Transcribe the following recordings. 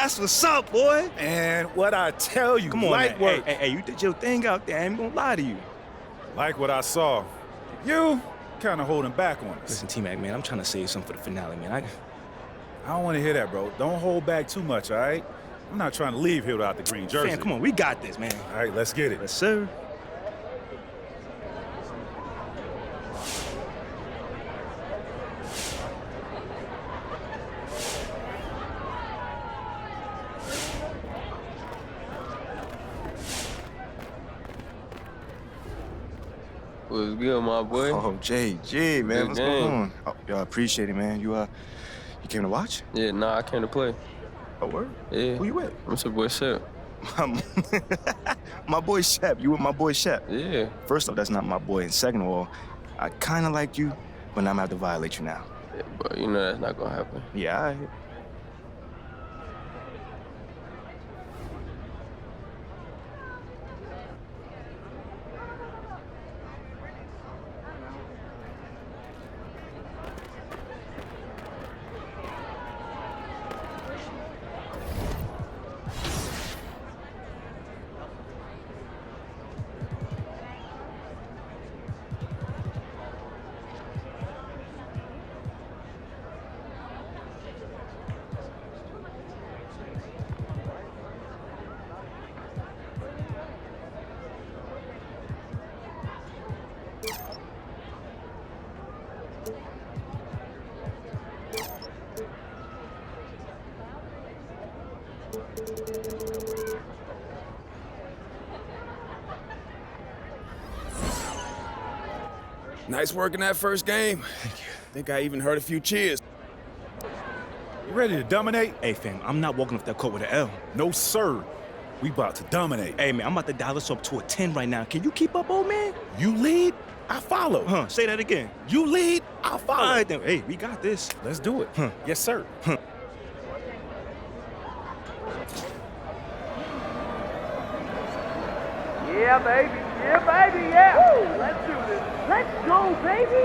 That's what's up, boy. And what I tell you, Come on, light man. work. Hey, you did your thing out there. I ain't gonna lie to you. Like what I saw. You kind of holding back on us. Listen, T-Mac, man, I'm trying to save something for the finale, man. I don't want to hear that, bro. Don't hold back too much, all right? I'm not trying to leave here without the green jersey. Fam, come on, we got this, man. All right, let's get it. Yes, sir. What's good, my boy? Oh, JG, man, what's going on? Oh, yo, I appreciate it, man. You came to watch? Yeah, nah, I came to play. Oh, word? Yeah. Who you with? I'm your boy Shep. My boy Shep. You with my boy Shep? Yeah. First off, that's not my boy. And second of all, I kind of like you, but I'm gonna have to violate you now. Yeah, but you know that's not gonna happen. Yeah, all right. Nice work in that first game. Thank you. I think I even heard a few cheers. You ready to dominate? Hey, fam, I'm not walking off that court with an L. No, sir. We about to dominate. Hey, man, I'm about to dial this up to a 10 right now. Can you keep up, old man? You lead, I follow. Huh, say that again. You lead, I follow. All right, then. Hey, we got this. Let's do it. Huh. Yes, sir. Huh. Yeah, baby. Yeah, baby. Yeah. Woo. Let's do this. Let's go, baby.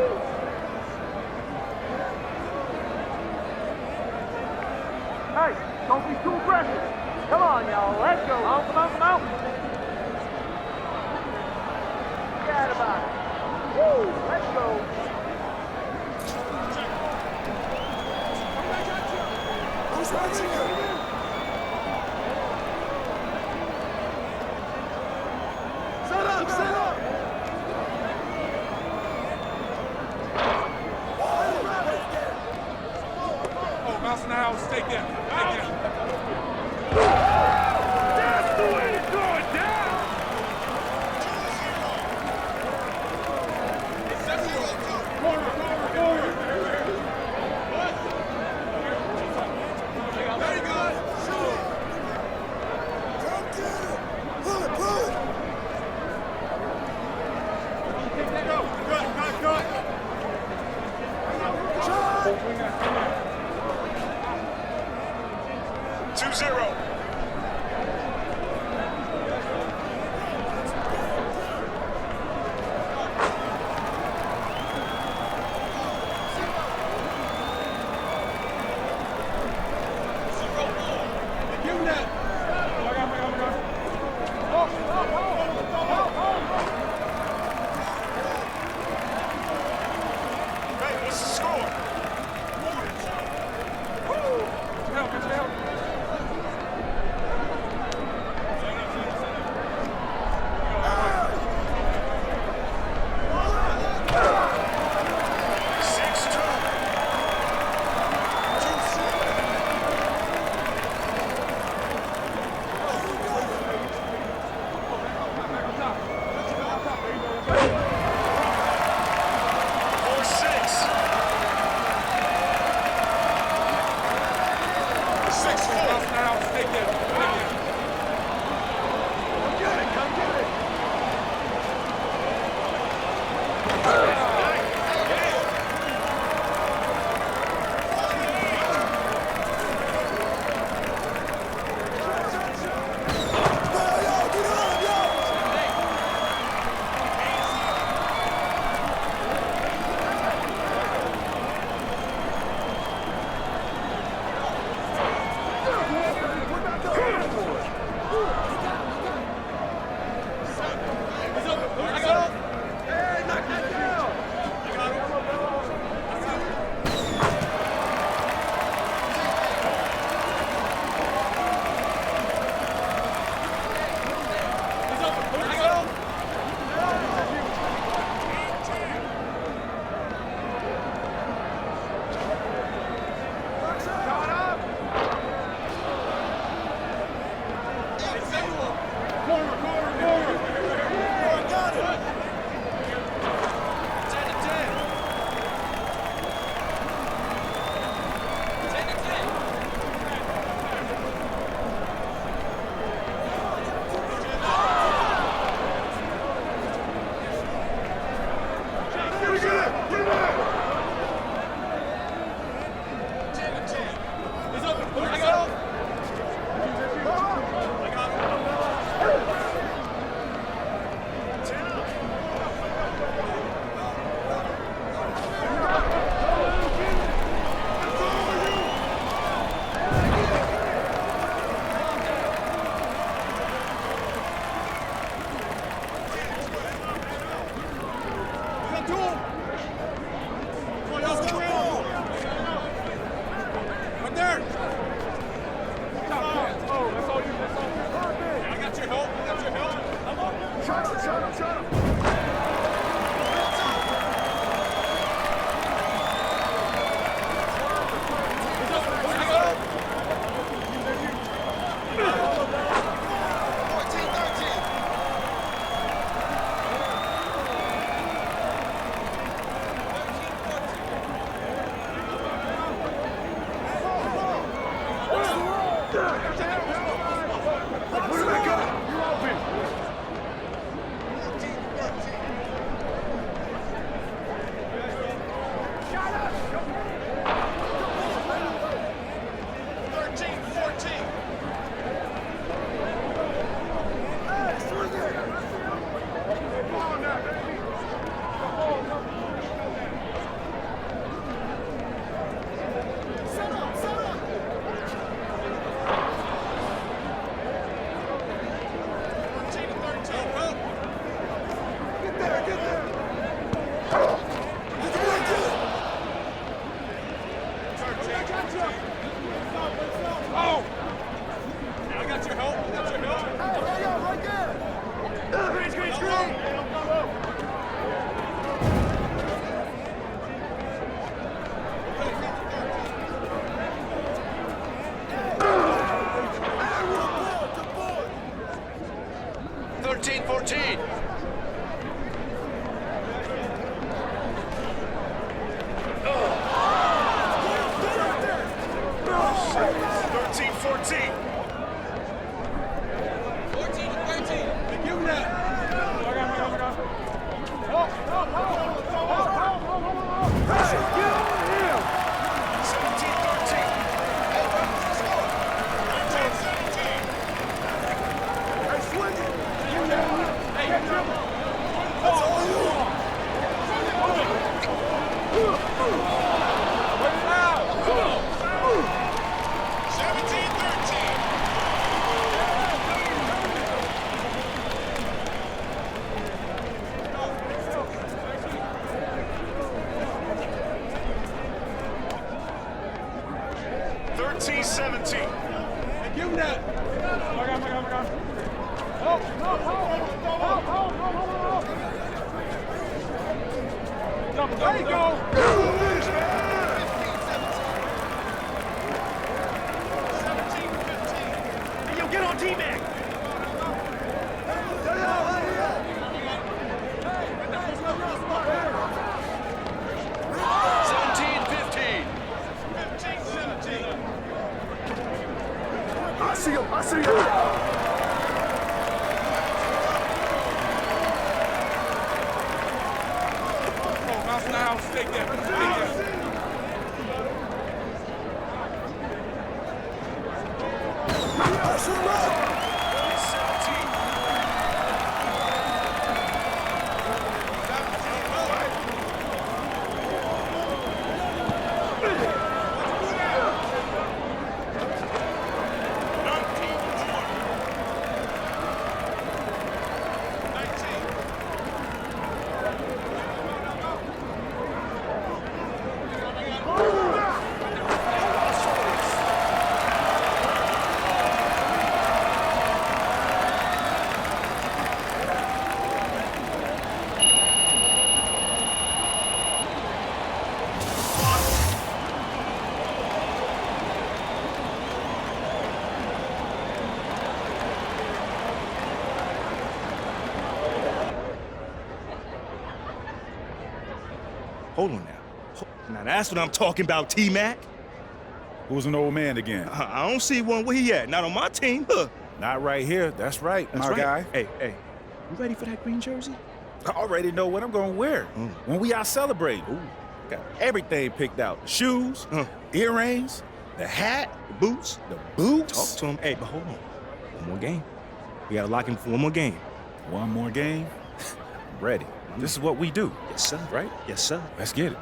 Hey, don't be too aggressive. Come on, y'all. Let's go. Come on, come on, come on. Forget about it. Woo. Let's go. Who's watching you? Set up, set up. Oh, mouse in the house. Take that. Take that. That's the way to throw it down. Corner, corner, corner. Very good. Shoot. Come get it. Pull it, pull it. Go. Good, good, good. Shot. 2-0. Give him that. Hey, what's the score? Help, help. Clear. Oh, that's all you. That's all you. I got your help. I got your help. Shut him. Put it back up. You open. 13-14. I got your help. I got your help. Screen. 13-14. Give me that. Hey, get on him. 17-13. Hey, let's go. 13-17. Hey, swing it. Hey, that's all you. Wait it out. 17-13. Give me that. I got. Oh, no. There you go. Hey, yo, get on T-Mac. 17-15. 15-17. I see him. Mouse now, stay there. Hold on now. Now that's what I'm talking about, T-Mac. Who's an old man again? I don't see one. Where he at? Not on my team. Huh. Not right here. That's right, That's my right. guy. Hey. You ready for that green jersey? I already know what I'm gonna wear when we out celebrating. Ooh. Got everything picked out. The shoes, earrings, the hat, The boots. the boots. Talk to him. Hey, but hold on. One more game. We gotta lock him for one more game. One more game. I'm ready. This is what we do. Yes, sir. Right? Yes, sir. Let's get it.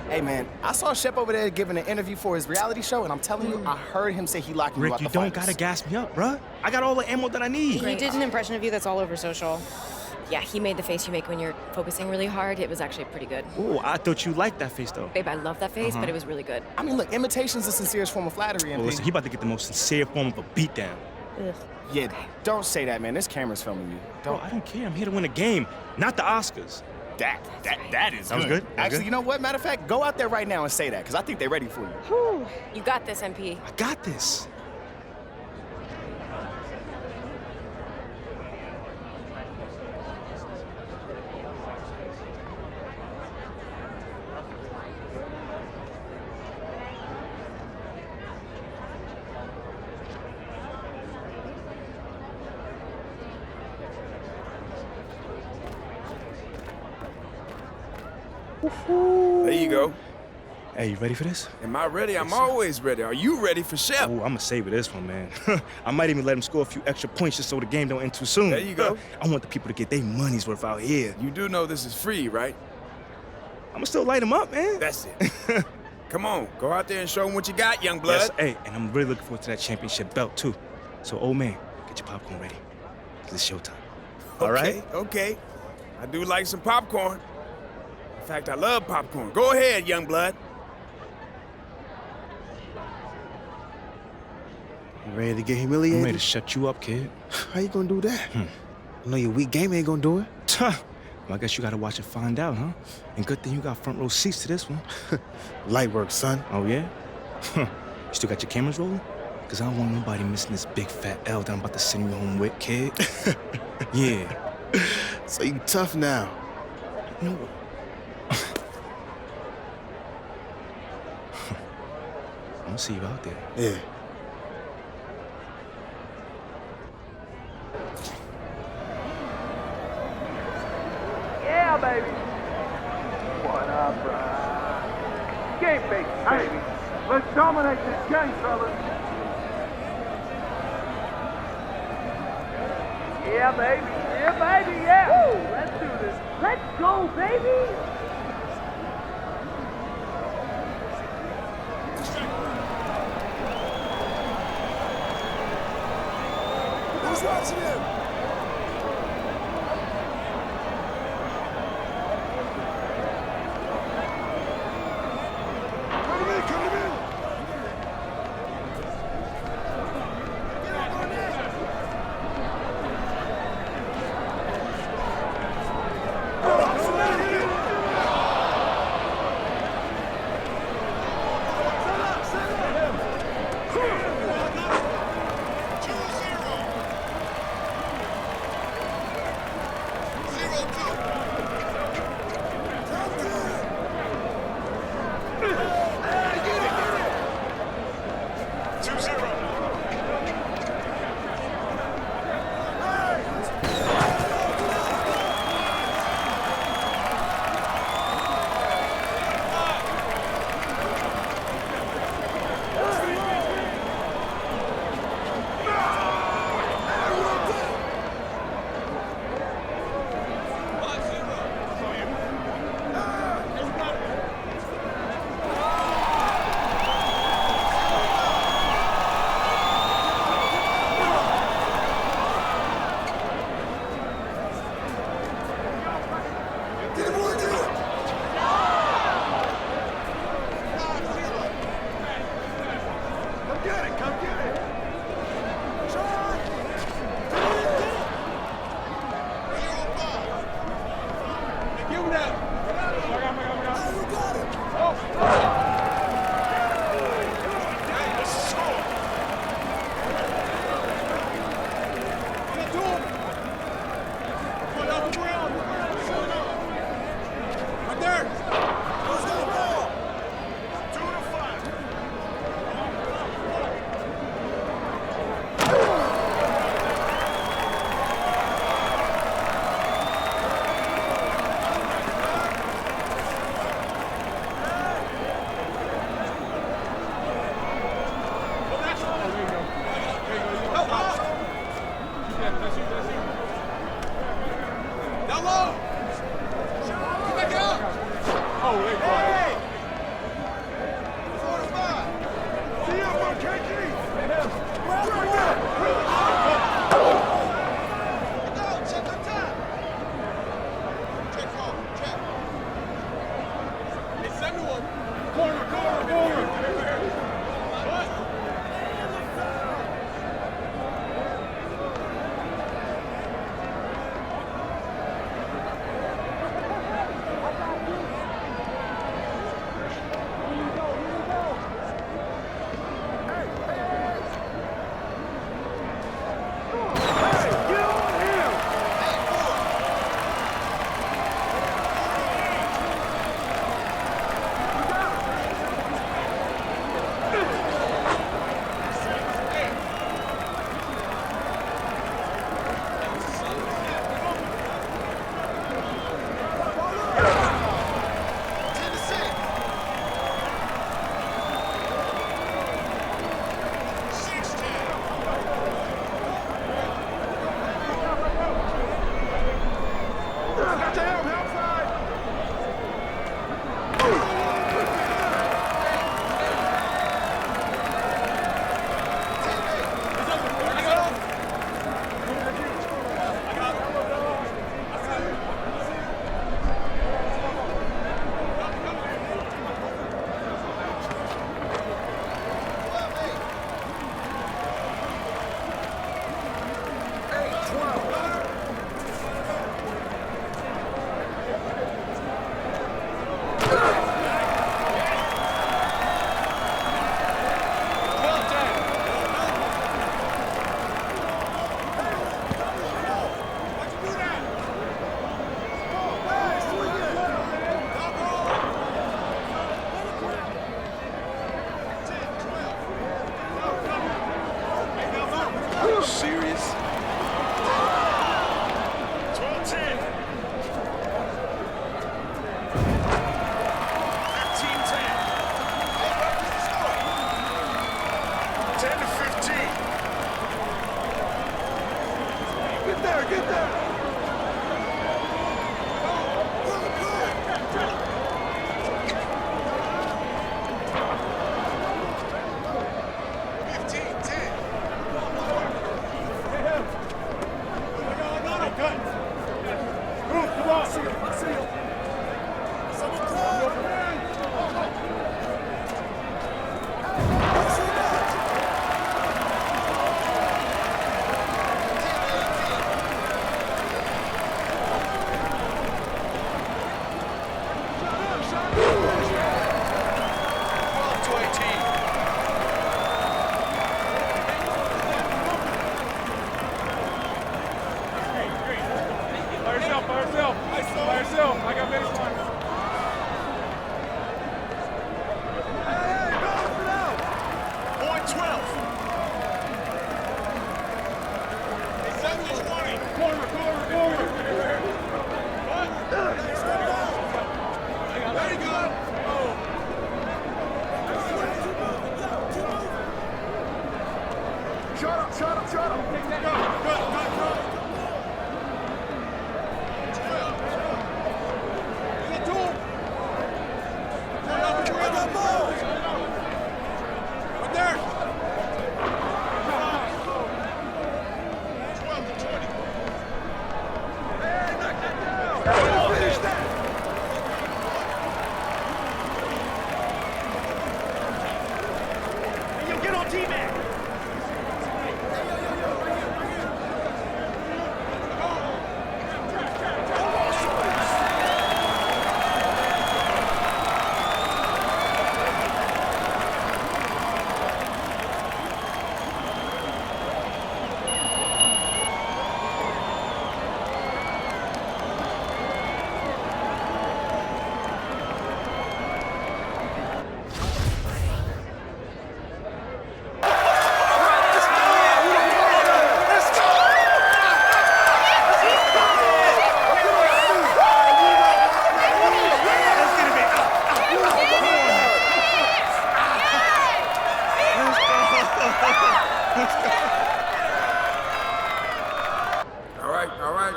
Hey, man, I saw Shep over there giving an interview for his reality show, and I'm telling you, I heard him say he locked you Rick, out you the don't finals. gotta gas me up, bruh. I got all the ammo that I need. He did an impression of you that's all over social. Yeah, he made the face you make when you're focusing really hard. It was actually pretty good. Ooh, I thought you liked that face, though. Babe, I love that face, but it was really good. I mean, look, imitation's the sincerest form of flattery, Well, MP. listen, he about to get the most sincere form of a beatdown. Ugh. Yeah, don't say that, man. This camera's filming you. Bro, Don't. I don't care. I'm here to win a game, not the Oscars. That is That was good? That was Actually, good? you know what? Matter of fact, go out there right now and say that, because I think they're ready for you. Whew. You got this, MP. I got this. There you go. Hey, you ready for this? Am I ready? I'm always ready. Are you ready for Shep? Oh, I'm gonna savor this one, man. I might even let him score a few extra points just so the game don't end too soon. There you go. I want the people to get their money's worth out here. You do know this is free, right? I'ma still light him up, man. That's it. Come on, go out there and show them what you got, young blood. Yes, hey, and I'm really looking forward to that championship belt, too. So, old man, get your popcorn ready. 'Cause it's showtime. All right? Okay. I do like some popcorn. In fact, I love popcorn. Go ahead, young blood. You ready to get I'm humiliated? ready to shut you up, kid. How you gonna do that? I know your weak game ain't gonna do it. Well, I guess you gotta watch and find out, huh? And good thing you got front row seats to this one. Light work, son. Oh, yeah? You still got your cameras rolling? Because I don't want nobody missing this big fat L that I'm about to send you home with, kid. Yeah. So you tough now. You know what? I'm gonna see you out there. Yeah. Yeah, baby. What up, bro? Game face, baby. Let's dominate this game, fellas. Yeah, baby. Yeah, baby. Yeah. Woo! Let's do this. Let's go, baby. Who's watching him?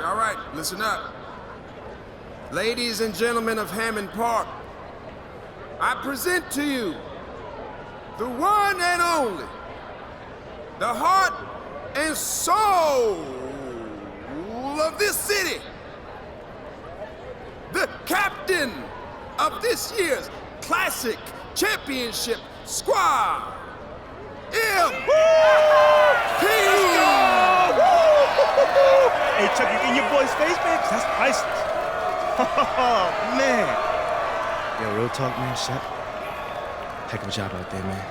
All right, listen up. Ladies and gentlemen of Hammond Park, I present to you the one and only the heart and soul of this city, the captain of this year's Classic Championship squad, MP! Hey, Chuck, you in your boy's face, man? 'Cause that's priceless. Oh, man. Yo, real talk, man, Shep. Heck of a job out there, man.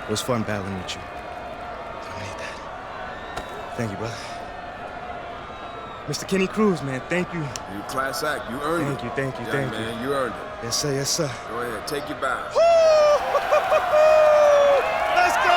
It was fun battling with you. I need that. Thank you, brother. Mr. Kenny Cruz, man, thank you. You class act, you earned it. Thank you, Yeah, thank man, you. you earned it. Yes, sir, yes, sir. Go ahead, take your bow. Let's go!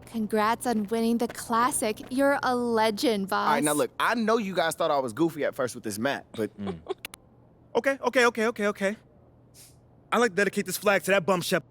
Congrats on winning the Classic. You're a legend, boss. All right, now look, I know you guys thought I was goofy at first with this mat, but Okay. I'd like to dedicate this flag to that bum Shep.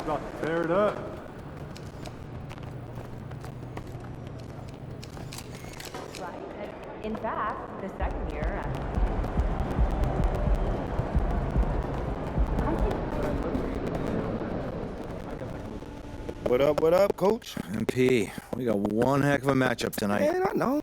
about to tear it up. Right. In fact, the second year. What up, coach? MP, we got one heck of a matchup tonight. Man, I know.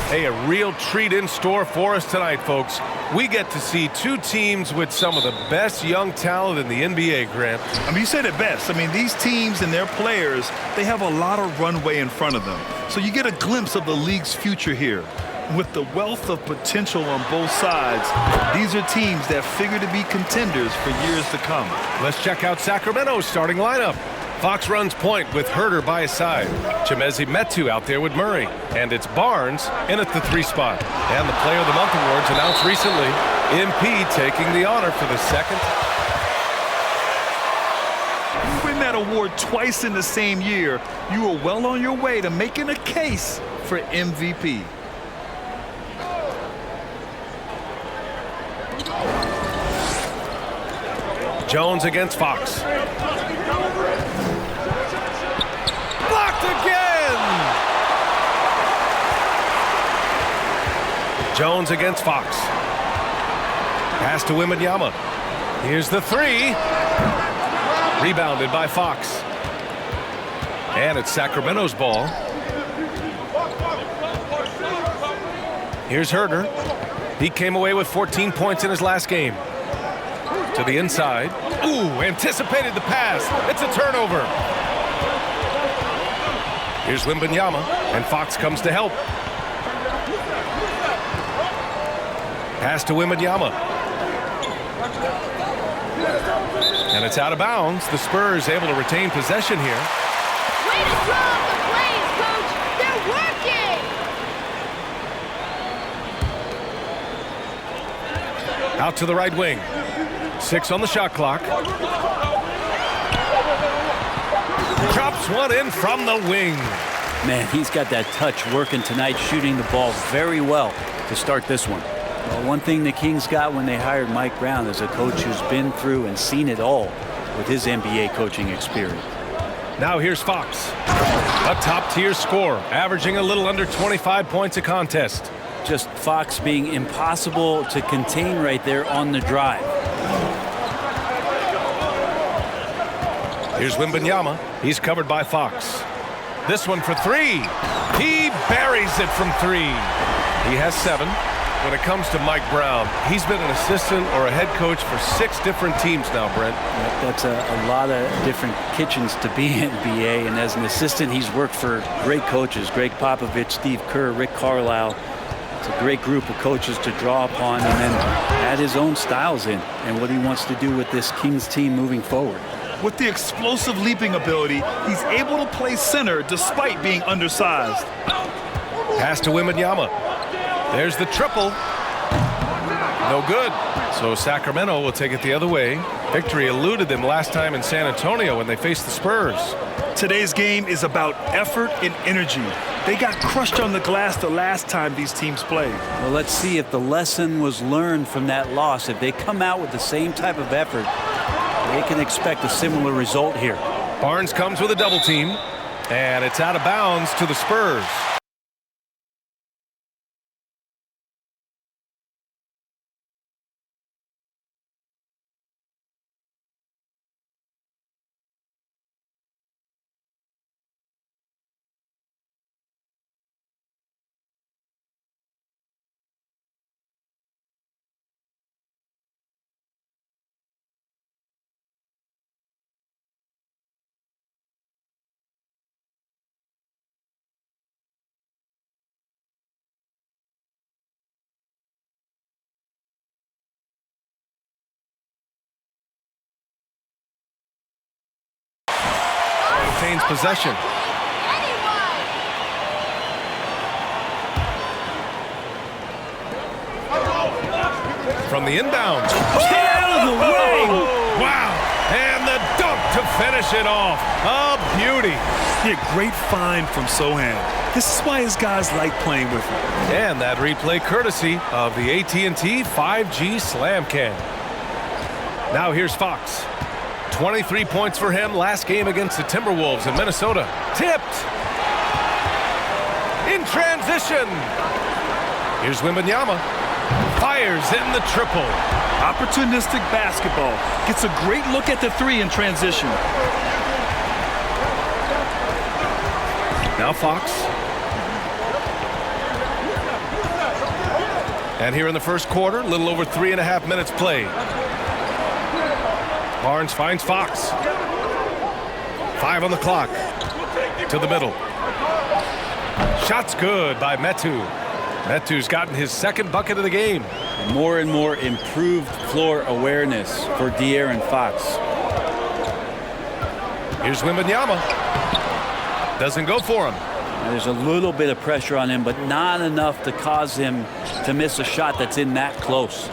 Hey, a real treat in store for us tonight, folks. We get to see two teams with some of the best young talent in the NBA, Grant. I mean, you said it best. I mean, these teams and their players, they have a lot of runway in front of them. So you get a glimpse of the league's future here. With the wealth of potential on both sides, these are teams that figure to be contenders for years to come. Let's check out Sacramento's starting lineup. Fox runs point with Herder by his side. Chimezie Metu out there with Murray. And it's Barnes in at the 3 spot. And the Player of the Month awards announced recently. MP taking the honor for the second. You win that award twice in the same year, you are well on your way to making a case for MVP. Jones against Fox. Blocked again! Jones against Fox. Pass to Wembanyama. Here's the 3. Rebounded by Fox. And it's Sacramento's ball. Here's Herder. He came away with 14 points in his last game. To the inside. Ooh, anticipated the pass. It's a turnover. Here's Wembanyama, and Fox comes to help. Pass to Wembanyama. And it's out of bounds. The Spurs able to retain possession here. Way to draw up the plays, Coach! They're working! Out to the right wing. 6 on the shot clock. Drops one in from the wing. Man, he's got that touch working tonight, shooting the ball very well to start this one. Well, one thing the Kings got when they hired Mike Brown is a coach who's been through and seen it all with his NBA coaching experience. Now here's Fox. A top-tier scorer, averaging a little under 25 points a contest. Just Fox being impossible to contain right there on the drive. Here's Wembanyama. He's covered by Fox. This one for 3. He buries it from 3. He has 7. When it comes to Mike Brown, he's been an assistant or a head coach for 6 different teams now, Brent. That's a lot of different kitchens to be in NBA, and as an assistant, he's worked for great coaches, Greg Popovich, Steve Kerr, Rick Carlisle. It's a great group of coaches to draw upon and then add his own styles in and what he wants to do with this Kings team moving forward. With the explosive leaping ability, he's able to play center despite being undersized. Pass to Wembanyama. There's the triple. No good. So Sacramento will take it the other way. Victory eluded them last time in San Antonio when they faced the Spurs. Today's game is about effort and energy. They got crushed on the glass the last time these teams played. Well, let's see if the lesson was learned from that loss. If they come out with the same type of effort, they can expect a similar result here. Barnes comes with a double team, and it's out of bounds to the Spurs. Retains possession. From the inbound. Out of the way! Wow! And the dunk to finish it off. A beauty. Yeah, great find from Sohan. This is why his guys like playing with him. And that replay courtesy of the AT&T 5G Slam Cam. Now here's Fox. 23 points for him last game against the Timberwolves in Minnesota. Tipped. In transition. Here's Wembanyama. Fires in the triple. Opportunistic basketball. Gets a great look at the three in transition. Now Fox. And here in the first quarter, a little over 3.5 minutes played. Barnes finds Fox. 5 on the clock. To the middle. Shot's good by Metu. Metu's gotten his second bucket of the game. More and more improved floor awareness for De'Aaron Fox. Here's Wembanyama. Doesn't go for him. There's a little bit of pressure on him, but not enough to cause him to miss a shot that's in that close.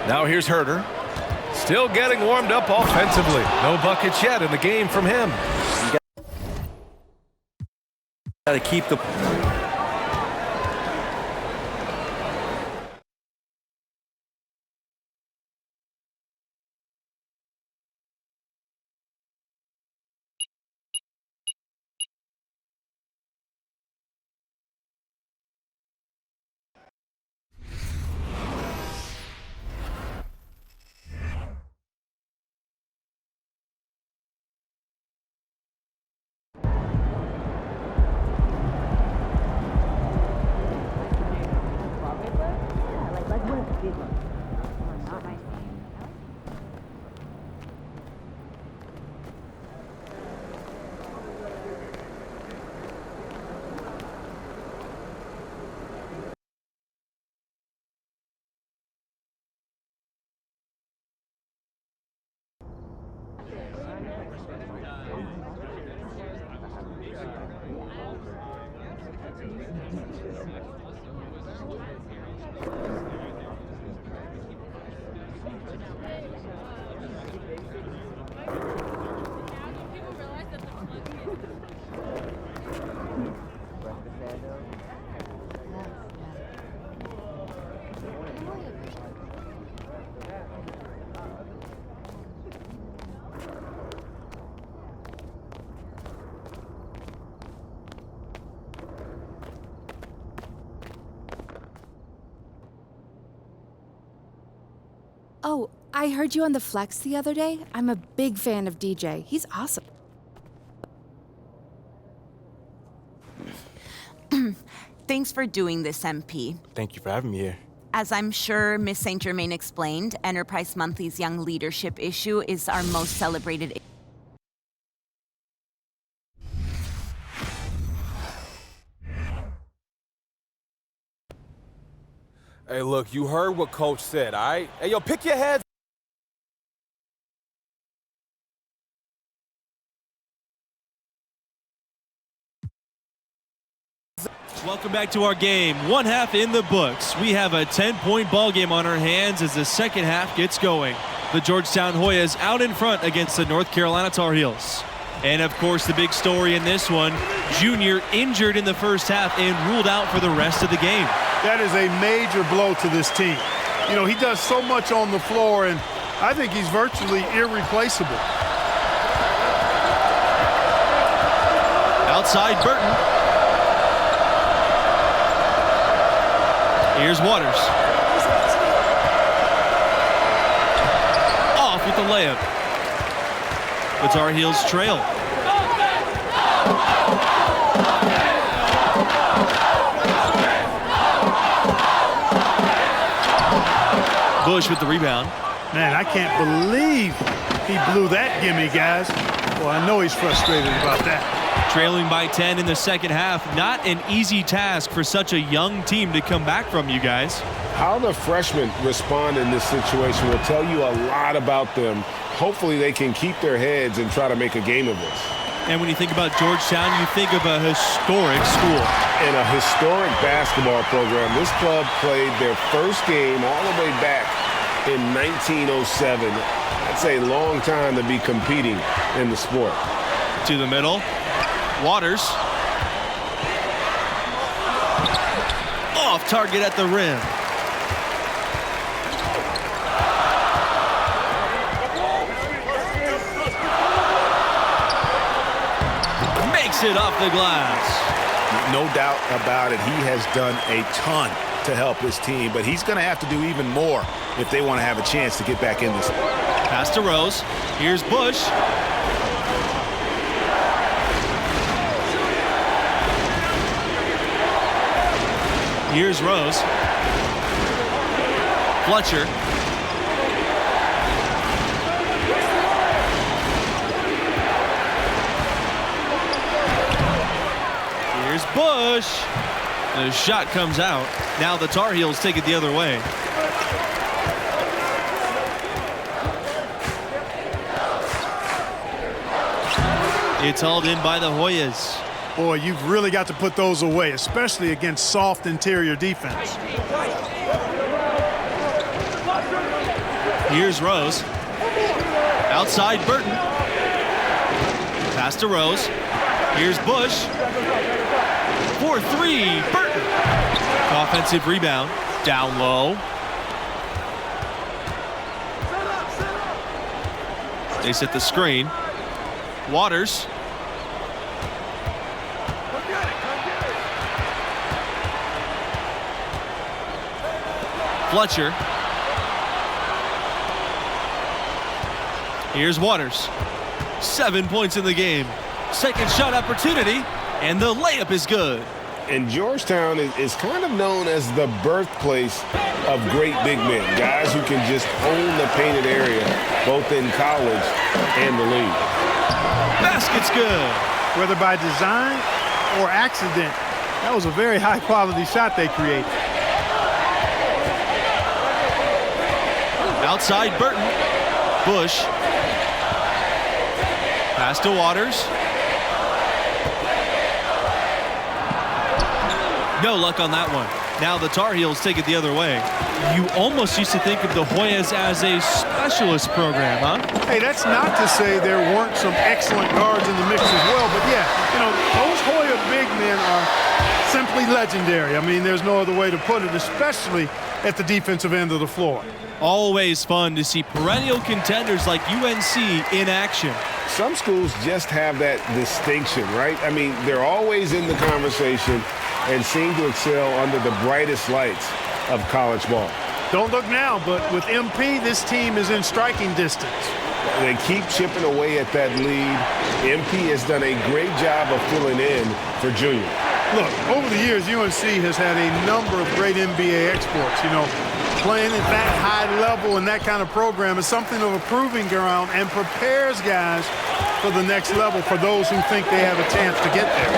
Now here's Herter. Still getting warmed up offensively. No buckets yet in the game from him. Got to keep the... Oh, I heard you on the Flex the other day. I'm a big fan of DJ. He's awesome. Thanks for doing this, MP. Thank you for having me here. As I'm sure Miss St. Germain explained, Enterprise Monthly's Young Leadership issue is our most celebrated. Hey, look, you heard what Coach said, all right? Hey, yo, pick your heads. Welcome back to our game. One half in the books. We have a 10-point ball game on our hands as the second half gets going. The Georgetown Hoyas out in front against the North Carolina Tar Heels. And of course, the big story in this one, Junior injured in the first half and ruled out for the rest of the game. That is a major blow to this team. You know, he does so much on the floor, and I think he's virtually irreplaceable. Outside Burton. Here's Waters. Off with the layup. The Tar Heels trail. Bush with the rebound. Man, I can't believe he blew that gimme, guys. Well, I know he's frustrated about that. Trailing by 10 in the second half. Not an easy task for such a young team to come back from, you guys. How the freshmen respond in this situation will tell you a lot about them. Hopefully they can keep their heads and try to make a game of this. And when you think about Georgetown, you think of a historic school. And a historic basketball program. This club played their first game all the way back in 1907. That's a long time to be competing in the sport. To the middle. Waters. Off target at the rim. Makes it off the glass. No doubt about it. He has done a ton to help his team, but he's going to have to do even more if they want to have a chance to get back in this. Pass to Rose. Here's Bush. Here's Rose. Fletcher. Here's Bush. The shot comes out. Now the Tar Heels take it the other way. It's hauled in by the Hoyas. Boy, you've really got to put those away, especially against soft interior defense. Here's Rose. Outside Burton. Pass to Rose. Here's Bush. 4-3, Burton. Offensive rebound. Down low. They set the screen. Waters. Fletcher. Here's Waters. 7 points in the game. Second shot opportunity, and the layup is good. And Georgetown is kind of known as the birthplace of great big men, guys who can just own the painted area, both in college and the league. Basket's good. Whether by design or accident, that was a very high-quality shot they created. Outside Burton. Bush. Pass to Waters. No luck on that one. Now the Tar Heels take it the other way. You almost used to think of the Hoyas as a specialist program, huh? Hey, that's not to say there weren't some excellent guards in the mix as well, but yeah, you know, those Hoya big men are simply legendary. I mean, there's no other way to put it, especially at the defensive end of the floor. Always fun to see perennial contenders like UNC in action. Some schools just have that distinction, right? I mean, they're always in the conversation and seem to excel under the brightest lights of college ball. Don't look now, but with MP, this team is in striking distance. They keep chipping away at that lead. MP has done a great job of filling in for Junior. Look, over the years, UNC has had a number of great NBA exports. You know, playing at that high level and that kind of program is something of a proving ground and prepares guys for the next level for those who think they have a chance to get there.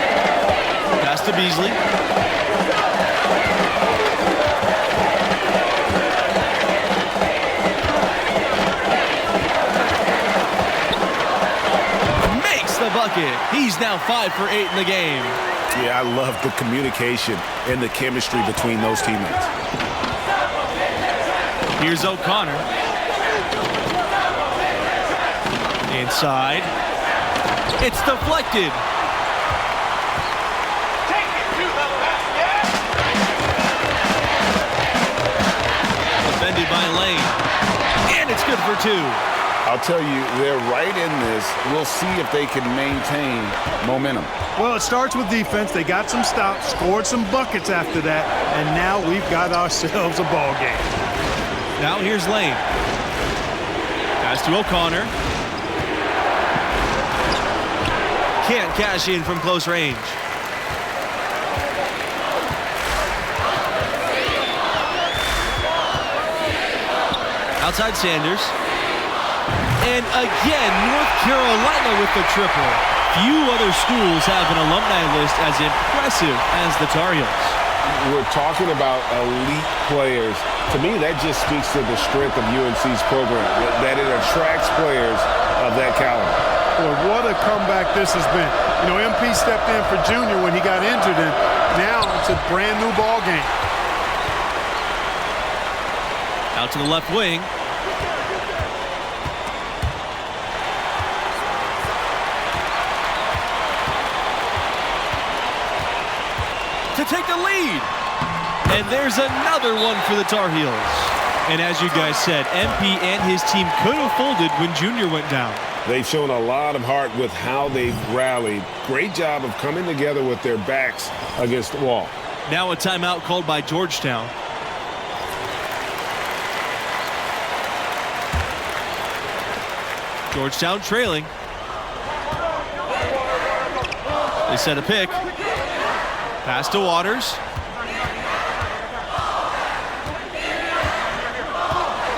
Pass to Beasley. Makes the bucket. He's now 5 for 8 in the game. Yeah, I love the communication and the chemistry between those teammates. Here's O'Connor. Inside. It's deflected. Defended by Lane. And it's good for 2. I'll tell you, they're right in this. We'll see if they can maintain momentum. Well, it starts with defense. They got some stops, scored some buckets after that, and now we've got ourselves a ball game. Now here's Lane. Pass to O'Connor. Can't cash in from close range. Outside Sanders. And again, North Carolina with the triple. Few other schools have an alumni list as impressive as the Tar Heels. We're talking about elite players. To me, that just speaks to the strength of UNC's program, that it attracts players of that caliber. Boy, what a comeback this has been. You know, MP stepped in for Junior when he got injured, and now it's a brand new ball game. Out to the left wing. To take the lead. And there's another one for the Tar Heels. And as you guys said, MP and his team could have folded when Junior went down. They've shown a lot of heart with how they've rallied. Great job of coming together with their backs against the wall. Now a timeout called by Georgetown. Georgetown trailing. They set a pick. Pass to Waters.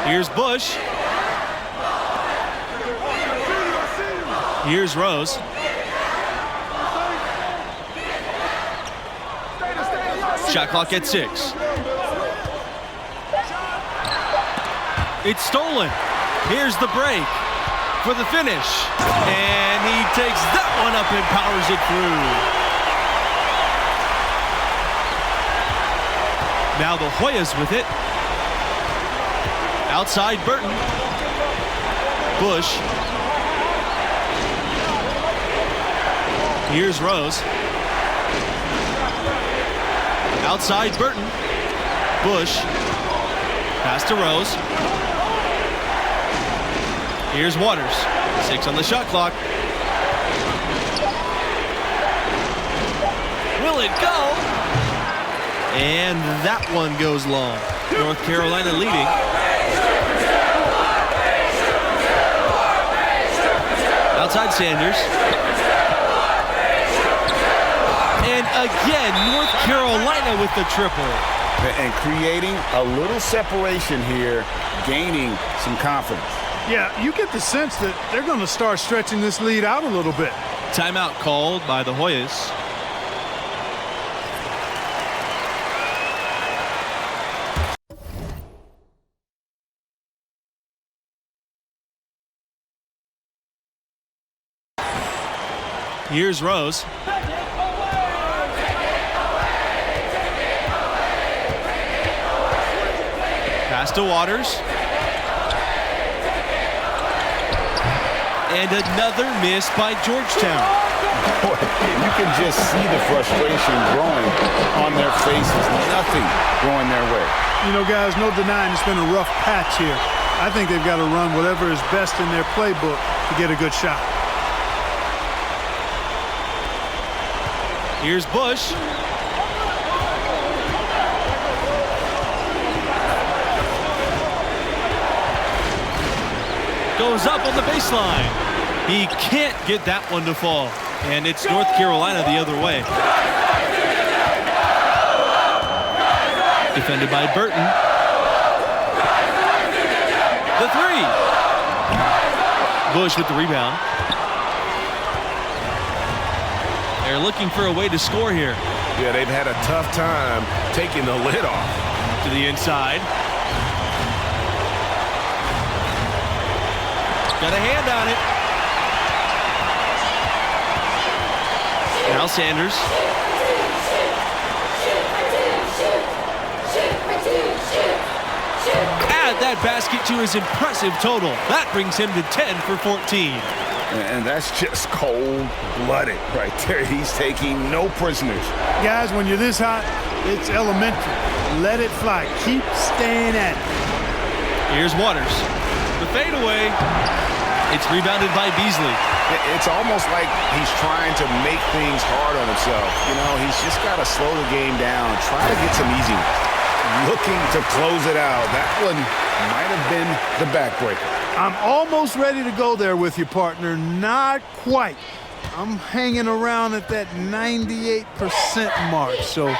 Here's Bush. Here's Rose. Shot clock at 6. It's stolen. Here's the break for the finish. And he takes that one up and powers it through. Now the Hoyas with it. Outside Burton. Bush. Here's Rose. Outside Burton. Bush. Pass to Rose. Here's Waters. 6 on the shot clock. Will it go? And that one goes long. North Carolina leading. Outside Sanders. And again, North Carolina with the triple. And creating a little separation here, gaining some confidence. Yeah, you get the sense that they're going to start stretching this lead out a little bit. Timeout called by the Hoyas. Here's Rose. Pass to Waters. And another miss by Georgetown. Boy, you can just see the frustration growing on their faces. Nothing going their way. You know, guys, no denying it's been a rough patch here. I think they've got to run whatever is best in their playbook to get a good shot. Here's Bush. Goes up on the baseline. He can't get that one to fall. And it's North Carolina the other way. Defended by Burton. The 3. Bush with the rebound. They're looking for a way to score here. Yeah, they've had a tough time taking the lid off. To the inside. Got a hand on it. Now Sanders. that basket to his impressive total. That brings him to 10 for 14. And that's just cold-blooded right there. He's taking no prisoners. Guys, when you're this hot, it's elementary. Let it fly. Keep staying at it. Here's Waters. The fadeaway. It's rebounded by Beasley. It's almost like he's trying to make things hard on himself. You know, he's just got to slow the game down, try to get some easy ones. Looking to close it out. That one might have been the backbreaker. I'm almost ready to go there with you, partner. Not quite. I'm hanging around at that 98% mark, so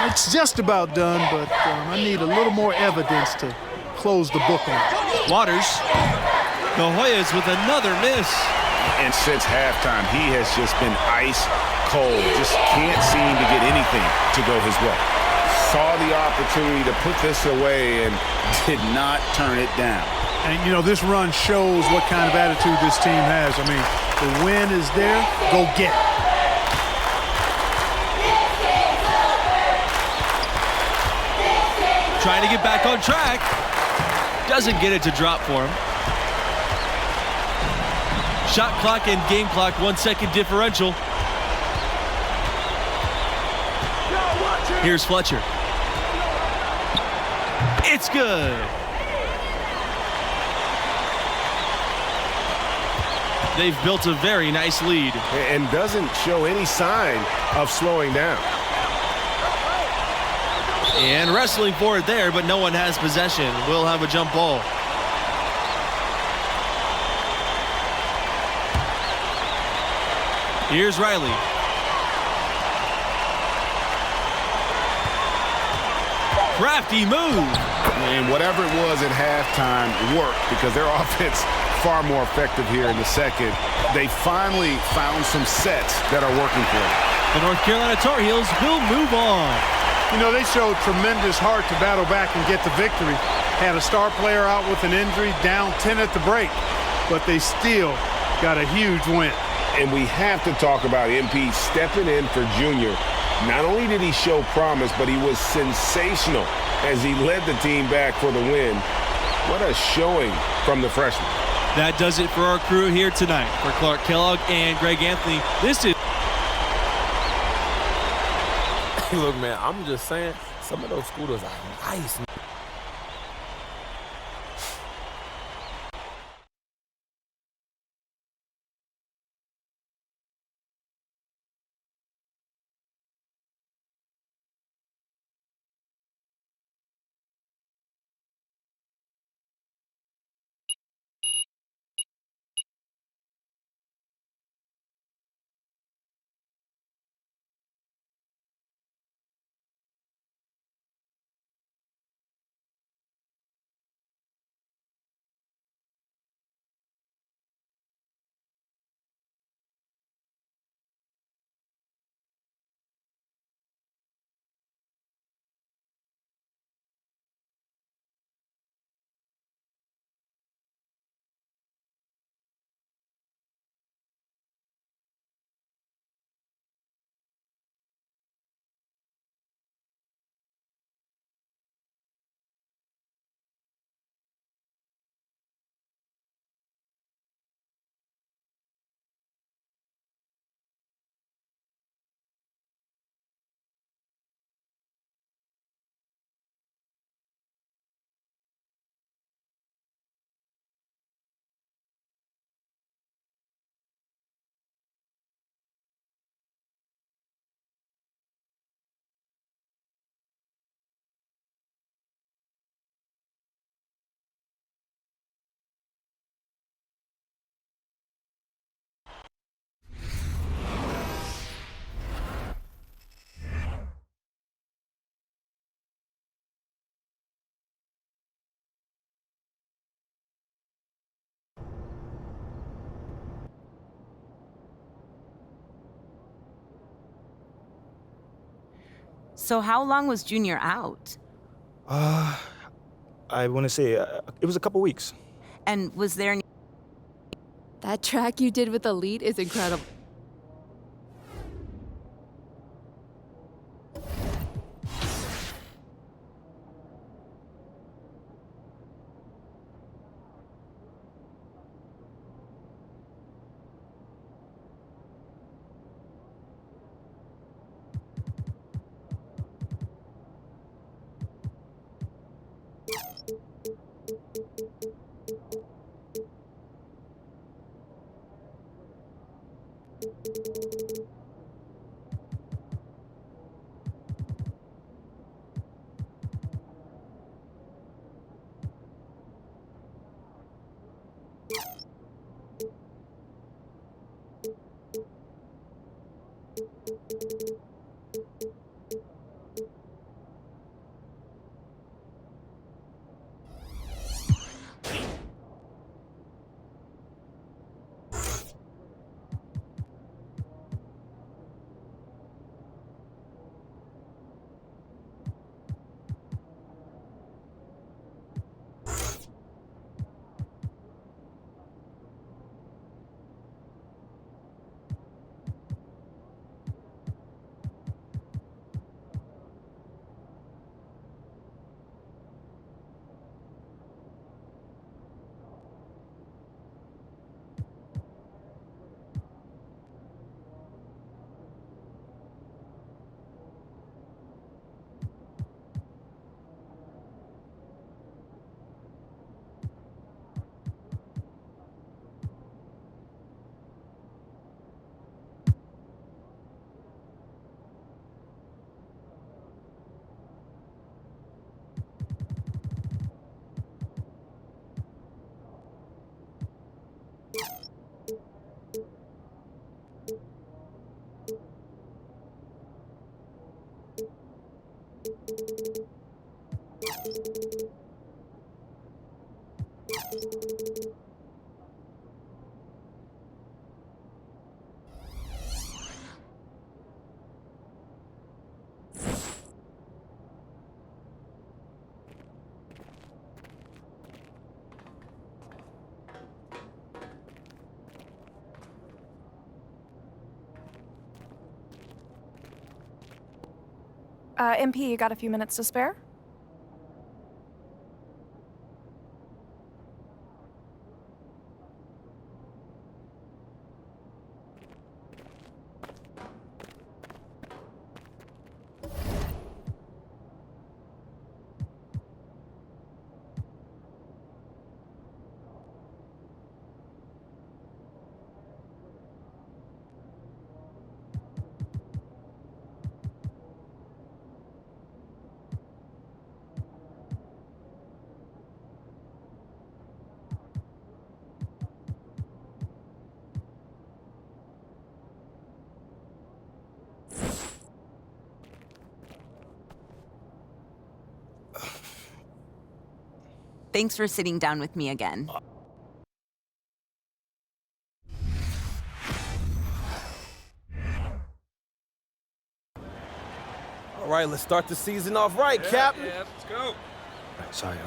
it's just about done, but I need a little more evidence to close the book on it. Waters. The Hoyas with another miss. And since halftime, he has just been ice cold. Just can't seem to get anything to go his way. Saw the opportunity to put this away and did not turn it down. And, you know, this run shows what kind of attitude this team has. I mean, the win is there. Go get it. Trying to get back on track. Doesn't get it to drop for him. Shot clock and game clock, 1 second differential. Here's Fletcher. It's good. They've built a very nice lead. And doesn't show any sign of slowing down. And wrestling for it there, but no one has possession. We'll have a jump ball. Here's Riley. Crafty move. And whatever it was at halftime worked because their offense far more effective here in the second. They finally found some sets that are working for them. The North Carolina Tar Heels will move on. You know, they showed tremendous heart to battle back and get the victory. Had a star player out with an injury, down 10 at the break, but they still got a huge win. And we have to talk about MP stepping in for Junior. Not only did he show promise, but he was sensational as he led the team back for the win. What a showing from the freshman. That does it for our crew here tonight. For Clark Kellogg and Greg Anthony, this is... Look, man, I'm just saying, some of those scooters are nice. So how long was Junior out? I want to say it was a couple weeks. And was there any... That track you did with Elite is incredible. MP, you got a few minutes to spare? Thanks for sitting down with me again. All right, let's start the season off right, Cap. Yeah, let's go. Sorry.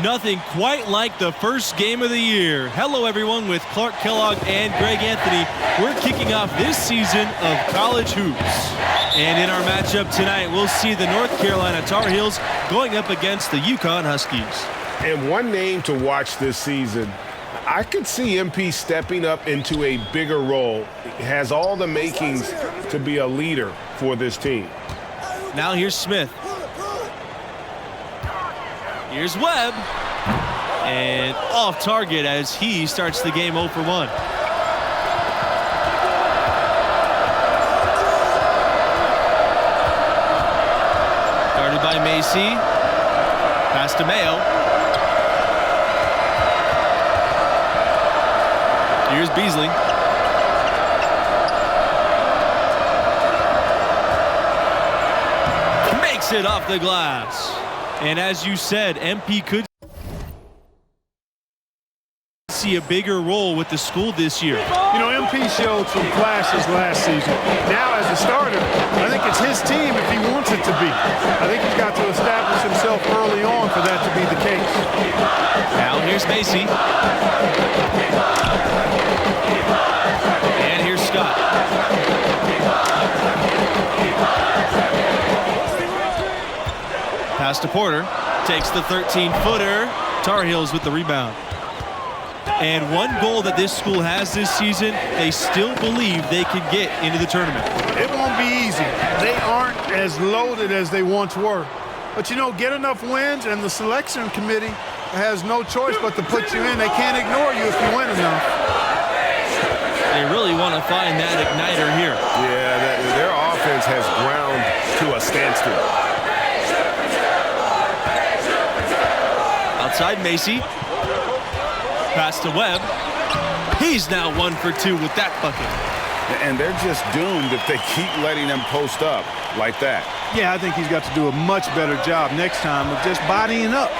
Nothing quite like the first game of the year. Hello, everyone, with Clark Kellogg and Greg Anthony. We're kicking off this season of college hoops. And in our matchup tonight, we'll see the North Carolina Tar Heels going up against the UConn Huskies. And one name to watch this season, I could see MP stepping up into a bigger role. He has all the makings to be a leader for this team. Now here's Smith. Here's Webb. And off target as he starts the game 0 for 1. Guarded by Macy. Pass to Mayo. Here's Beasley. Makes it off the glass. And as you said, MP could see a bigger role with the school this year. You know, MP showed some flashes last season. Now, as a starter, I think it's his team if he wants it to be. I think he's got to establish himself early on for that to be the case. Now here's Macy. And here's Scott. Pass to Porter. Takes the 13-footer. Tar Heels with the rebound. And one goal that this school has this season, they still believe they can get into the tournament. It won't be easy. They aren't as loaded as they once were. But, you know, get enough wins, and the selection committee has no choice but to put you in. They can't ignore you if you win enough. They really want to find that igniter here. Yeah, their offense has ground to a standstill. Outside Macy. Pass to Webb. He's now 1 for 2 with that bucket. And they're just doomed if they keep letting them post up like that. Yeah, I think he's got to do a much better job next time of just bodying up.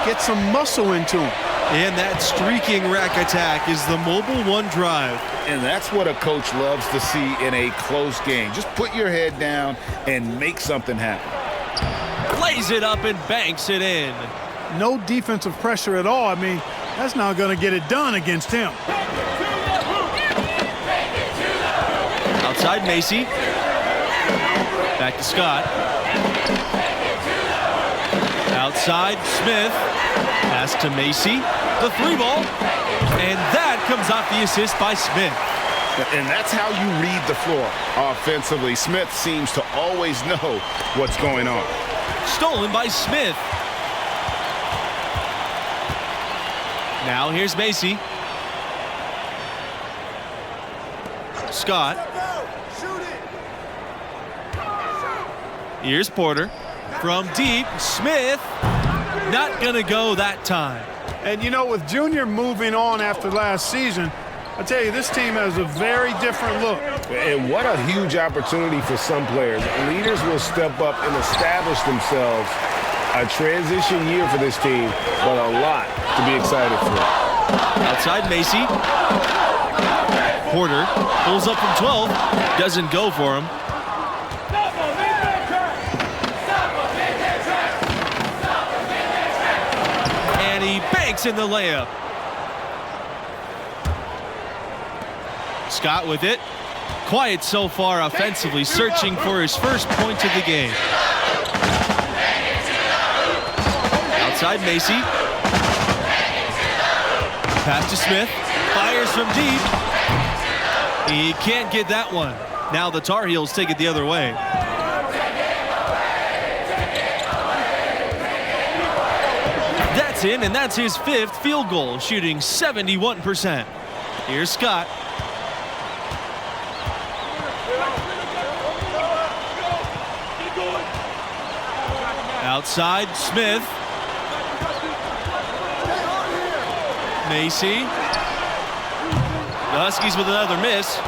Get some muscle into him. And that streaking rack attack is the mobile one drive. And that's what a coach loves to see in a close game. Just put your head down and make something happen. Lays it up and banks it in. No defensive pressure at all. I mean, that's not going to get it done against him. Outside Macy. Back to Scott. Outside Smith. Pass to Macy. The 3-ball. And that comes off the assist by Smith. And that's how you read the floor offensively. Smith seems to always know what's going on. Stolen by Smith. Now here's Macy. Scott. Here's Porter. From deep, Smith. Not gonna go that time. And you know, with Junior moving on after last season, I tell you, this team has a very different look. And what a huge opportunity for some players. Leaders will step up and establish themselves. A transition year for this team, but a lot to be excited for. Outside Macy. Porter pulls up from 12. Doesn't go for him. banks in the layup. Scott with it. Quiet so far offensively, searching for his first points of the game. Outside Macy. Pass to Smith. Fires from deep. He can't get that one. Now the Tar Heels take it the other way. That's in, and that's his 5th field goal, shooting 71%. Here's Scott. Outside, Smith. Macy. The Huskies with another miss.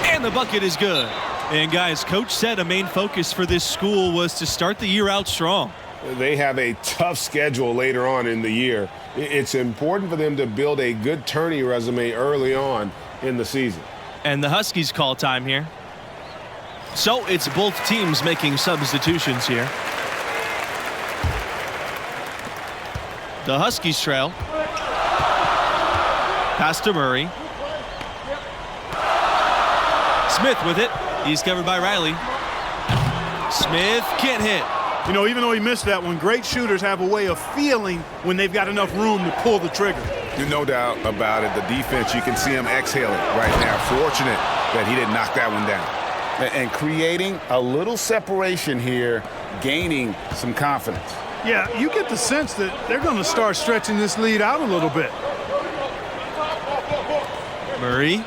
And the bucket is good. And guys, Coach said a main focus for this school was to start the year out strong. They have a tough schedule later on in the year. It's important for them to build a good tourney resume early on in the season. And the Huskies call time here. So it's both teams making substitutions here. The Huskies trail. Pass to Murray. Smith with it. He's covered by Riley. Smith can't hit. You know, even though he missed that one, great shooters have a way of feeling when they've got enough room to pull the trigger. No doubt about it. The defense, you can see him exhaling right now. Fortunate that he didn't knock that one down. And creating a little separation here, gaining some confidence. Yeah, you get the sense that they're going to start stretching this lead out a little bit. Murray.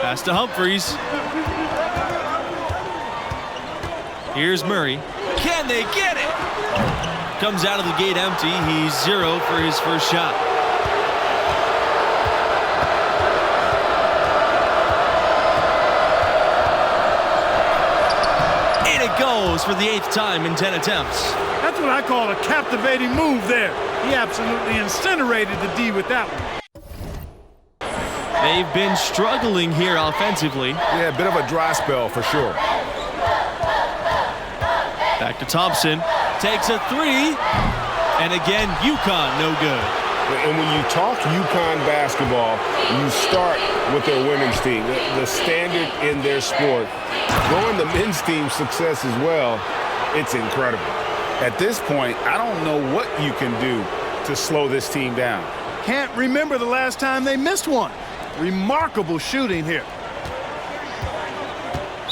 Pass to Humphreys. Here's Murray. Can they get it? Comes out of the gate empty. He's 0 for his first shot. And it goes for the 8th time in 10 attempts. That's what I call a captivating move there. He absolutely incinerated the D with that one. They've been struggling here offensively. Yeah, a bit of a dry spell for sure. Back to Thompson. Takes a 3. And again, UConn no good. And when you talk UConn basketball, you start with their women's team. The standard in their sport. Growing the men's team's success as well, it's incredible. At this point, I don't know what you can do to slow this team down. Can't remember the last time they missed one. Remarkable shooting here.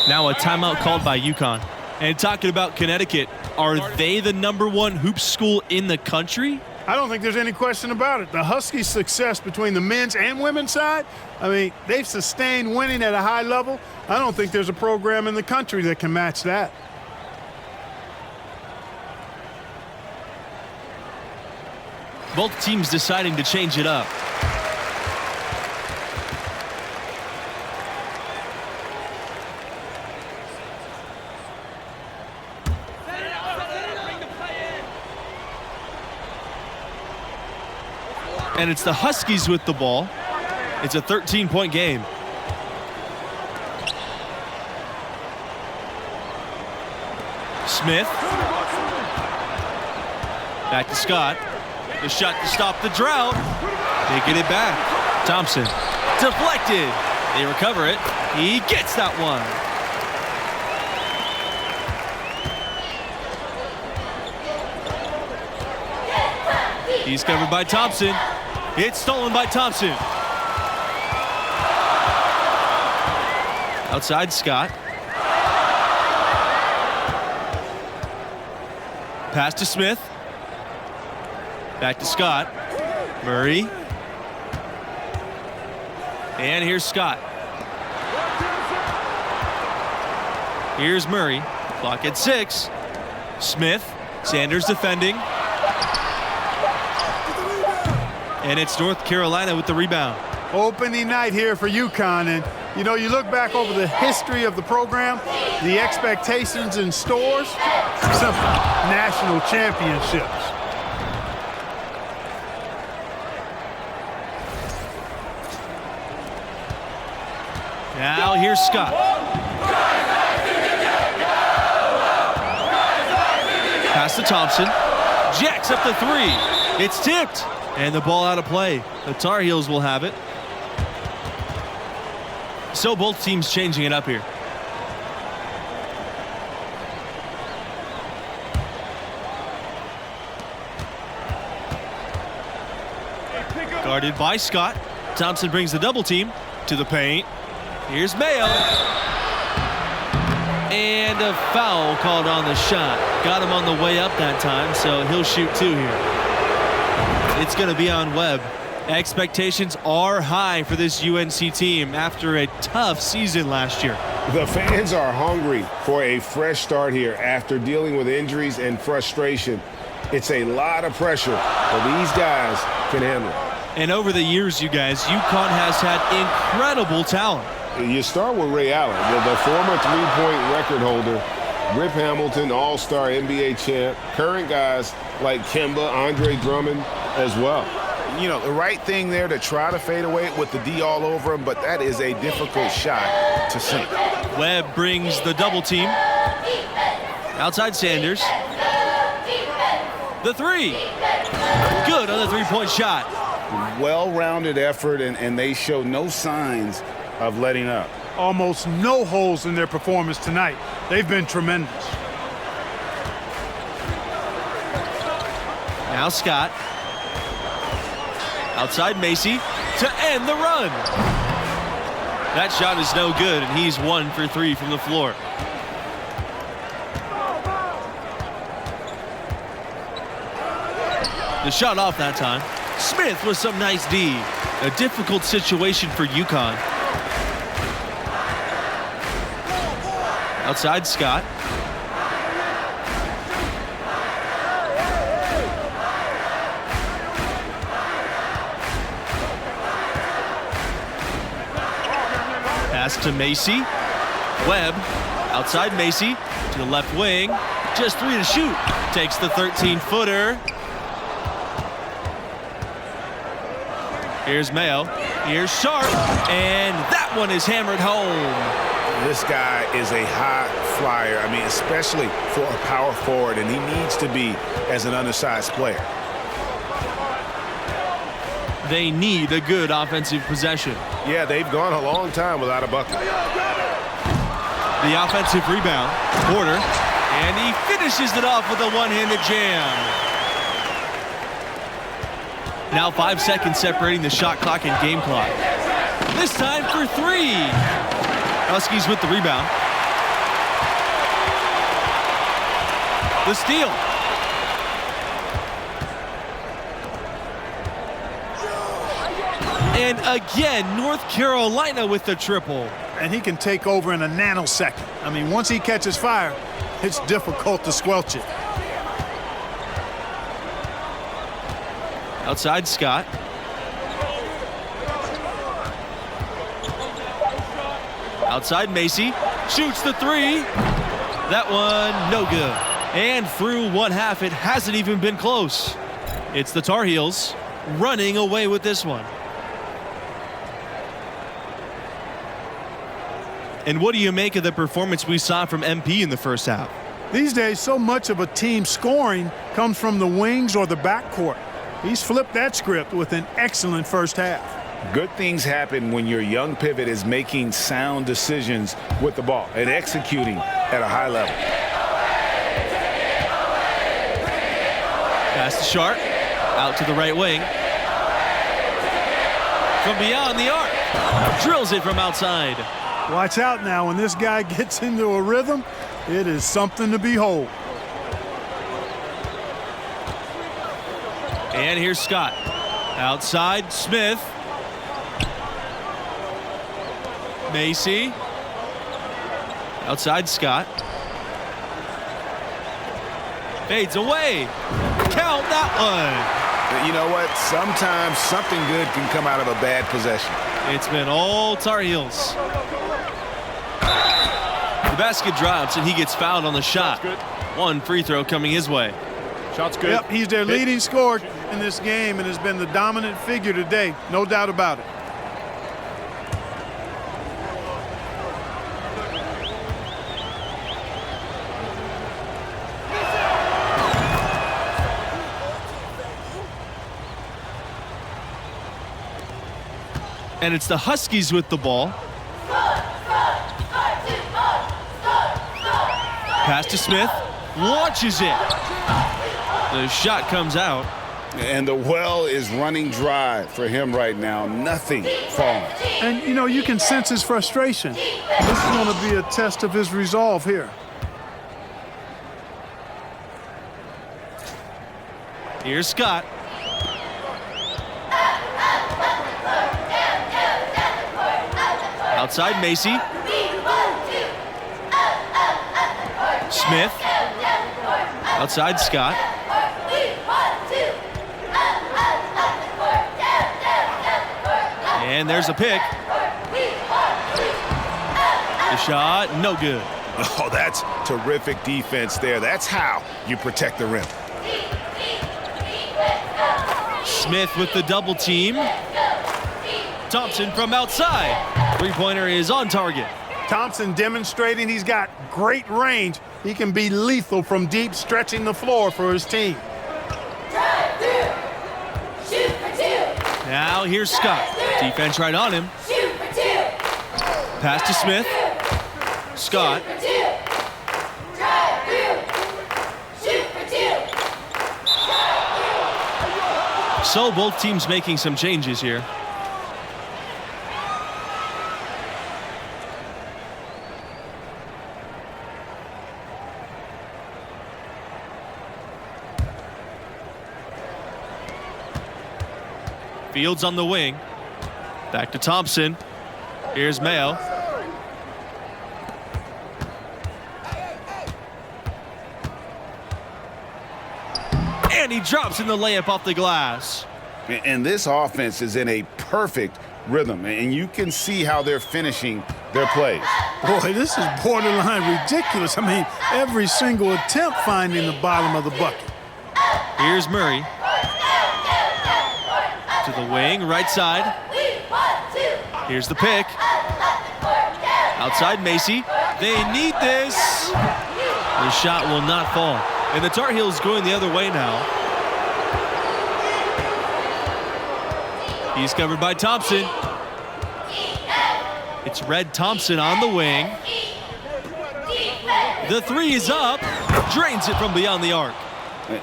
Now a timeout called by UConn. And talking about Connecticut, are they the #1 hoop school in the country? I don't think there's any question about it. The Huskies' success between the men's and women's side, I mean, they've sustained winning at a high level. I don't think there's a program in the country that can match that. Both teams deciding to change it up. And it's the Huskies with the ball. It's a 13-point game. Smith. Back to Scott. The shot to stop the drought. They get it back. Thompson. Deflected. They recover it. He gets that one. He's covered by Thompson. It's stolen by Thompson. Outside Scott. Pass to Smith. Back to Scott. Murray. And here's Scott. Here's Murray. Clock at 6. Smith. Sanders defending. And it's North Carolina with the rebound. Opening night here for UConn. And, you know, you look back over the history of the program, the expectations in stores, simple. National championships. Now here's Scott. Pass to Thompson. Jacks up the three. It's tipped. And the ball out of play. The Tar Heels will have it. So both teams changing it up here. Guarded by Scott. Thompson brings the double team to the paint. Here's Mayo. And a foul called on the shot. Got him on the way up that time, so he'll shoot two here. It's going to be on Webb. Expectations are high for this UNC team after a tough season last year. The fans are hungry for a fresh start here after dealing with injuries and frustration. It's a lot of pressure, but these guys can handle it. And over the years, you guys, UConn has had incredible talent. You start with Ray Allen, the former three-point record holder, Rip Hamilton, all-star NBA champ, current guys like Kemba, Andre Drummond as well. You know, the right thing there to try to fade away with the D all over him, but that is a difficult shot to sink. Webb brings the double team. Outside Sanders. The three. Good on the three-point shot. Well-rounded effort, and they show no signs of letting up. Almost no holes in their performance tonight. They've been tremendous. Now Scott. Outside Macy to end the run. That shot is no good, and he's 1 for 3 from the floor. The shot off that time. Smith with some nice D. A difficult situation for UConn. Outside Scott. Pass to Macy. Webb outside Macy to the left wing. Just 3 to shoot. Takes the 13-footer. Here's Mayo. Here's Sharp. And that one is hammered home. This guy is a high flyer. I mean, especially for a power forward, and he needs to be as an undersized player. They need a good offensive possession. Yeah, they've gone a long time without a bucket. The offensive rebound. Porter. And he finishes it off with a one-handed jam. Now 5 seconds separating the shot clock and game clock. This time for 3. Huskies with the rebound. The steal. And again, North Carolina with the triple. And he can take over in a nanosecond. I mean, once he catches fire, it's difficult to squelch it. Outside Scott. Outside Macy. Shoots the 3. That one no good. And through one half, it hasn't even been close. It's the Tar Heels running away with this one. And what do you make of the performance we saw from MP in the first half? These days, so much of a team's scoring comes from the wings or the backcourt. He's flipped that script with an excellent first half. Good things happen when your young pivot is making sound decisions with the ball and executing at a high level. Pass to Sharp. Out to the right wing. From beyond the arc. Drills it from outside. Watch out now. When this guy gets into a rhythm, it is something to behold. And here's Scott. Outside, Smith. Macy. Outside, Scott. Fades away. Count that one. You know what? Sometimes something good can come out of a bad possession. It's been all Tar Heels. The basket drops, and he gets fouled on the shot. One free throw coming his way. Shot's good. Yep, he's their leading scorer in this game and has been the dominant figure today. No doubt about it. And it's the Huskies with the ball. Pass to Smith. Launches it. The shot comes out. And the well is running dry for him right now. Nothing falling. And, you know, you can sense his frustration. This is going to be a test of his resolve here. Here's Scott. Outside Macy. Smith. Outside Scott. And there's a pick. The shot, no good. Oh, that's terrific defense there. That's how you protect the rim. Smith with the double team. Thompson from outside. Three-pointer is on target. Thompson demonstrating he's got great range. He can be lethal from deep, stretching the floor for his team. Now here's Scott. Defense right on him. Pass to Smith. Scott. So both teams making some changes here. Fields on the wing. Back to Thompson. Here's Mayo. And he drops in the layup off the glass. And this offense is in a perfect rhythm, and you can see how they're finishing their plays. Boy, this is borderline ridiculous. I mean, every single attempt finding the bottom of the bucket. Here's Murray. To the wing, right side. Here's the pick. Outside Macy. They need this. The shot will not fall. And the Tar Heels going the other way now. He's covered by Thompson. It's Red Thompson on the wing. The three is up. Drains it from beyond the arc.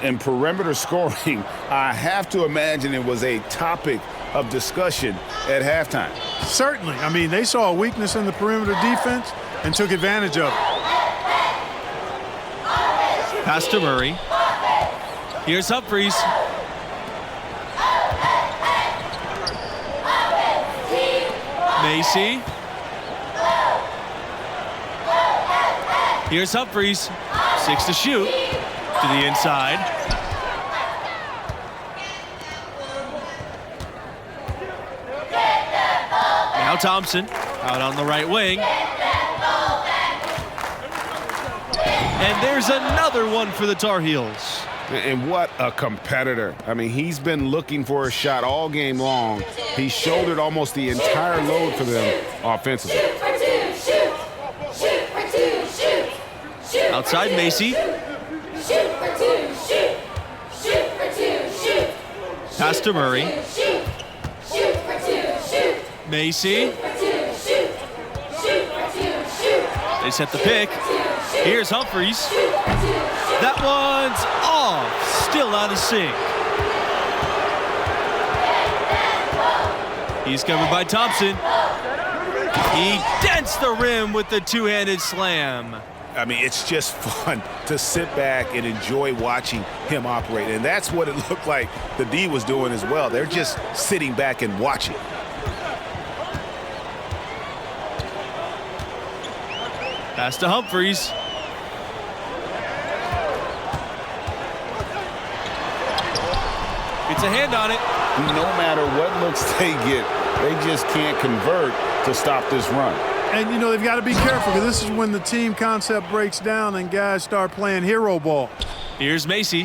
And perimeter scoring, I have to imagine it was a topic of discussion at halftime. Certainly. I mean, they saw a weakness in the perimeter defense and took advantage of it. Pass to Murray. Here's Humphries. Macy. Here's Humphries. 6 to shoot. To the inside. Now Thompson out on the right wing. And there's another one for the Tar Heels. And what a competitor. I mean, he's been looking for a shot all game long. He shouldered almost the entire load for them offensively. Outside Macy. Pass to Murray. Macy. They set the pick. Here's Humphries. That one's off. Still out of sync. He's covered by Thompson. He dents the rim with the two-handed slam. I mean, it's just fun to sit back and enjoy watching him operate. And that's what it looked like the D was doing as well. They're just sitting back and watching. Pass to Humphries. It's a hand on it. No matter what looks they get, they just can't convert to stop this run. And, you know, they've got to be careful because this is when the team concept breaks down and guys start playing hero ball. Here's Macy.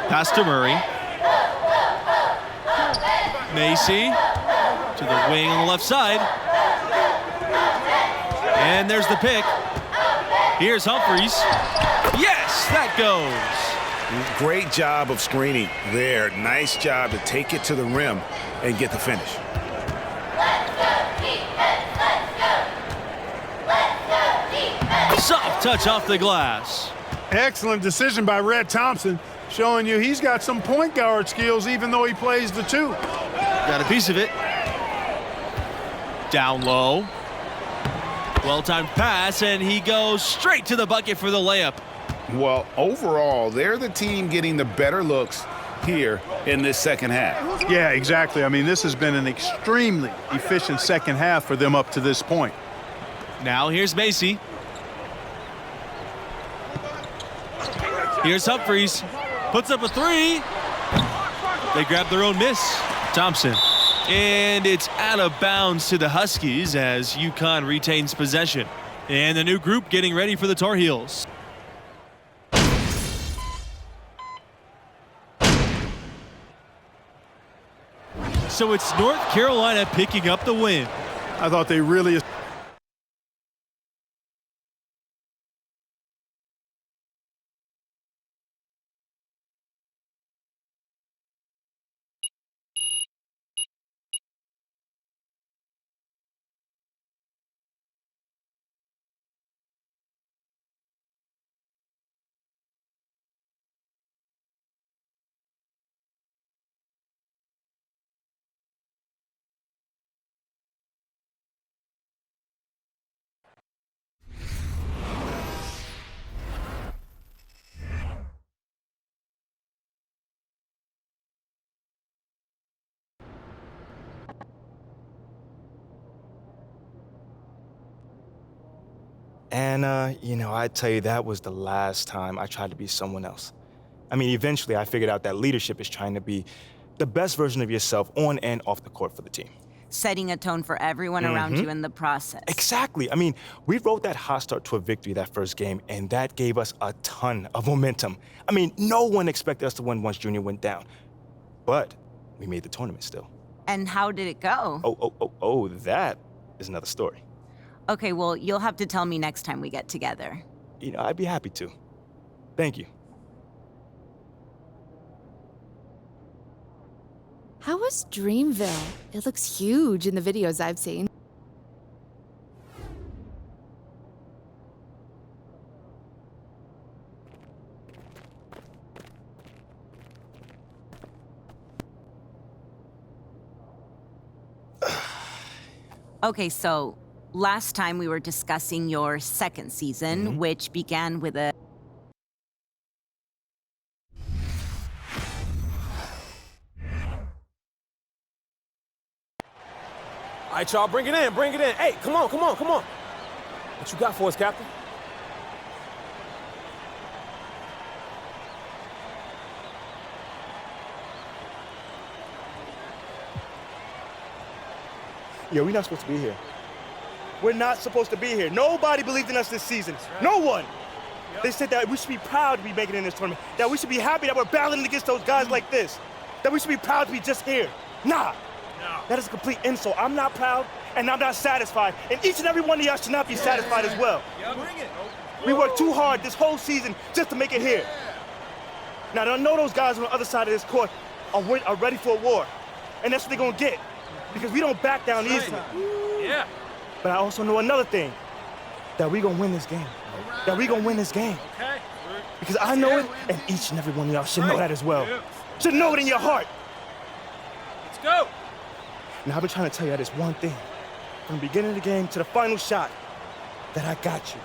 Pass to Murray. Macy to the wing on the left side. And there's the pick. Here's Humphries. Yes, that goes. Great job of screening there. Nice job to take it to the rim and get the finish. Soft touch off the glass. Excellent decision by Red Thompson, showing you he's got some point guard skills even though he plays the two. Got a piece of it. Down low. Well-timed pass, and he goes straight to the bucket for the layup. Well, overall, they're the team getting the better looks here in this second half. Yeah, exactly. I mean, this has been an extremely efficient second half for them up to this point. Now here's Macy. Here's Humphries. Puts up a three. They grab their own miss. Thompson. And it's out of bounds to the Huskies as UConn retains possession. And the new group getting ready for the Tar Heels. So it's North Carolina picking up the win. I thought they really... And, you know, I tell you, that was the last time I tried to be someone else. I mean, eventually I figured out that leadership is trying to be the best version of yourself on and off the court for the team. Setting a tone for everyone around you in the process. Exactly. I mean, we wrote that hot start to a victory that first game, and that gave us a ton of momentum. I mean, no one expected us to win once Junior went down. But we made the tournament still. And how did it go? Oh, that is another story. Okay, well, you'll have to tell me next time we get together. You know, I'd be happy to. Thank you. How was Dreamville? It looks huge in the videos I've seen. Okay, so last time we were discussing your second season, which began with a... All right, y'all, bring it in, bring it in. Hey, come on, come on, come on. What you got for us, Captain? Yeah, we're not supposed to be here. We're not supposed to be here. Nobody believed in us this season. No one. They said that we should be proud to be making it in this tournament, that we should be happy that we're battling against those guys like this, that we should be proud to be just here. Nah. That is a complete insult. I'm not proud, and I'm not satisfied, and each and every one of y'all should not be satisfied as well. Bring it. We worked too hard this whole season just to make it here. Now, I know those guys on the other side of this court are ready for a war, and that's what they're gonna get, because we don't back down easily. Yeah. But I also know another thing, that we gonna win this game. That we gonna win this game. Okay. Because I know it, and each and every one of y'all should know that as well. Should know it in your heart. Let's go. Now, I've been trying to tell you this one thing, from the beginning of the game to the final shot, that I got you.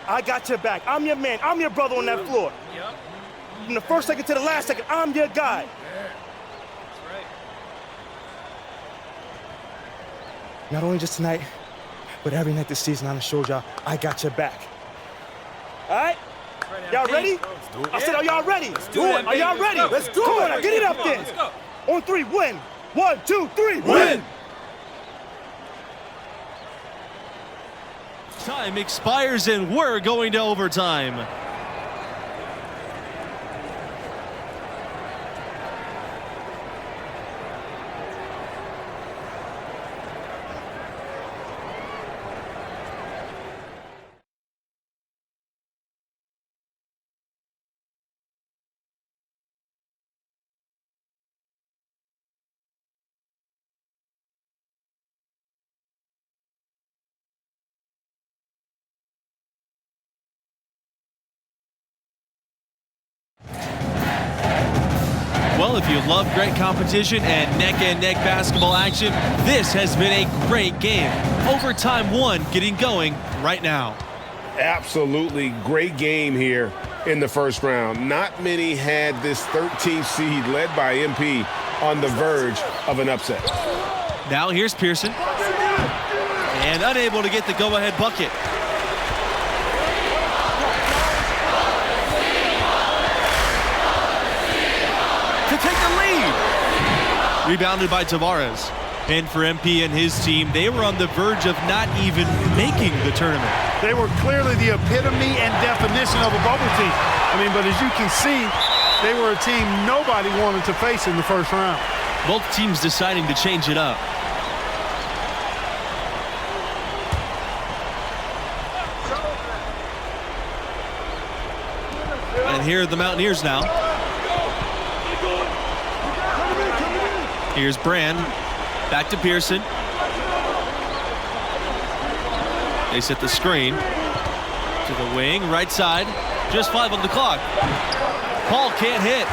I got your back. I'm your man. I'm your brother on that floor. Yep. From the first second to the last second, I'm your guy. That's right. Not only just tonight, but every night this season, I'm showed y'all I got your back. All right? Y'all ready? I said, are y'all ready? Are y'all ready? Let's do it. Come on, now, get it up there. Let's go. On three, win. 1, 2, 3, Win. Time expires and we're going to overtime. Well, if you love great competition and neck-and-neck basketball action, this has been a great game. Overtime 1 getting going right now. Absolutely great game here in the first round. Not many had this 13th seed led by MP on the verge of an upset. Now here's Pearson. And unable to get the go-ahead bucket. To take the lead. Rebounded by Tavares. And for MP and his team, they were on the verge of not even making the tournament. They were clearly the epitome and definition of a bubble team. I mean, but as you can see, they were a team nobody wanted to face in the first round. Both teams deciding to change it up. And here are the Mountaineers now. Here's Brand. Back to Pearson. They set the screen to the wing, right side. Just 5 on the clock. Paul can't hit.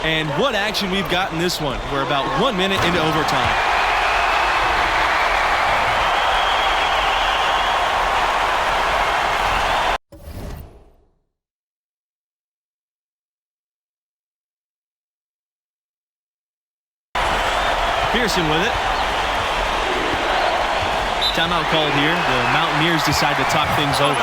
And what action we've got in this one. We're about 1 minute into overtime. Pearson with it. Timeout called here. The Mountaineers decide to talk things over.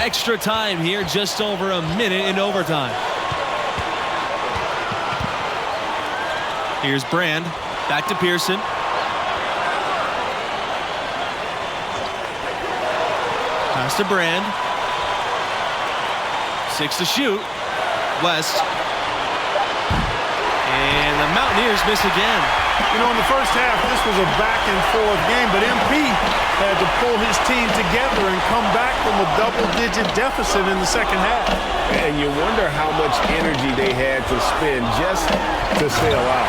Extra time here, just over a minute in overtime. Here's Brand, back to Pearson. Pass to Brand. 6 to shoot. West. And the Mountaineers miss again. You know, in the first half, this was a back-and-forth game, but MP had to pull his team together and come back from a double-digit deficit in the second half. And you wonder how much energy they had to spend just to stay alive.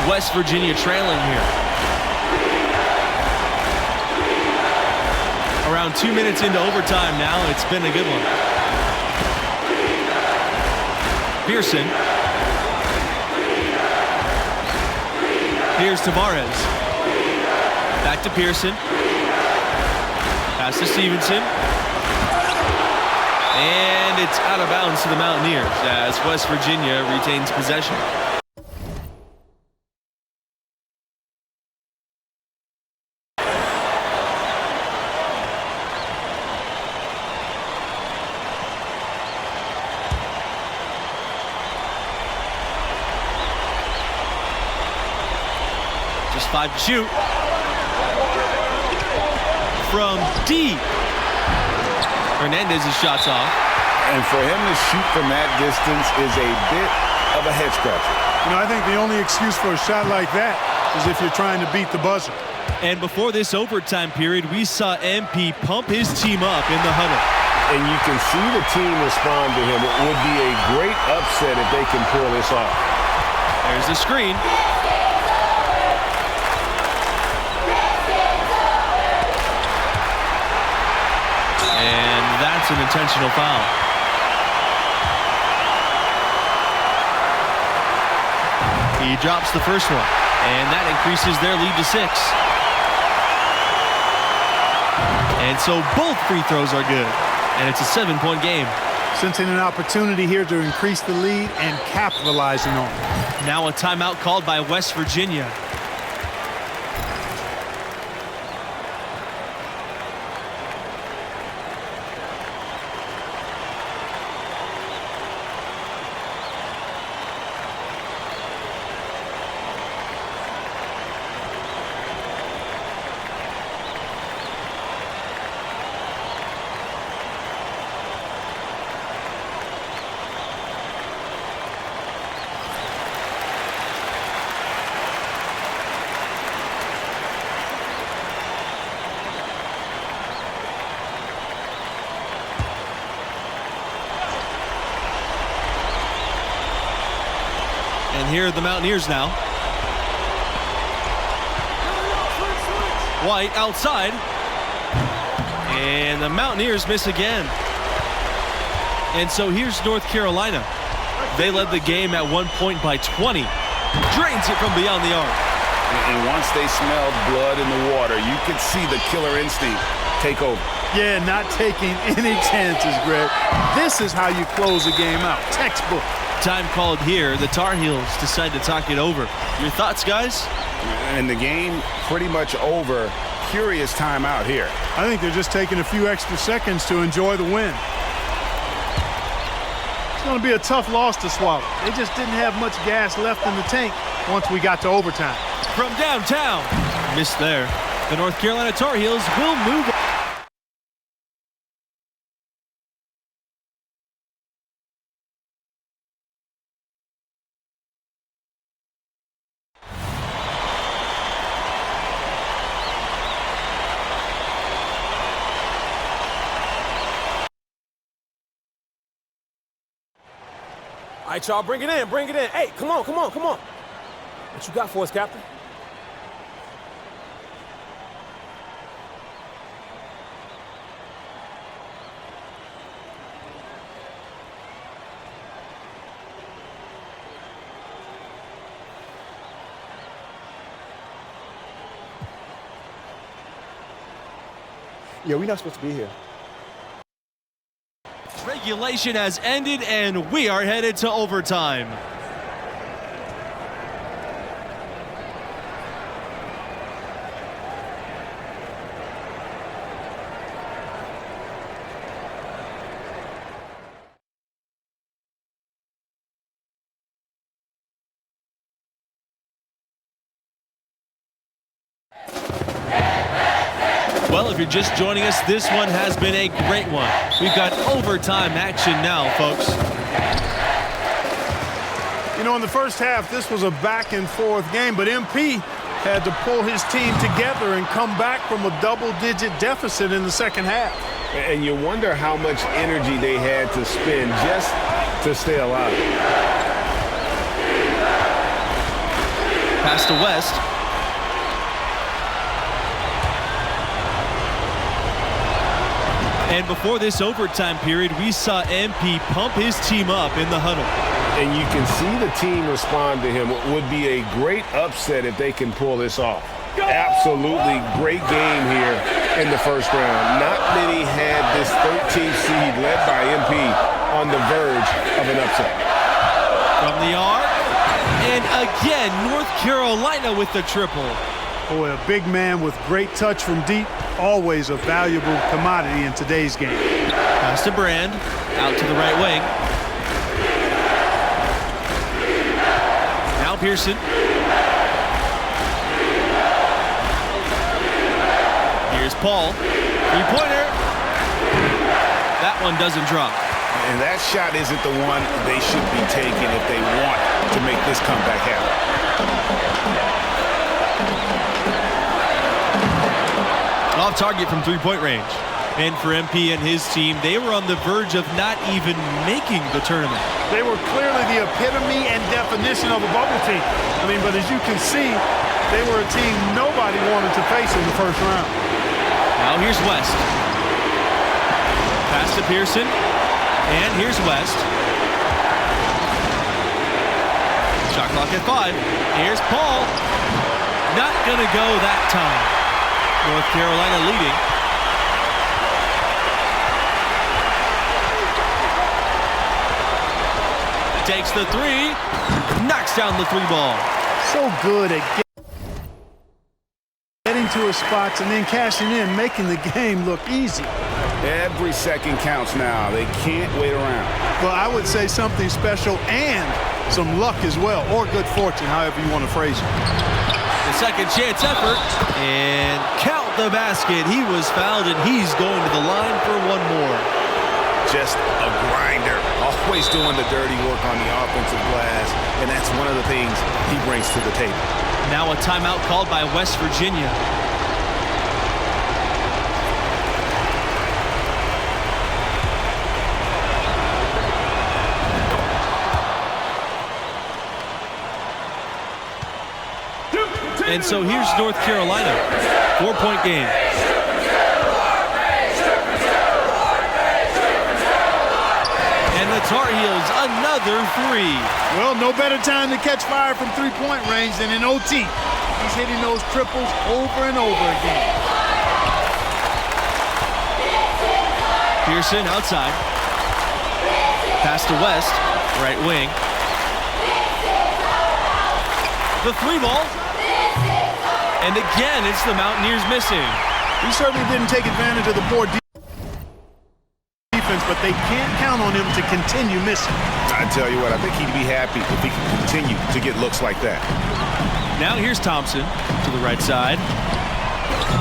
West Virginia trailing here. Around 2 minutes into overtime now. It's been a good one. Pearson. Here's Tavares. Back to Pearson. Pass to Stevenson. And it's out of bounds to the Mountaineers as West Virginia retains possession. Just 5 to shoot. From deep. Hernandez's shot's off. And for him to shoot from that distance is a bit of a head scratcher. You know, I think the only excuse for a shot like that is if you're trying to beat the buzzer. And before this overtime period, we saw MP pump his team up in the huddle. And you can see the team respond to him. It would be a great upset if they can pull this off. There's the screen. And that's an intentional foul. He drops the first one, and that increases their lead to 6. And so both free throws are good, and it's a 7-point game. Sensing an opportunity here to increase the lead and capitalizing on it. Now a timeout called by West Virginia. here are the Mountaineers now. White outside. And the Mountaineers miss again. And so here's North Carolina. They led the game at one point by 20. Drains it from beyond the arc. And once they smelled blood in the water, you could see the killer instinct take over. Yeah, not taking any chances, Greg. This is how you close a game out. Textbook. Time called here. The Tar Heels decide to talk it over. Your thoughts, guys? And the game pretty much over. Curious timeout here. I think they're just taking a few extra seconds to enjoy the win. It's going to be a tough loss to swallow. They just didn't have much gas left in the tank once we got to overtime. From downtown. Missed there. The North Carolina Tar Heels will move on. All right, y'all, bring it in, bring it in. Hey, come on, come on, come on. What you got for us, Captain? Yeah, we're not supposed to be here. Regulation has ended, and we are headed to overtime. Well, if you're just joining us, this one has been a great one. We've got overtime action now, folks. You know, in the first half, this was a back-and-forth game, but MP had to pull his team together and come back from a double-digit deficit in the second half. And you wonder how much energy they had to spend just to stay alive. Pass to West. And before this overtime period, we saw MP pump his team up in the huddle. And you can see the team respond to him. It would be a great upset if they can pull this off. Absolutely great game here in the first round. Not many had this 13th seed led by MP on the verge of an upset. From the arc, and again, North Carolina with the triple. Boy, a big man with great touch from deep, always a valuable commodity in today's game. Pass to Brand, out to the right wing. Now Pearson. Here's Paul. Three-pointer. That one doesn't drop. And that shot isn't the one they should be taking if they want to make this comeback happen. Off target from three-point range. And for MP and his team, they were on the verge of not even making the tournament. They were clearly the epitome and definition of a bubble team. I mean, but as you can see, they were a team nobody wanted to face in the first round. Now here's West. Pass to Pearson. And here's West. Shot clock at 5. Here's Paul. Not gonna go that time. North Carolina leading. Takes the three. Knocks down the three ball. So good at getting to his spots and then cashing in, making the game look easy. Every second counts now. They can't wait around. Well, I would say something special and some luck as well, or good fortune, however you want to phrase it. The second chance effort, and count the basket. He was fouled, and he's going to the line for one more. Just a grinder, always doing the dirty work on the offensive glass, and that's one of the things he brings to the table. Now a timeout called by West Virginia. And so here's North Carolina. 4-point game. And the Tar Heels another three. Well, no better time to catch fire from three-point range than in OT. He's hitting those triples over and over again. Pearson outside. Pass to West, right wing. The three ball. And again, it's the Mountaineers missing. He certainly didn't take advantage of the poor defense, but they can't count on him to continue missing. I tell you what, I think he'd be happy if he could continue to get looks like that. Now here's Thompson to the right side.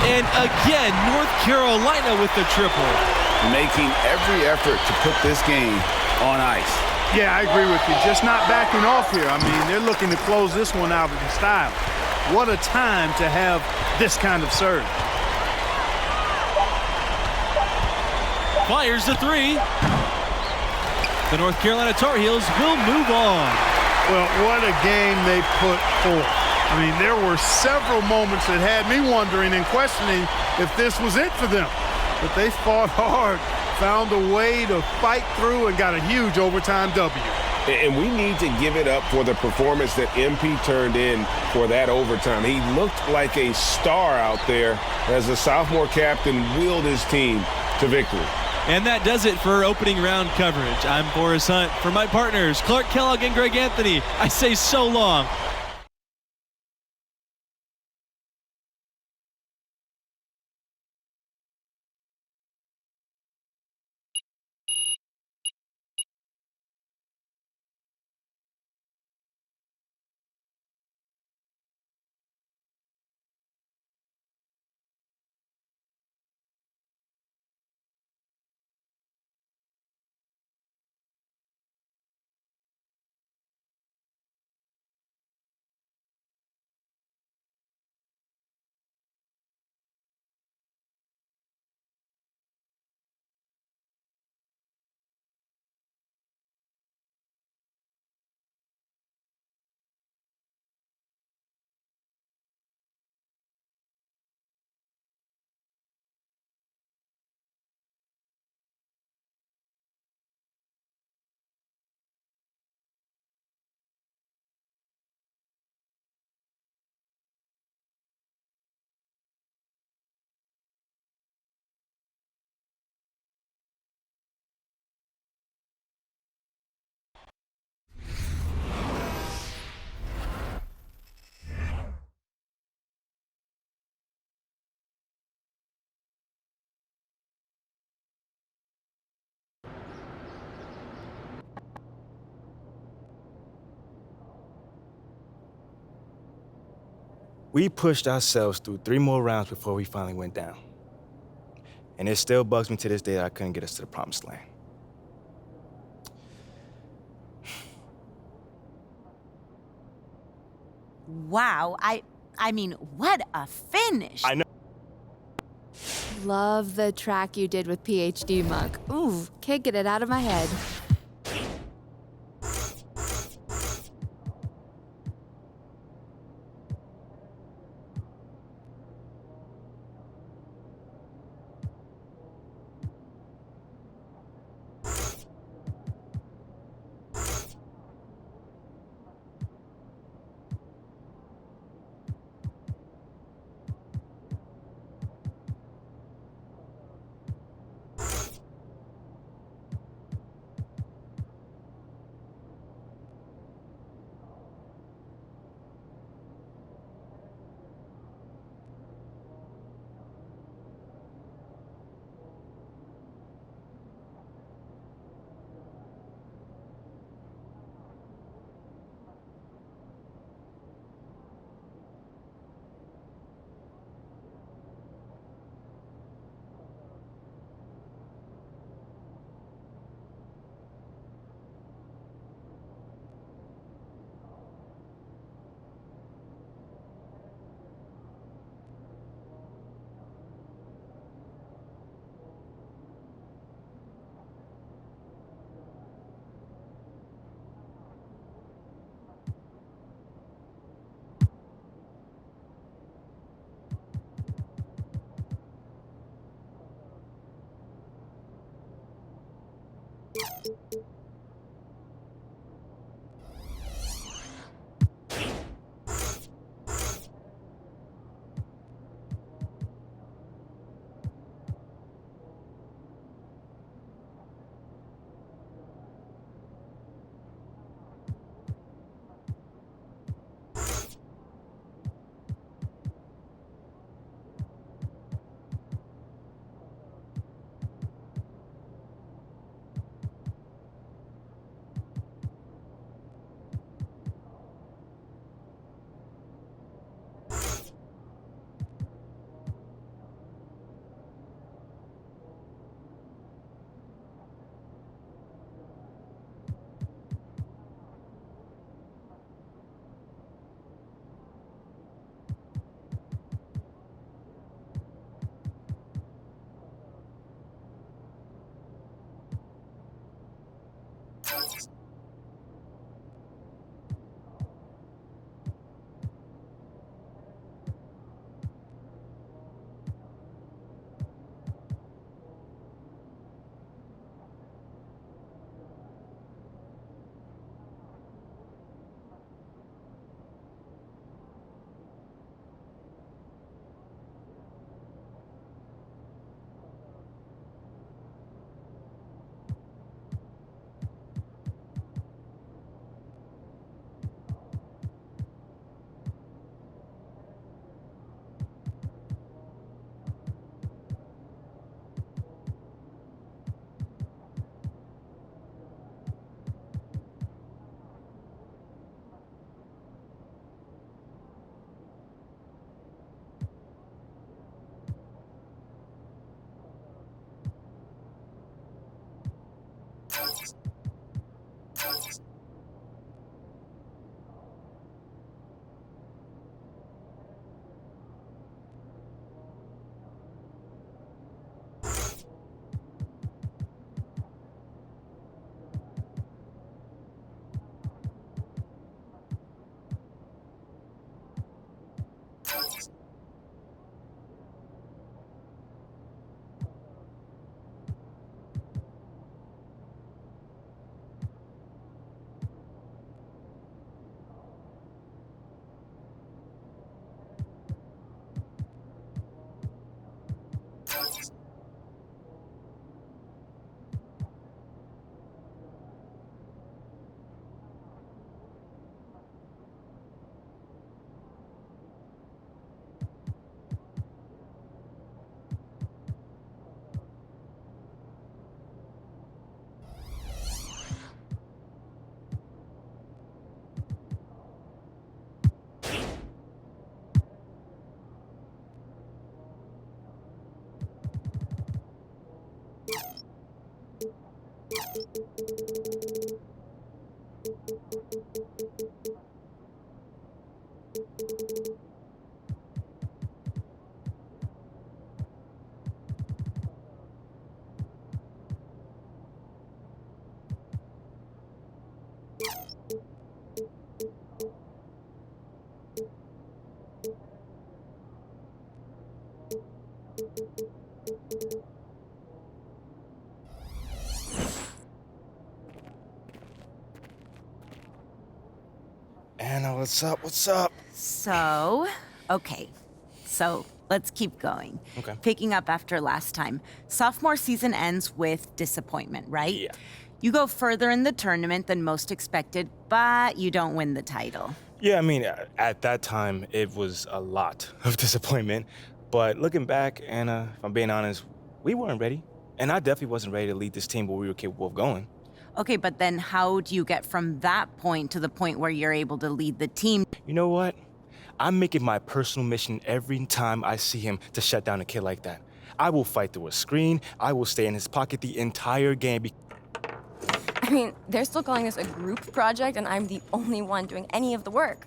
And again, North Carolina with the triple. Making every effort to put this game on ice. Yeah, I agree with you. Just not backing off here. I mean, they're looking to close this one out in style. What a time to have this kind of serve. Fires the three. The North Carolina Tar Heels will move on. Well, what a game they put forth. I mean, there were several moments that had me wondering and questioning if this was it for them. But they fought hard, found a way to fight through, and got a huge overtime W. And we need to give it up for the performance that MP turned in for that overtime. He looked like a star out there as the sophomore captain wheeled his team to victory. And that does it for opening round coverage. I'm Boris Hunt. For my partners, Clark Kellogg and Greg Anthony, I say so long. We pushed ourselves through 3 more rounds before we finally went down. And it still bugs me to this day that I couldn't get us to the promised land. Wow, I mean, what a finish. I know. Love the track you did with PhD Monk. Ooh, can't get it out of my head. Anna, what's up? What's up? So, okay. So, let's keep going. Okay. Picking up after last time. Sophomore season ends with disappointment, right? Yeah. You go further in the tournament than most expected, but you don't win the title. Yeah, I mean, at that time, it was a lot of disappointment. But looking back, Anna, if I'm being honest, we weren't ready. And I definitely wasn't ready to lead this team where we were capable of going. Okay, but then how do you get from that point to the point where you're able to lead the team? You know what? I'm making my personal mission every time I see him to shut down a kid like that. I will fight through a screen. I will stay in his pocket the entire game. I mean, they're still calling this a group project, and I'm the only one doing any of the work.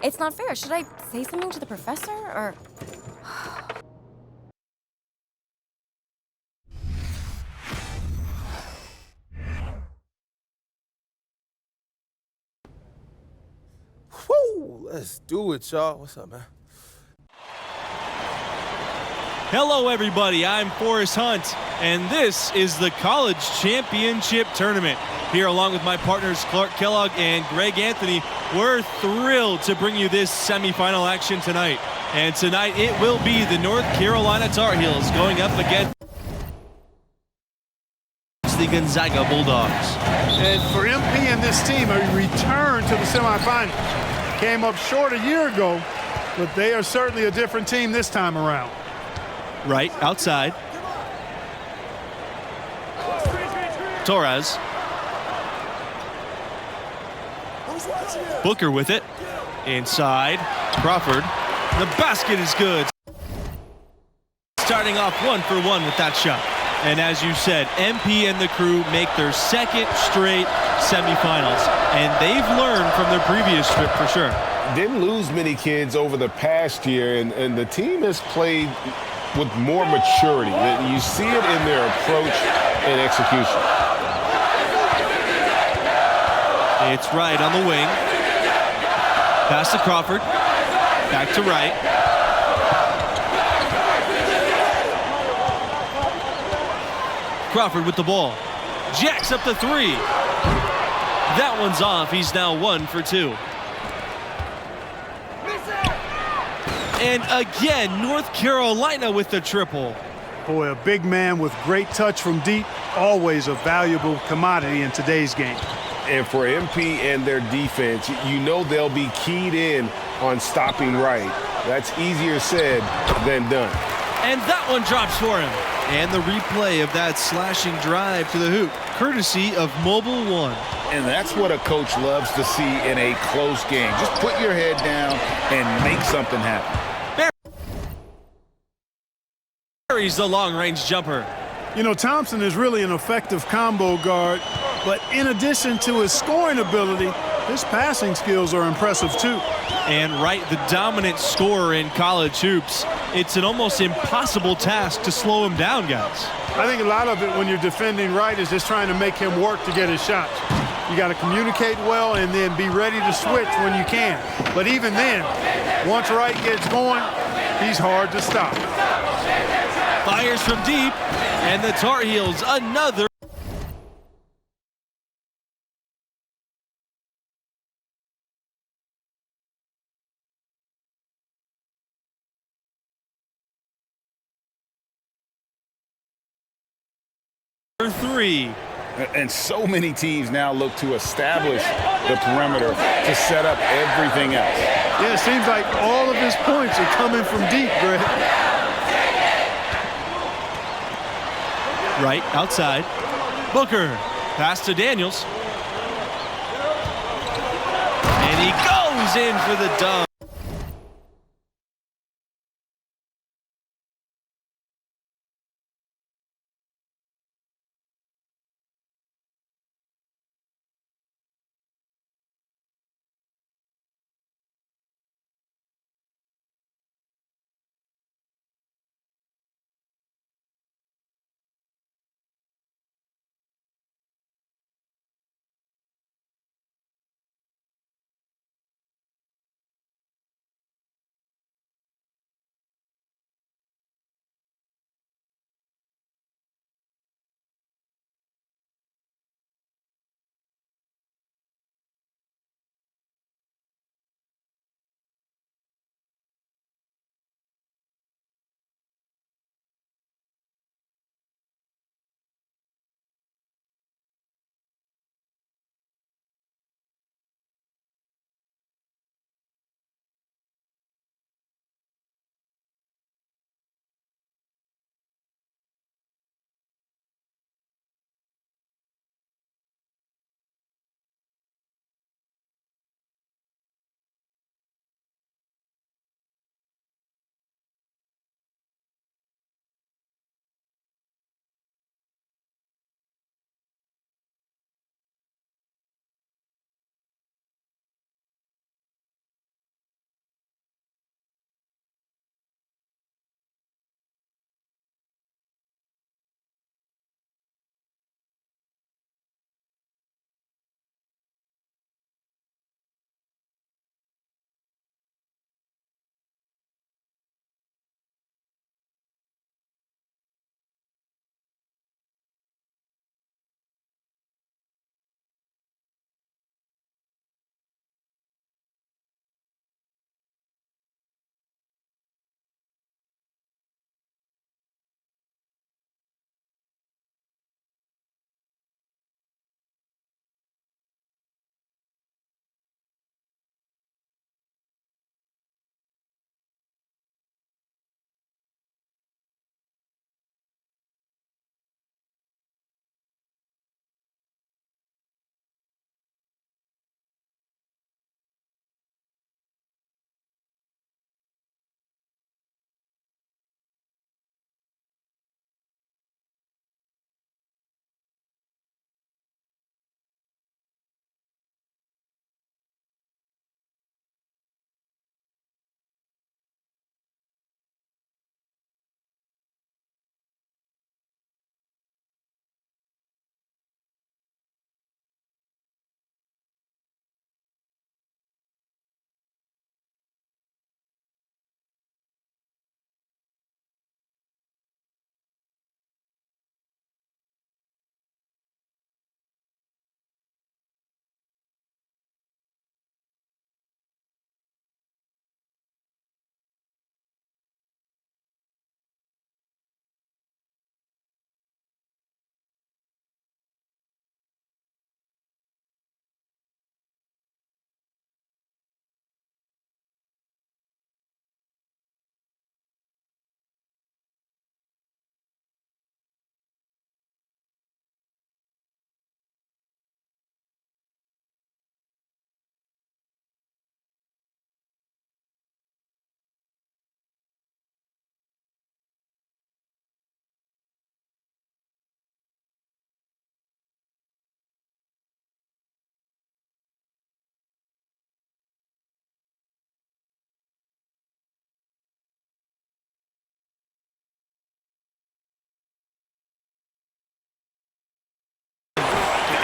It's not fair. Should I say something to the professor, or...? Woo! Let's do it, y'all. What's up, man? Hello, everybody. I'm Forrest Hunt, And this is the College Championship Tournament. Here, along with my partners Clark Kellogg and Greg Anthony, we're thrilled to bring you this semifinal action tonight. And tonight it will be the North Carolina Tar Heels going up against the Gonzaga Bulldogs. And for MP and this team, a return to the semifinals. Came up short a year ago, but they are certainly a different team this time around. Right outside. Torres. Booker with it. Inside. Crawford. The basket is good. Starting off 1 for 1 with that shot. And as you said, MP and the crew make their second straight semifinals. And they've learned from their previous trip for sure. Didn't lose many kids over the past year, and the team has played with more maturity. You see it in their approach and execution. It's Wright on the wing. Pass to Crawford. Back to Wright. Crawford with the ball. Jacks up the three. That one's off. He's now 1 for 2. And again, North Carolina with the triple. Boy, a big man with great touch from deep, always a valuable commodity in today's game. And for MP and their defense, you know they'll be keyed in on stopping Wright. That's easier said than done. And that one drops for him. And the replay of that slashing drive to the hoop, courtesy of Mobile One. And that's what a coach loves to see in a close game. Just put your head down and make something happen. Buries the long-range jumper. You know, Thompson is really an effective combo guard, but in addition to his scoring ability, his passing skills are impressive too. And Wright, the dominant scorer in college hoops, it's an almost impossible task to slow him down, guys. I think a lot of it when you're defending Wright is just trying to make him work to get his shots. You got to communicate well and then be ready to switch when you can. But even then, once Wright gets going, he's hard to stop. Fires from deep, and the Tar Heels another. Three. And so many teams now look to establish the perimeter to set up everything else. Yeah, it seems like all of his points are coming from deep, Greg. Right outside. Booker. Pass to Daniels. And he goes in for the dunk.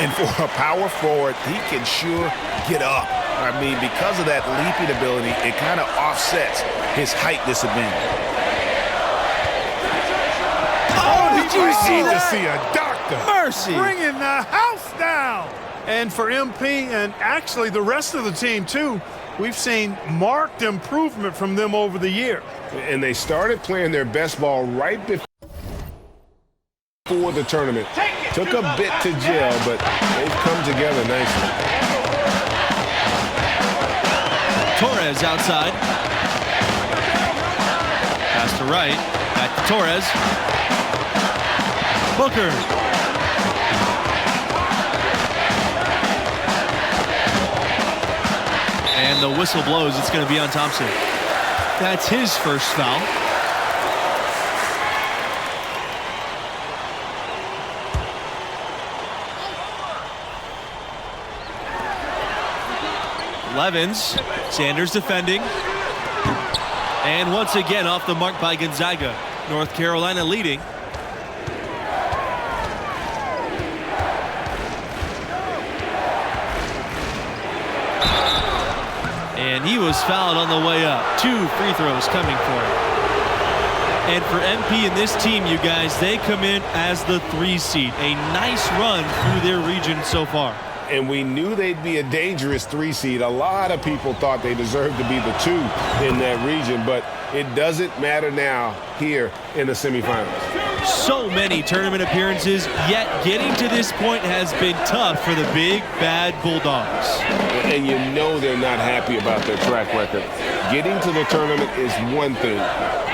And for a power forward, he can sure get up. I mean, because of that leaping ability, it kind of offsets his height disadvantage. Oh, did you see need that? to see a doctor. Mercy. Bringing the house down. And for MP and actually the rest of the team, too, we've seen marked improvement from them over the year. And they started playing their best ball right before the tournament. Took a bit to gel, but they've come together nicely. Torres outside. Pass to right. Back to Torres. Booker. And the whistle blows. It's going to be on Thompson. That's his first foul. Levens. Sanders defending. And once again off the mark by Gonzaga. North Carolina leading. And he was fouled on the way up. 2 free throws coming for him. And for MP and this team, you guys, they come in as the 3 seed. A nice run through their region so far. And we knew they'd be a dangerous 3 seed. A lot of people thought they deserved to be the 2 in that region, but it doesn't matter now here in the semifinals. So many tournament appearances, yet getting to this point has been tough for the big, bad Bulldogs. And you know they're not happy about their track record. Getting to the tournament is one thing.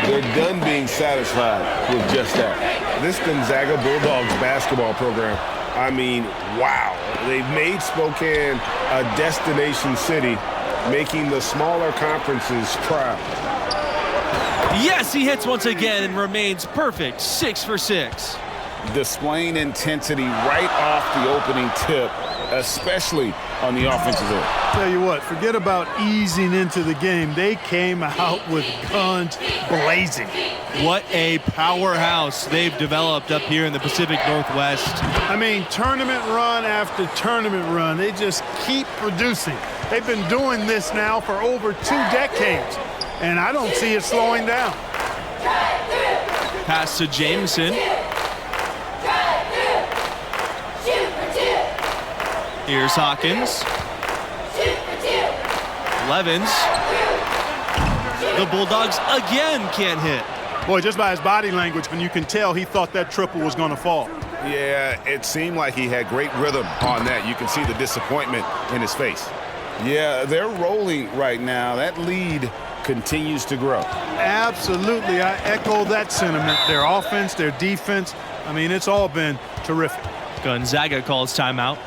They're done being satisfied with just that. This Gonzaga Bulldogs basketball program, I mean, wow. They've made Spokane a destination city, making the smaller conferences proud. Yes, he hits once again and remains perfect. 6 for 6. Displaying intensity right off the opening tip, especially on the offensive end. Tell you what, forget about easing into the game. They came out with guns blazing. What a powerhouse they've developed up here in the Pacific Northwest. I mean, tournament run after tournament run. They just keep producing. They've been doing this now for over 2 decades, and I don't see it slowing down. Pass to Jameson. Here's Hawkins. Levens. The Bulldogs again can't hit. Boy, just by his body language, when you can tell he thought that triple was going to fall. Yeah, it seemed like he had great rhythm on that. You can see the disappointment in his face. Yeah, they're rolling right now. That lead continues to grow. Absolutely. I echo that sentiment. Their offense, their defense, I mean, it's all been terrific. Gonzaga calls timeout.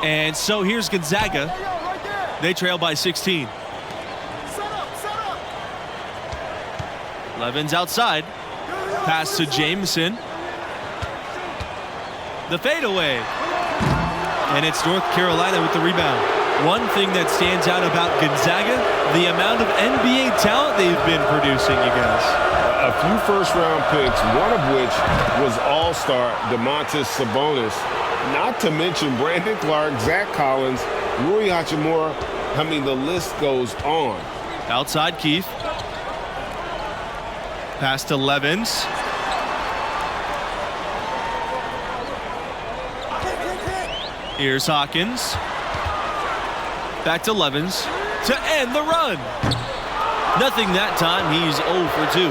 And so here's Gonzaga. They trail by 16. Levens outside. Pass to Jameson. The fadeaway. And it's North Carolina with the rebound. One thing that stands out about Gonzaga, the amount of NBA talent they've been producing, you guys. A few first-round picks, one of which was all-star Domantas Sabonis. Not to mention Brandon Clark, Zach Collins, Rui Hachimura. I mean, the list goes on. Outside Keith. Pass to Levens. Here's Hawkins. Back to Levens to end the run. Nothing that time. He's 0 for 2.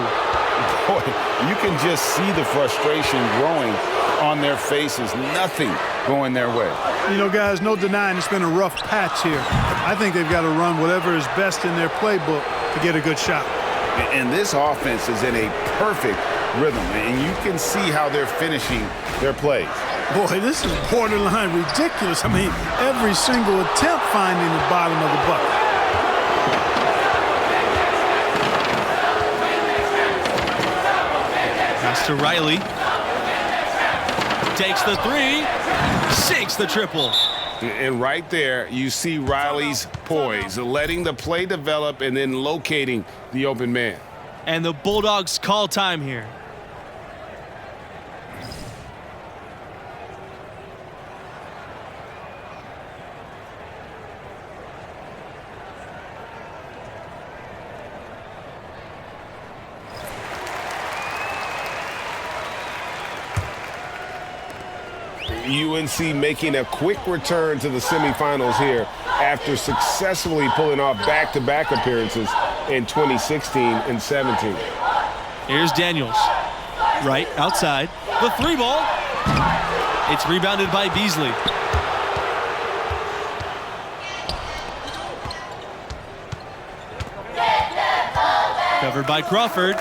Boy, you can just see the frustration growing on their faces. Nothing going their way. You know, guys, no denying it's been a rough patch here. I think they've got to run whatever is best in their playbook to get a good shot. And this offense is in a perfect rhythm, and you can see how they're finishing their plays. Boy, this is borderline ridiculous. I mean, every single attempt finding the bottom of the bucket. Pass to Riley. Takes the three. Sinks the triple. And right there, you see Riley's poise, letting the play develop and then locating the open man. And the Bulldogs call time here. UNC making a quick return to the semifinals here after successfully pulling off back-to-back appearances in 2016 and 17. Here's Daniels. Right outside. The three ball. It's rebounded by Beasley. Covered by Crawford.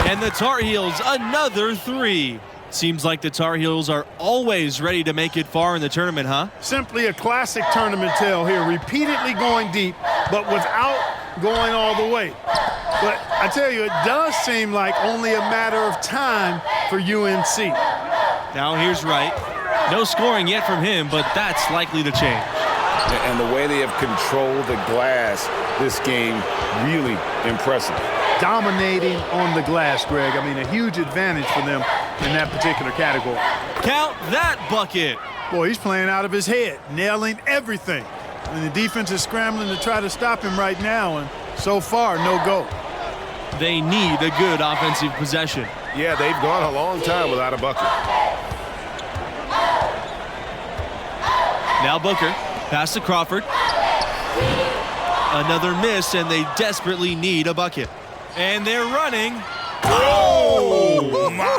And the Tar Heels, another three. Seems like the Tar Heels are always ready to make it far in the tournament, huh? Simply a classic tournament tale here, repeatedly going deep, but without going all the way. But I tell you, it does seem like only a matter of time for UNC. Now here's Wright. No scoring yet from him, but that's likely to change. And the way they have controlled the glass this game, really impressive. Dominating on the glass, Greg. I mean, a huge advantage for them in that particular category. Count that bucket. Boy, he's playing out of his head, nailing everything. And the defense is scrambling to try to stop him right now, and so far, no go. They need a good offensive possession. Yeah, they've gone a long time without a bucket. Now Booker, pass to Crawford. Another miss, and they desperately need a bucket. And they're running. Oh, my.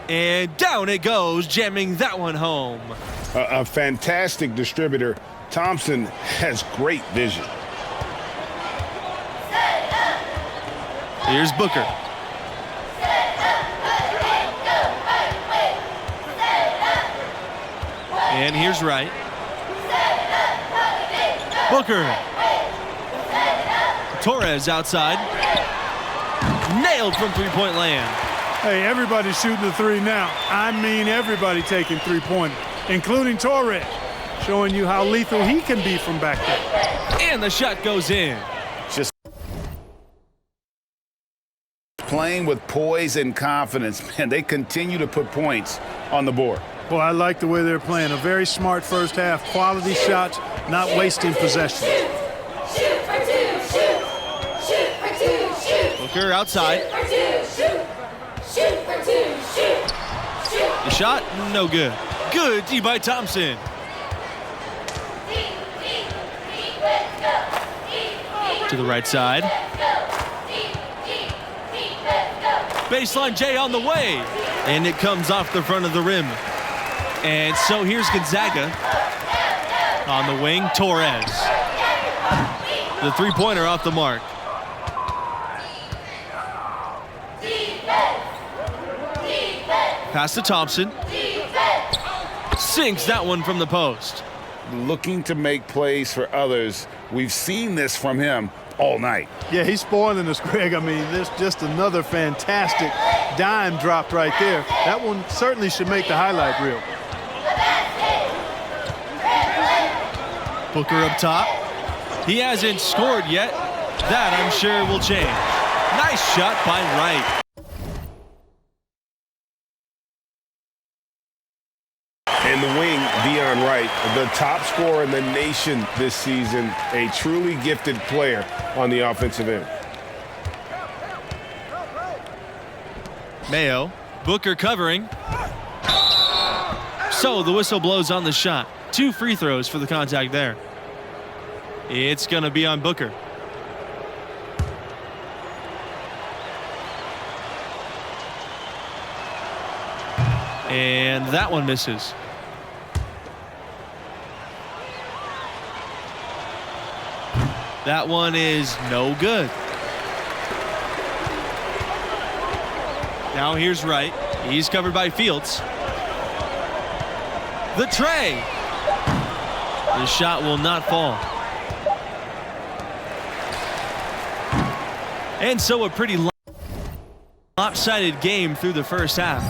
And down it goes, jamming that one home. A fantastic distributor. Thompson has great vision. Here's Booker. And here's Wright. Booker. Torres outside. Nailed from three-point land. Hey, everybody's shooting the three now. I mean everybody taking three-pointers, including Torres, showing you how lethal he can be from back there. And the shot goes in. Just playing with poise and confidence. Man, they continue to put points on the board. Well, I like the way they're playing. A very smart first half. Quality shots, not wasting possession. Booker outside. The shot, no good. Good D by Thompson. To the right side. Baseline J on the way. And it comes off the front of the rim. And so here's Gonzaga. On the wing, Torres. The three-pointer off the mark. Pass to Thompson. Sinks that one from the post. Looking to make plays for others. We've seen this from him all night. Yeah, he's spoiling us, Greg. I mean, there's just another fantastic dime drop right there. That one certainly should make the highlight reel. Booker up top. He hasn't scored yet. That, I'm sure, will change. Nice shot by Wright. In the wing, Dion Wright, the top scorer in the nation this season, a truly gifted player on the offensive end. Mayo, Booker covering. So the whistle blows on the shot. 2 free throws for the contact there. It's going to be on Booker. And that one misses. That one is no good. Now here's Wright. He's covered by Fields. The tray. The shot will not fall. And so a pretty lopsided game through the first half.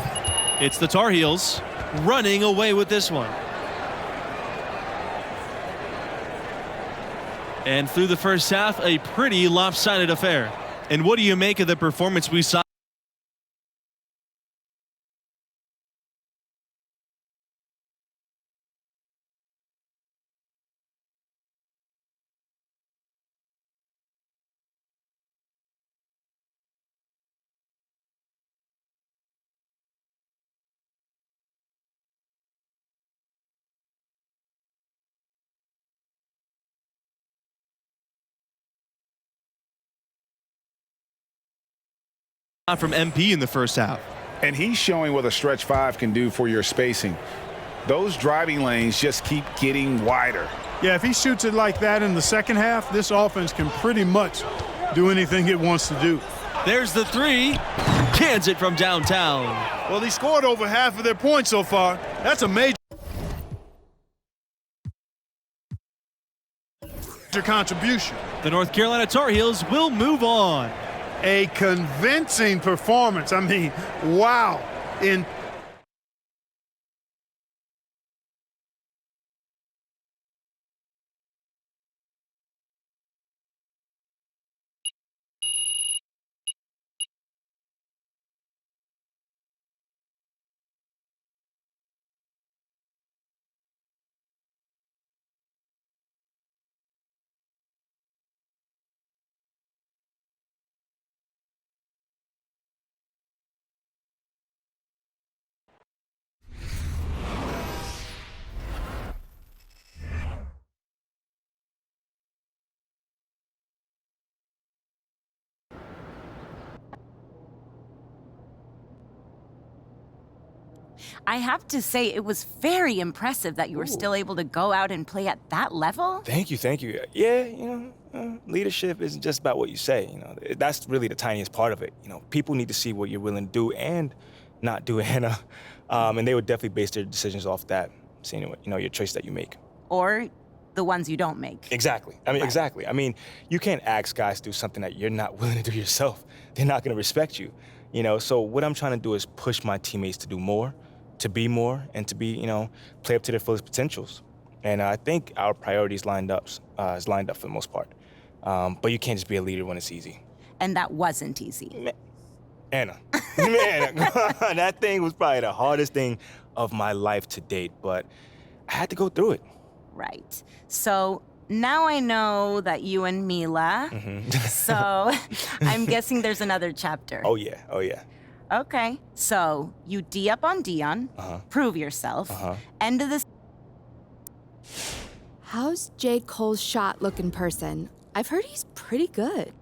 It's the Tar Heels running away with this one. And through the first half, a pretty lopsided affair. And what do you make of the performance we saw? From MP in the first half. And he's showing what a stretch five can do for your spacing. Those driving lanes just keep getting wider. Yeah, if he shoots it like that in the second half, this offense can pretty much do anything it wants to do. There's the three. Cans it from downtown. Well, he scored over half of their points so far. That's a major contribution. The North Carolina Tar Heels will move on. A convincing performance. I mean, wow. I have to say, it was very impressive that you were still able to go out and play at that level. Thank you, thank you. Yeah, leadership isn't just about what you say. That's really the tiniest part of it. People need to see what you're willing to do and not do, Anna. And they would definitely base their decisions off that, seeing your choice that you make. Or the ones you don't make. Exactly. Exactly. You can't ask guys to do something that you're not willing to do yourself. They're not going to respect you. So what I'm trying to do is push my teammates to do more, to be more, and to be, play up to their fullest potentials. And I think our priorities is lined up for the most part. But you can't just be a leader when it's easy. And that wasn't easy. Anna, that thing was probably the hardest thing of my life to date, but I had to go through it. Right. So now I know that you and Mila. So I'm guessing there's another chapter. Oh, yeah. Okay, so you D up on Dion, prove yourself, end of this. How's J. Cole's shot look in person? I've heard he's pretty good.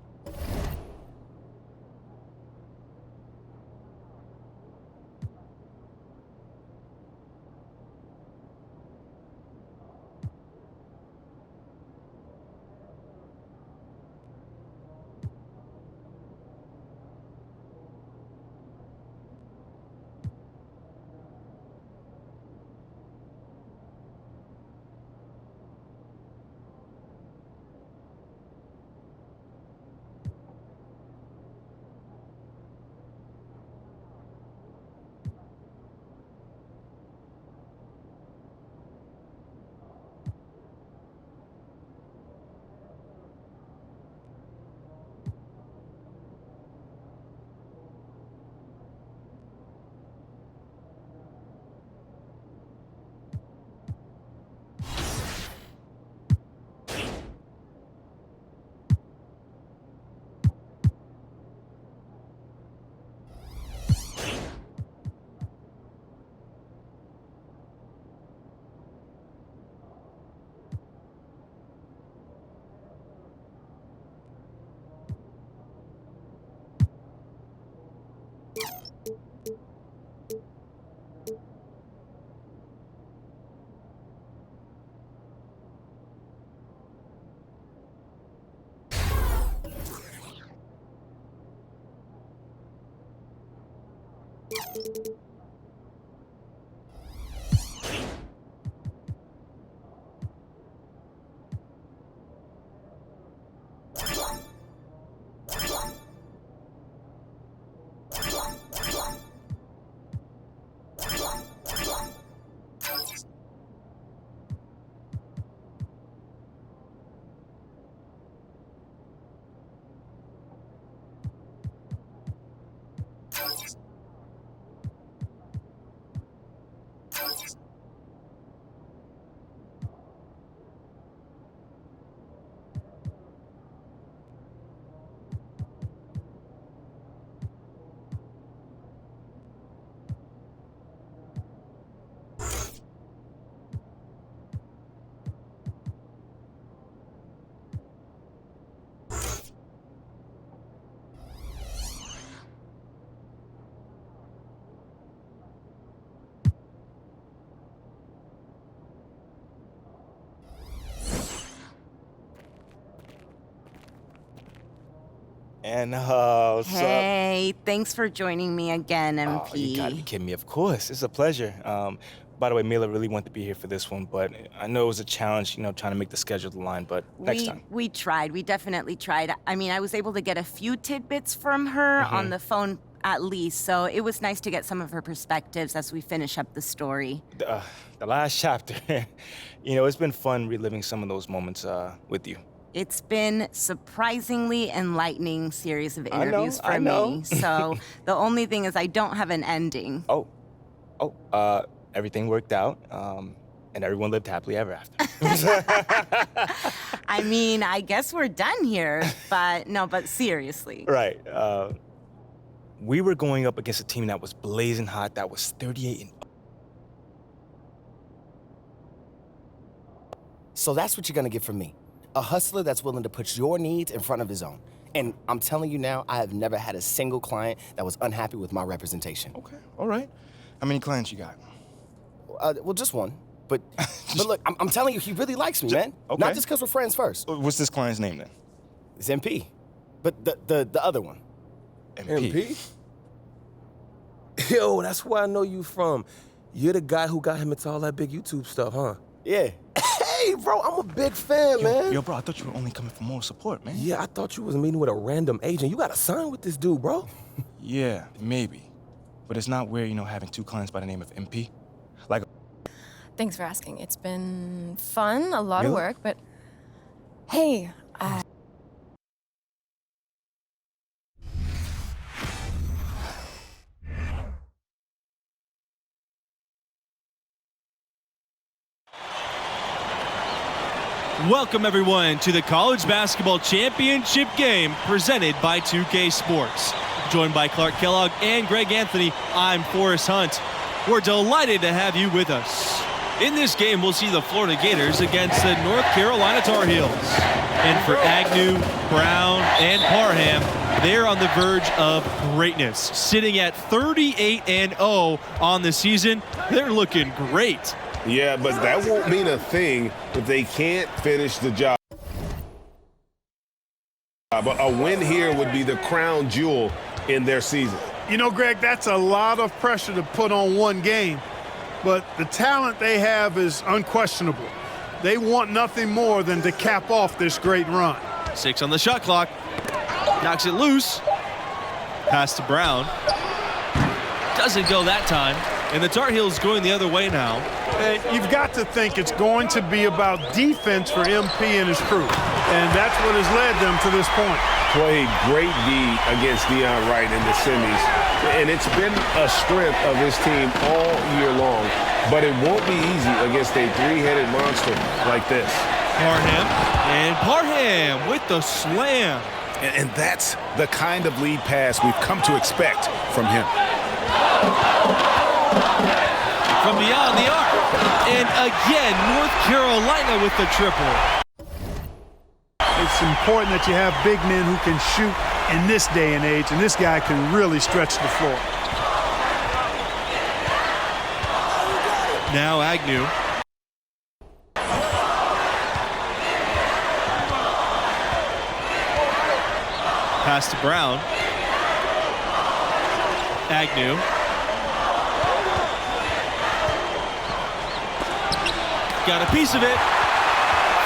man. Hey, thanks for joining me again, MP. Oh, you gotta be kidding me. Of course, it's a pleasure. By the way, Mila really wanted to be here for this one, but I know it was a challenge, trying to make the schedule align, but next time. We tried. We definitely tried. I mean, I was able to get a few tidbits from her on the phone at least, so it was nice to get some of her perspectives as we finish up the story. The last chapter, it's been fun reliving some of those moments with you. It's been surprisingly enlightening series of interviews I know. me. So the only thing is I don't have an ending. Everything worked out, and everyone lived happily ever after. I mean, I guess we're done here, but seriously. Right. We were going up against a team that was blazing hot, that was 38-0. So that's what you're gonna get from me. A hustler that's willing to put your needs in front of his own. And I'm telling you now, I have never had a single client that was unhappy with my representation. Okay, all right. How many clients you got? Well, just one. But look, I'm telling you, he really likes me, man. Okay. Not just because we're friends first. What's this client's name then? It's MP. But the other one. MP? Yo, that's where I know you from. You're the guy who got him into all that big YouTube stuff, huh? Yeah. Hey, bro, I'm a big fan, man. Yo, bro, I thought you were only coming for moral support, man. Yeah, I thought you was meeting with a random agent. You got to sign with this dude, bro. Yeah, maybe. But it's not weird, having two clients by the name of MP. Like. Thanks for asking. It's been fun, a lot of work, but hey, Welcome, everyone, to the College Basketball Championship game presented by 2K Sports. Joined by Clark Kellogg and Greg Anthony, I'm Forrest Hunt. We're delighted to have you with us. In this game, we'll see the Florida Gators against the North Carolina Tar Heels. And for Agnew, Brown, and Parham, they're on the verge of greatness. Sitting at 38-0 on the season, they're looking great. Yeah, but that won't mean a thing if they can't finish the job. But a win here would be the crown jewel in their season. Greg, that's a lot of pressure to put on one game. But the talent they have is unquestionable. They want nothing more than to cap off this great run. 6 on the shot clock. Knocks it loose. Pass to Brown. Doesn't go that time. And the Tar Heels going the other way now. You've got to think it's going to be about defense for MP and his crew. And that's what has led them to this point. Played great D against Deion Wright in the semis. And it's been a strength of his team all year long. But it won't be easy against a three-headed monster like this. Parham. And Parham with the slam. And that's the kind of lead pass we've come to expect from him. From beyond the arc. And again, North Carolina with the triple. It's important that you have big men who can shoot in this day and age, and this guy can really stretch the floor. Now Agnew. Pass to Brown. Agnew. Got a piece of it.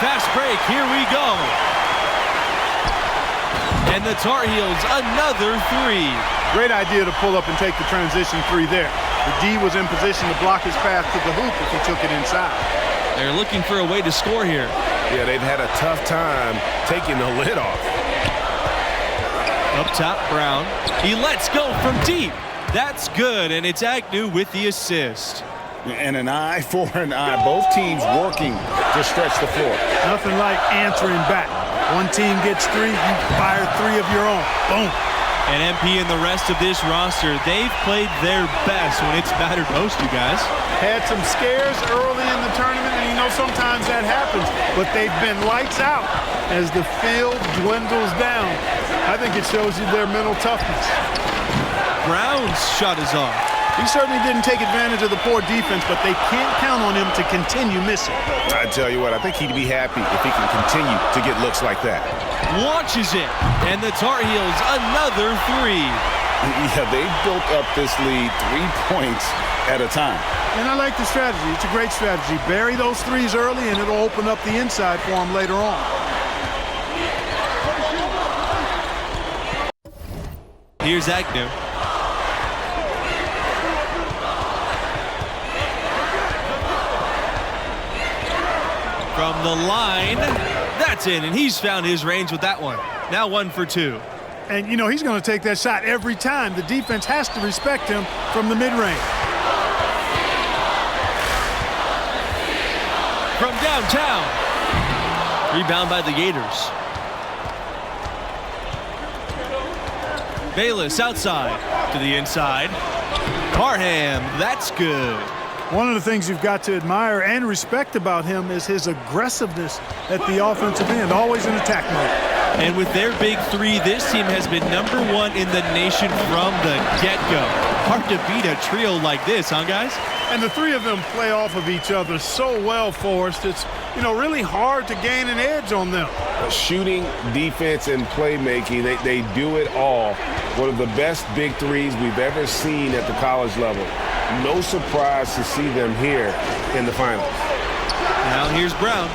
Fast break, here we go. And the Tar Heels, another three. Great idea to pull up and take the transition three there. The D was in position to block his path to the hoop if he took it inside. They're looking for a way to score here. Yeah, they've had a tough time taking the lid off. Up top, Brown. He lets go from deep. That's good, and it's Agnew with the assist. And an eye for an eye. Both teams working to stretch the floor. Nothing like answering back. One team gets three, you fire three of your own. Boom. And MP and the rest of this roster, they've played their best when it's mattered most, you guys. Had some scares early in the tournament, and sometimes that happens, but they've been lights out as the field dwindles down. I think it shows you their mental toughness. Brown's shot is off. He certainly didn't take advantage of the poor defense, but they can't count on him to continue missing. I tell you what, I think he'd be happy if he can continue to get looks like that. launches it, and the Tar Heels another three. Yeah, they built up this lead 3 points at a time. And I like the strategy. It's a great strategy. Bury those threes early, and it'll open up the inside for them later on. Here's Agnew. From the line, that's in, and he's found his range with that one. Now 1 for 2. And, you know, he's going to take that shot every time. The defense has to respect him from the mid-range. From downtown. Rebound by the Gators. Bayless outside to the inside. Parham, that's good. One of the things you've got to admire and respect about him is his aggressiveness at the offensive end, always in attack mode. And with their big three, this team has been #1 in the nation from the get-go. Hard to beat a trio like this, huh, guys? And the three of them play off of each other so well, Forrest. It's, you know, really hard to gain an edge on them. Shooting, defense, and playmaking, they do it all. One of the best big threes we've ever seen at the college level. No surprise to see them here in the finals. Now here's Brown.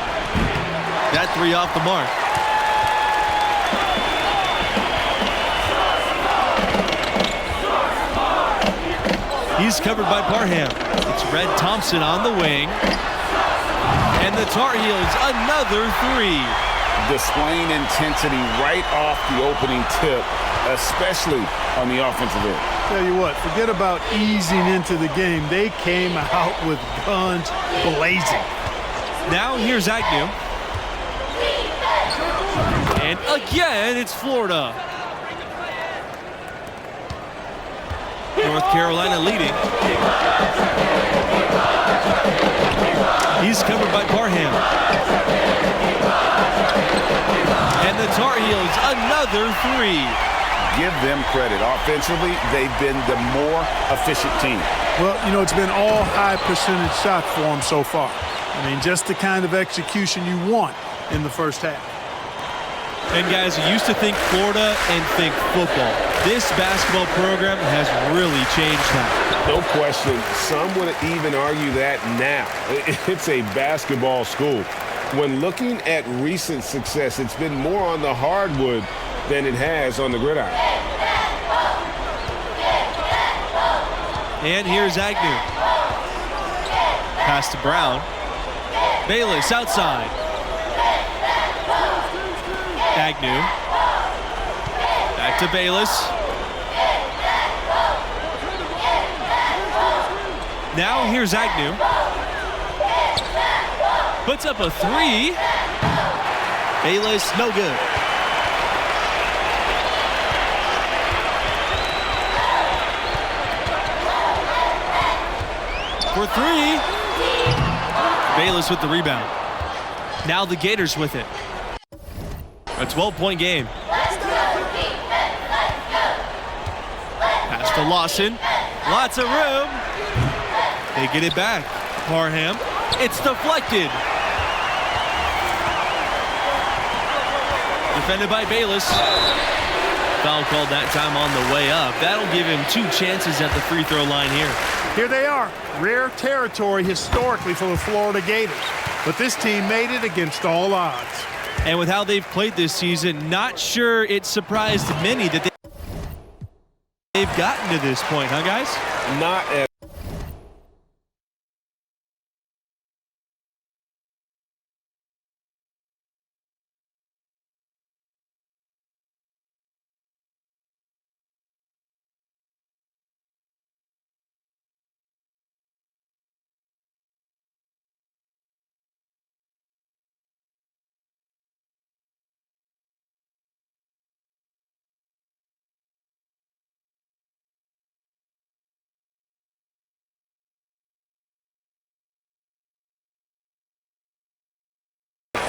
That three off the mark. He's covered by Parham. It's Red Thompson on the wing. And the Tar Heels another three. Displaying intensity right off the opening tip, especially on the offensive end. Tell you what, forget about easing into the game. They came out with guns blazing. Now here's Agnew. And again, it's Florida. North Carolina leading. He's covered by Parham. And the Tar Heels another three. Give them credit. Offensively, they've been the more efficient team. Well, you know, it's been all high percentage shots for them so far. I mean, just the kind of execution you want in the first half. And guys, you used to think Florida and think football. This basketball program has really changed that. No question. Some would even argue that now. It's a basketball school. When looking at recent success, it's been more on the hardwood than it has on the gridiron. And here's Agnew. Pass to Brown. Bayless outside. Agnew. Back to Bayless. Now here's Agnew. Puts up a three. Bayless, no good. For three. Bayless with the rebound. Now the Gators with it. A 12-point game. Pass to Lawson. Lots of room. They get it back. Parham. It's deflected. Defended by Bayless. Foul called that time on the way up. That'll give him 2 chances at the free throw line here. Here they are. Rare territory historically for the Florida Gators. But this team made it against all odds. And with how they've played this season, not sure it surprised many that they've gotten to this point, huh, guys? Not at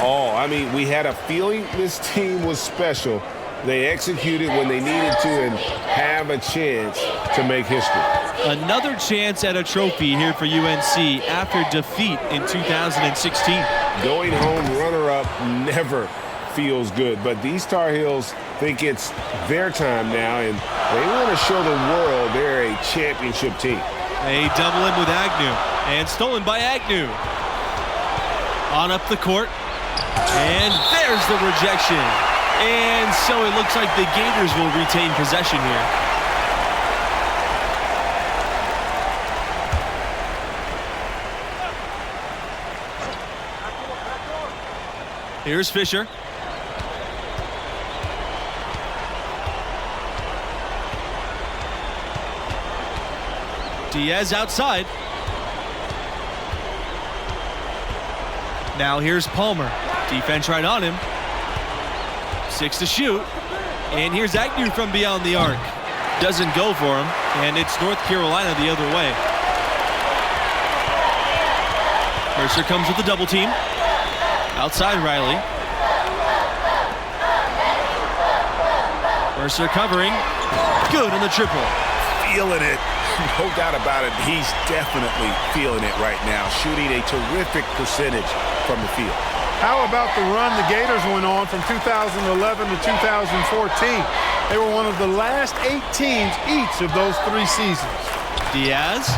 all. I mean, we had a feeling this team was special. They executed when they needed to and have a chance to make history. Another chance at a trophy here for UNC after defeat in 2016. Going home runner-up never feels good. But these Tar Heels think it's their time now, and they want to show the world they're a championship team. A double in with Agnew, and stolen by Agnew. On up the court, and there's the rejection. And so it looks like the Gators will retain possession here. Here's Fisher. Diaz outside. Now here's Palmer. Defense right on him. 6 to shoot. And here's Agnew from beyond the arc. Doesn't go for him. And it's North Carolina the other way. Mercer comes with the double team. Outside Riley. Mercer covering. Good on the triple. Feeling it. No doubt about it. He's definitely feeling it right now. Shooting a terrific percentage from the field. How about the run the Gators went on from 2011 to 2014? They were one of the last 8 teams each of those 3 seasons. Diaz.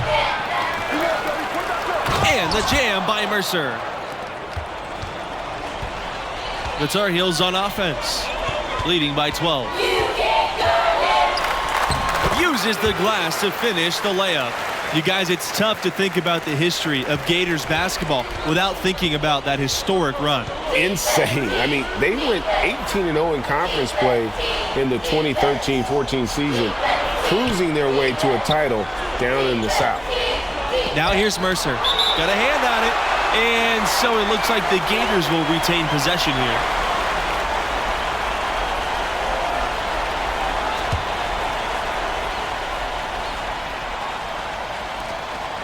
And the jam by Mercer. The Tar Heels on offense, leading by 12. Uses the glass to finish the layup. You guys, it's tough to think about the history of Gators basketball without thinking about that historic run. Insane. I mean, they went 18-0 in conference play in the 2013-14 season, cruising their way to a title down in the South. Now here's Mercer. Got a hand on it. And so it looks like the Gators will retain possession here.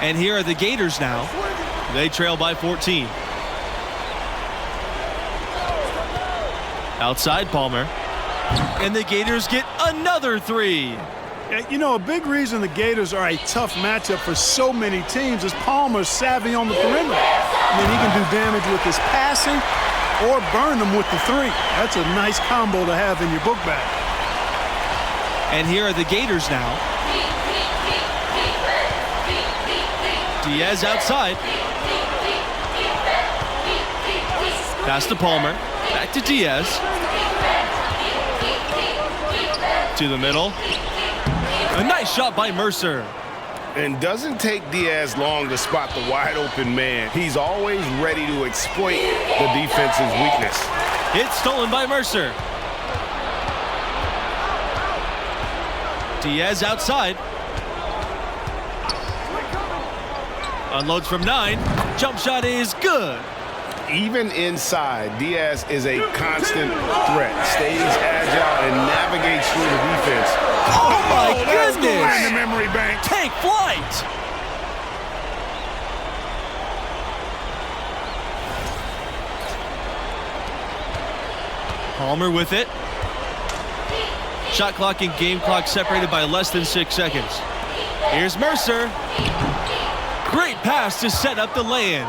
And here are the Gators now. They trail by 14. Outside Palmer. And the Gators get another 3. You know, a big reason the Gators are a tough matchup for so many teams is Palmer's savvy on the perimeter. I mean, he can do damage with his passing or burn them with the 3. That's a nice combo to have in your book bag. And here are the Gators now. Diaz outside. Pass to Palmer. Back to Diaz. To the middle. A nice shot by Mercer. And doesn't take Diaz long to spot the wide open man. He's always ready to exploit the defense's weakness. It's stolen by Mercer. Diaz outside. Unloads from 9. Jump shot is good. Even inside, Diaz is a constant threat. Stays agile and navigates through the defense. Oh my goodness! In the memory bank. Take flight! Palmer with it. Shot clock and game clock separated by less than 6 seconds. Here's Mercer. Great pass to set up the lay-in.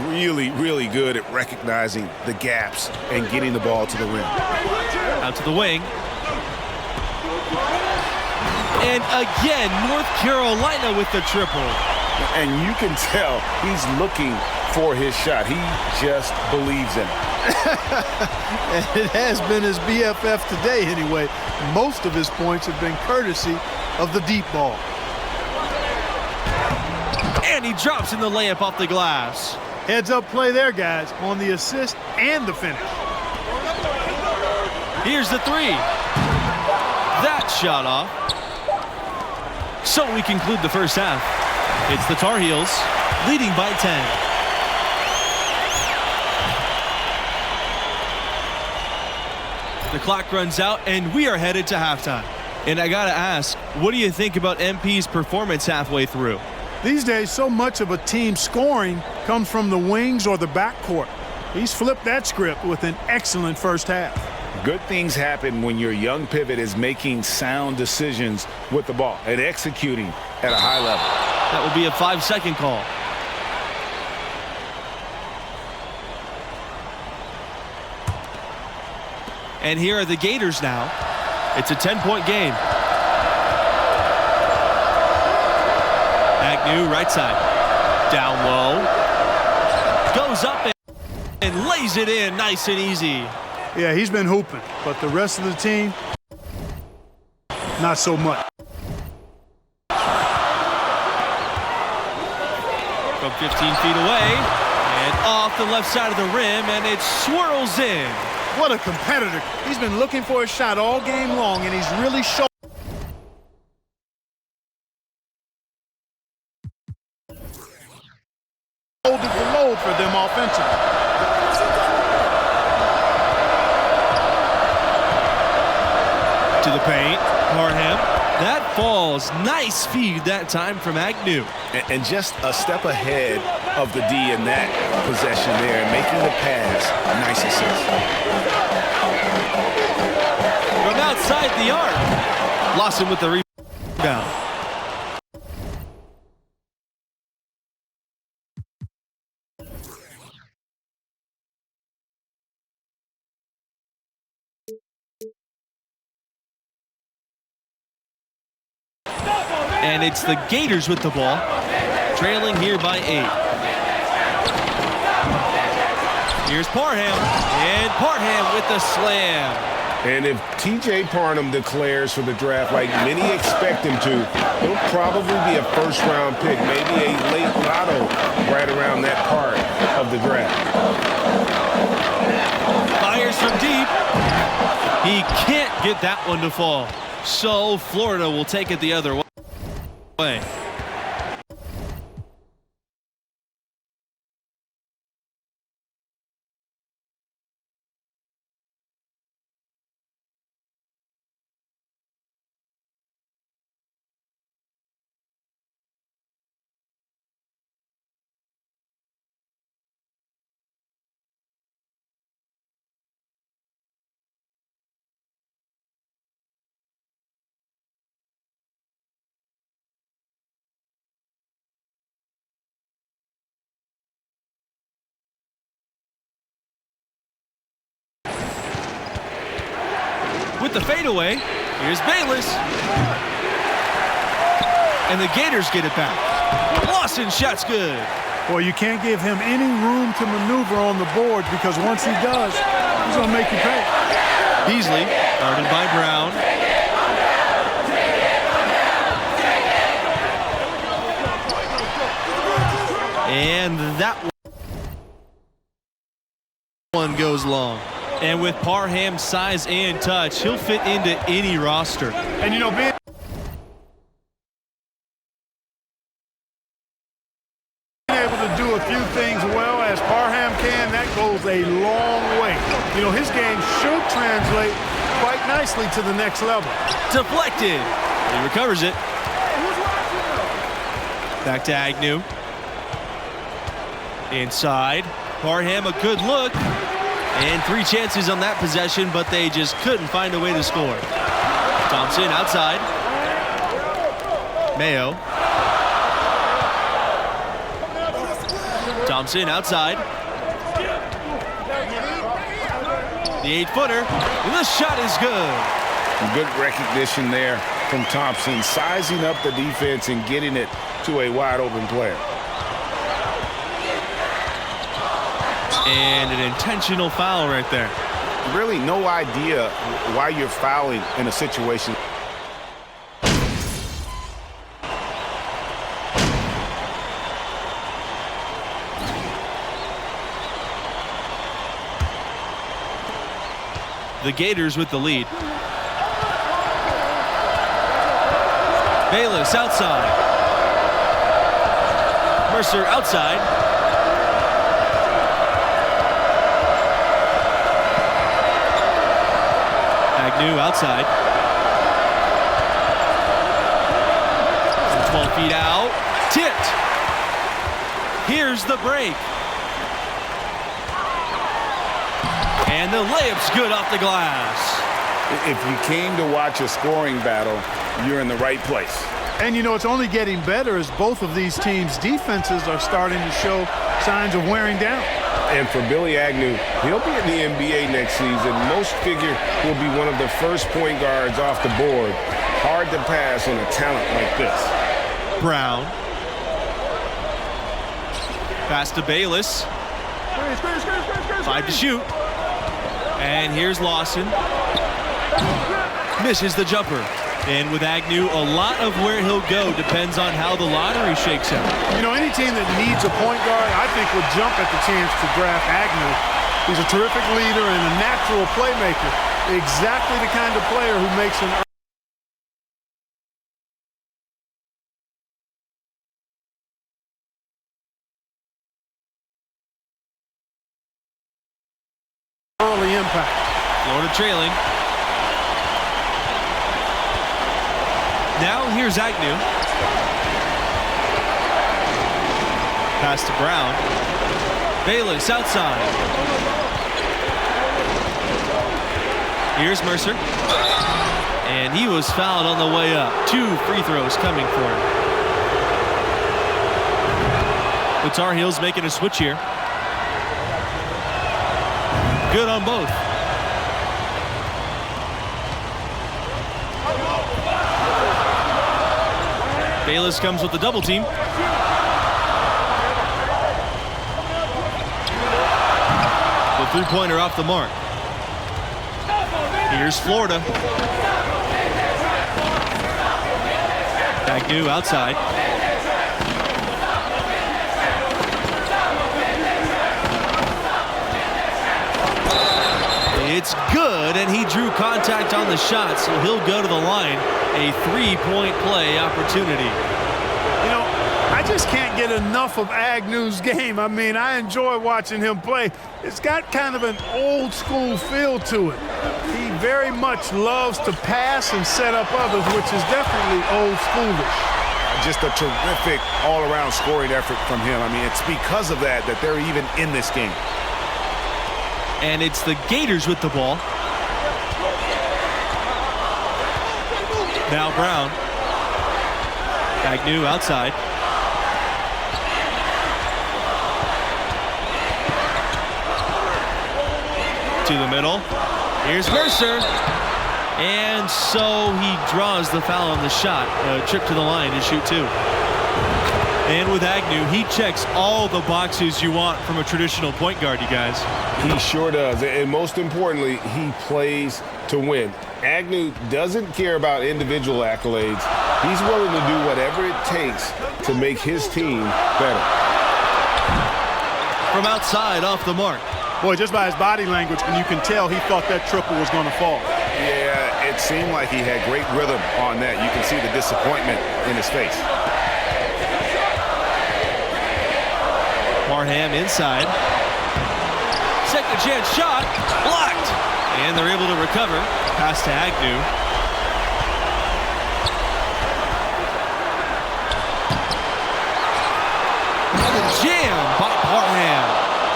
Really, really good at recognizing the gaps and getting the ball to the rim. Out to the wing. And again, North Carolina with the triple. And you can tell he's looking for his shot. He just believes in it. And it has been his BFF today anyway. Most of his points have been courtesy of the deep ball. And he drops in the layup off the glass. Heads up play there, guys, on the assist and the finish. Here's the 3. That shot off. So we conclude the first half. It's the Tar Heels leading by 10. The clock runs out and we are headed to halftime. And I gotta ask, what do you think about MP's performance halfway through? These days, so much of a team's scoring comes from the wings or the backcourt. He's flipped that script with an excellent first half. Good things happen when your young pivot is making sound decisions with the ball and executing at a high level. That will be a 5-second call. And here are the Gators now. It's a 10-point game. Agnew, right side. Down low. Goes up and lays it in nice and easy. Yeah, he's been hooping, but the rest of the team, not so much. From 15 feet away and off the left side of the rim, and it swirls in. What a competitor. He's been looking for a shot all game long, and he's really shown. Holding the load for them offensively. To the paint, Parham. That falls. Nice feed that time from Agnew. And just a step ahead of the D in that possession there, making the pass. Nice assist. From outside the arc. Lawson with the rebound. And it's the Gators with the ball, trailing here by 8. Here's Parham, and Parham with the slam. And if T.J. Parham declares for the draft like many expect him to, he'll probably be a first-round pick, maybe a late lotto right around that part of the draft. Fires from deep. He can't get that one to fall. So Florida will take it the other way. With the fadeaway, here's Bayless. And the Gators get it back. Lawson shot's good. Well, you can't give him any room to maneuver on the board because once he does, he's going to make you pay. Beasley, guarded by Brown. And that one goes long. And with Parham's size and touch, he'll fit into any roster. And you know, being able to do a few things well as Parham can, that goes a long way. You know, his game should translate quite nicely to the next level. Deflected. He recovers it. Back to Agnew. Inside. Parham a good look. And 3 chances on that possession, but they just couldn't find a way to score. Thompson outside. Mayo. Thompson outside. The 8-footer. The shot is good. Good recognition there from Thompson, sizing up the defense and getting it to a wide open player. And an intentional foul right there. Really no idea why you're fouling in a situation. The Gators with the lead. Bayless outside. Mercer outside. Agnew outside. From 12 feet out. Tipped. Here's the break. And the layup's good off the glass. If you came to watch a scoring battle, you're in the right place. And, you know, it's only getting better as both of these teams' defenses are starting to show signs of wearing down. And for Billy Agnew, he'll be in the NBA next season. Most figure he'll be one of the first point guards off the board. Hard to pass on a talent like this. Brown. Pass to Bayless. 5 to shoot. And here's Lawson. Misses the jumper. And with Agnew, a lot of where he'll go depends on how the lottery shakes out. You know, any team that needs a point guard, I think would jump at the chance to draft Agnew. He's a terrific leader and a natural playmaker. Exactly the kind of player who makes an early impact. Florida trailing. Now here's Agnew. Pass to Brown. Bayless outside. Here's Mercer. And he was fouled on the way up. 2 free throws coming for him. The Tar Heels making a switch here. Good on both. Bayless comes with the double team. The three-pointer off the mark. Here's Florida. Agnew outside. It's good, and he drew contact on the shot, so he'll go to the line. A 3-point play opportunity. You know, I just can't get enough of Agnew's game. I mean, I enjoy watching him play. It's got kind of an old school feel to it. He very much loves to pass and set up others, which is definitely old schoolish. Just a terrific all-around scoring effort from him. I mean, it's because of that they're even in this game. And it's the Gators with the ball. Now Brown. Agnew outside. To the middle. Here's Mercer. And so he draws the foul on the shot. A trip to the line to shoot 2. And with Agnew, he checks all the boxes you want from a traditional point guard, you guys. He sure does. And most importantly, he plays to win. Agnew doesn't care about individual accolades. He's willing to do whatever it takes to make his team better. From outside, off the mark. Boy, just by his body language, and you can tell he thought that triple was going to fall. Yeah, it seemed like he had great rhythm on that. You can see the disappointment in his face. Parham inside. Second chance shot. Blocked. And they're able to recover. Pass to Agnew. The jam by Parham.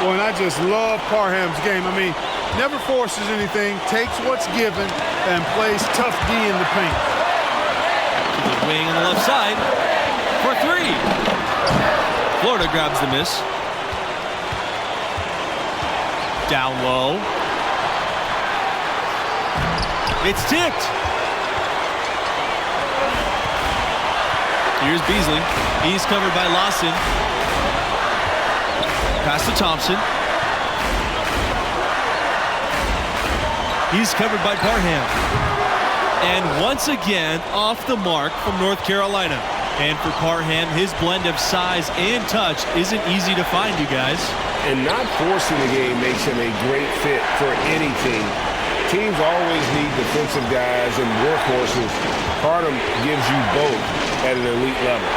Boy, and I just love Parham's game. I mean, never forces anything, takes what's given, and plays tough D in the paint. To the wing on the left side for 3. Florida grabs the miss. Down low. It's tipped. Here's Beasley. He's covered by Lawson. Pass to Thompson. He's covered by Parham. And once again, off the mark from North Carolina. And for Parham, his blend of size and touch isn't easy to find, you guys. And not forcing the game makes him a great fit for any team. Teams always need defensive guys and workhorses. Parham gives you both at an elite level.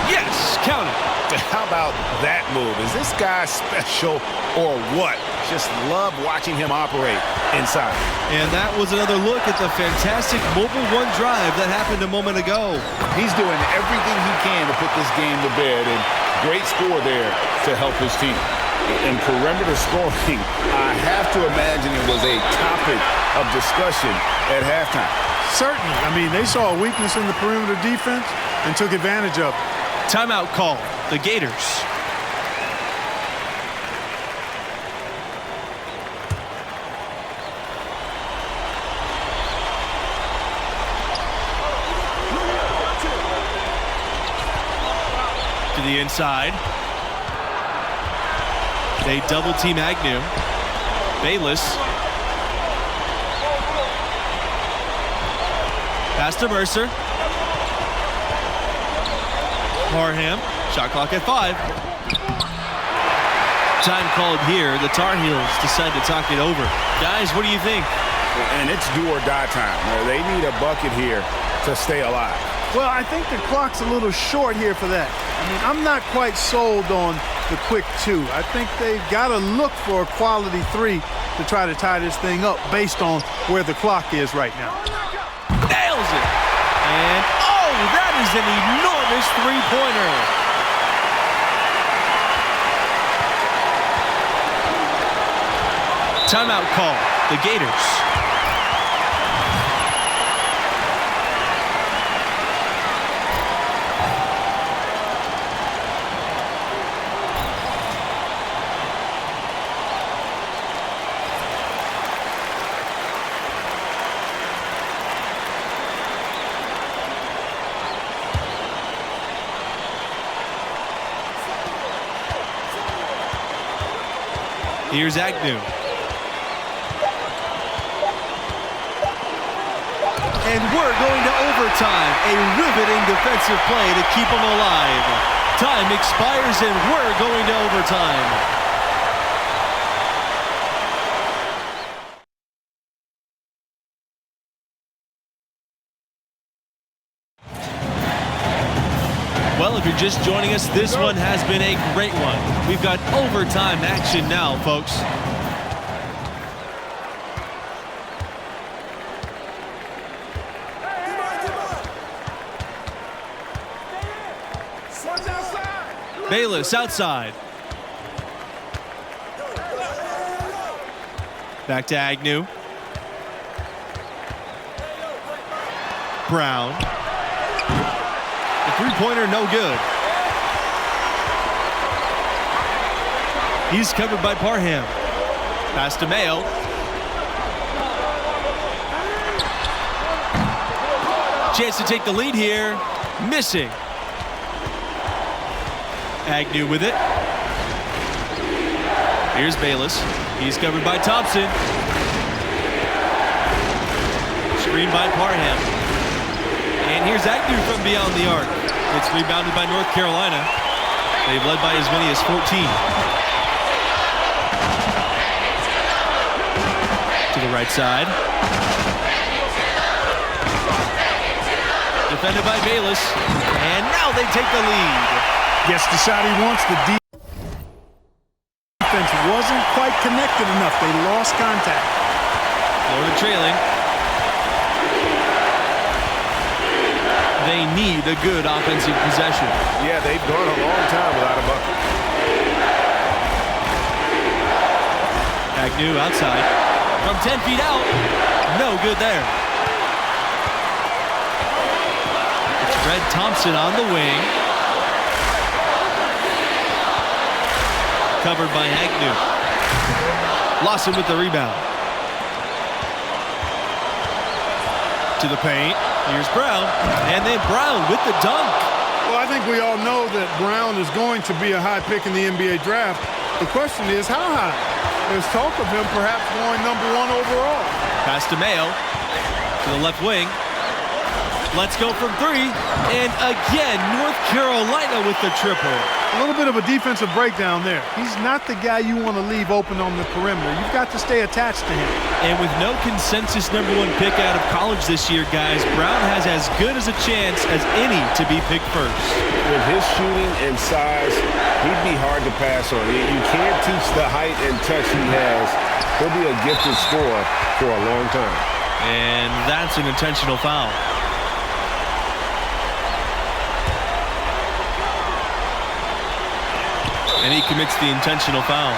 Yes, count it. How about that move? Is this guy special or what? Just love watching him operate inside. And that was another look at the fantastic mobile one drive that happened a moment ago. He's doing everything he can to put this game to bed, and great score there to help his team. And perimeter scoring, I have to imagine it was a topic of discussion at halftime. Certainly. I mean, they saw a weakness in the perimeter defense. and took advantage of it. Timeout call, the Gators. To the inside. They double team Agnew. Bayless. Pass to Mercer. Parham. Shot clock at 5. Time called here. The Tar Heels decide to talk it over. Guys, what do you think? And it's do or die time. They need a bucket here to stay alive. Well, I think the clock's a little short here for that. I mean, I'm not quite sold on the quick 2. I think they've got to look for a quality 3 to try to tie this thing up based on where the clock is right now. Nails it! And, oh, that is an enormous three-pointer. Timeout call, the Gators. Here's Agnew. And we're going to overtime. A riveting defensive play to keep them alive. Time expires and we're going to overtime. Well, if you're just joining us, this one has been a great one. We've got overtime action now, folks. Bayless outside. Back to Agnew. Brown. The three-pointer no good. He's covered by Parham. Pass to Mayo. Chance to take the lead here. Missing. Agnew with it. Here's Bayless. He's covered by Thompson. Screened by Parham. And here's Agnew from beyond the arc. It's rebounded by North Carolina. They've led by as many as 14. To the right side. Defended by Bayless. And now they take the lead. Gets the shot he wants. The defense wasn't quite connected enough. They lost contact. Florida trailing. They need a good offensive possession. Yeah, they've gone a long time without a bucket. Agnew outside. From 10 feet out. No good there. It's Fred Thompson on the wing. Covered by Agnew. Lawson with the rebound. To the paint. Here's Brown. And then Brown with the dunk. Well, I think we all know that Brown is going to be a high pick in the NBA draft. The question is, how high? There's talk of him perhaps going #1 overall. Pass to Mayo. To the left wing. Let's go from 3. And again, North Carolina with the triple. A little bit of a defensive breakdown there. He's not the guy you want to leave open on the perimeter. You've got to stay attached to him. And with no consensus #1 pick out of college this year, guys, Brown has as good as a chance as any to be picked first. With his shooting and size, he'd be hard to pass on. You can't teach the height and touch he has. He'll be a gifted scorer for a long time. And that's an intentional foul. And he commits the intentional foul.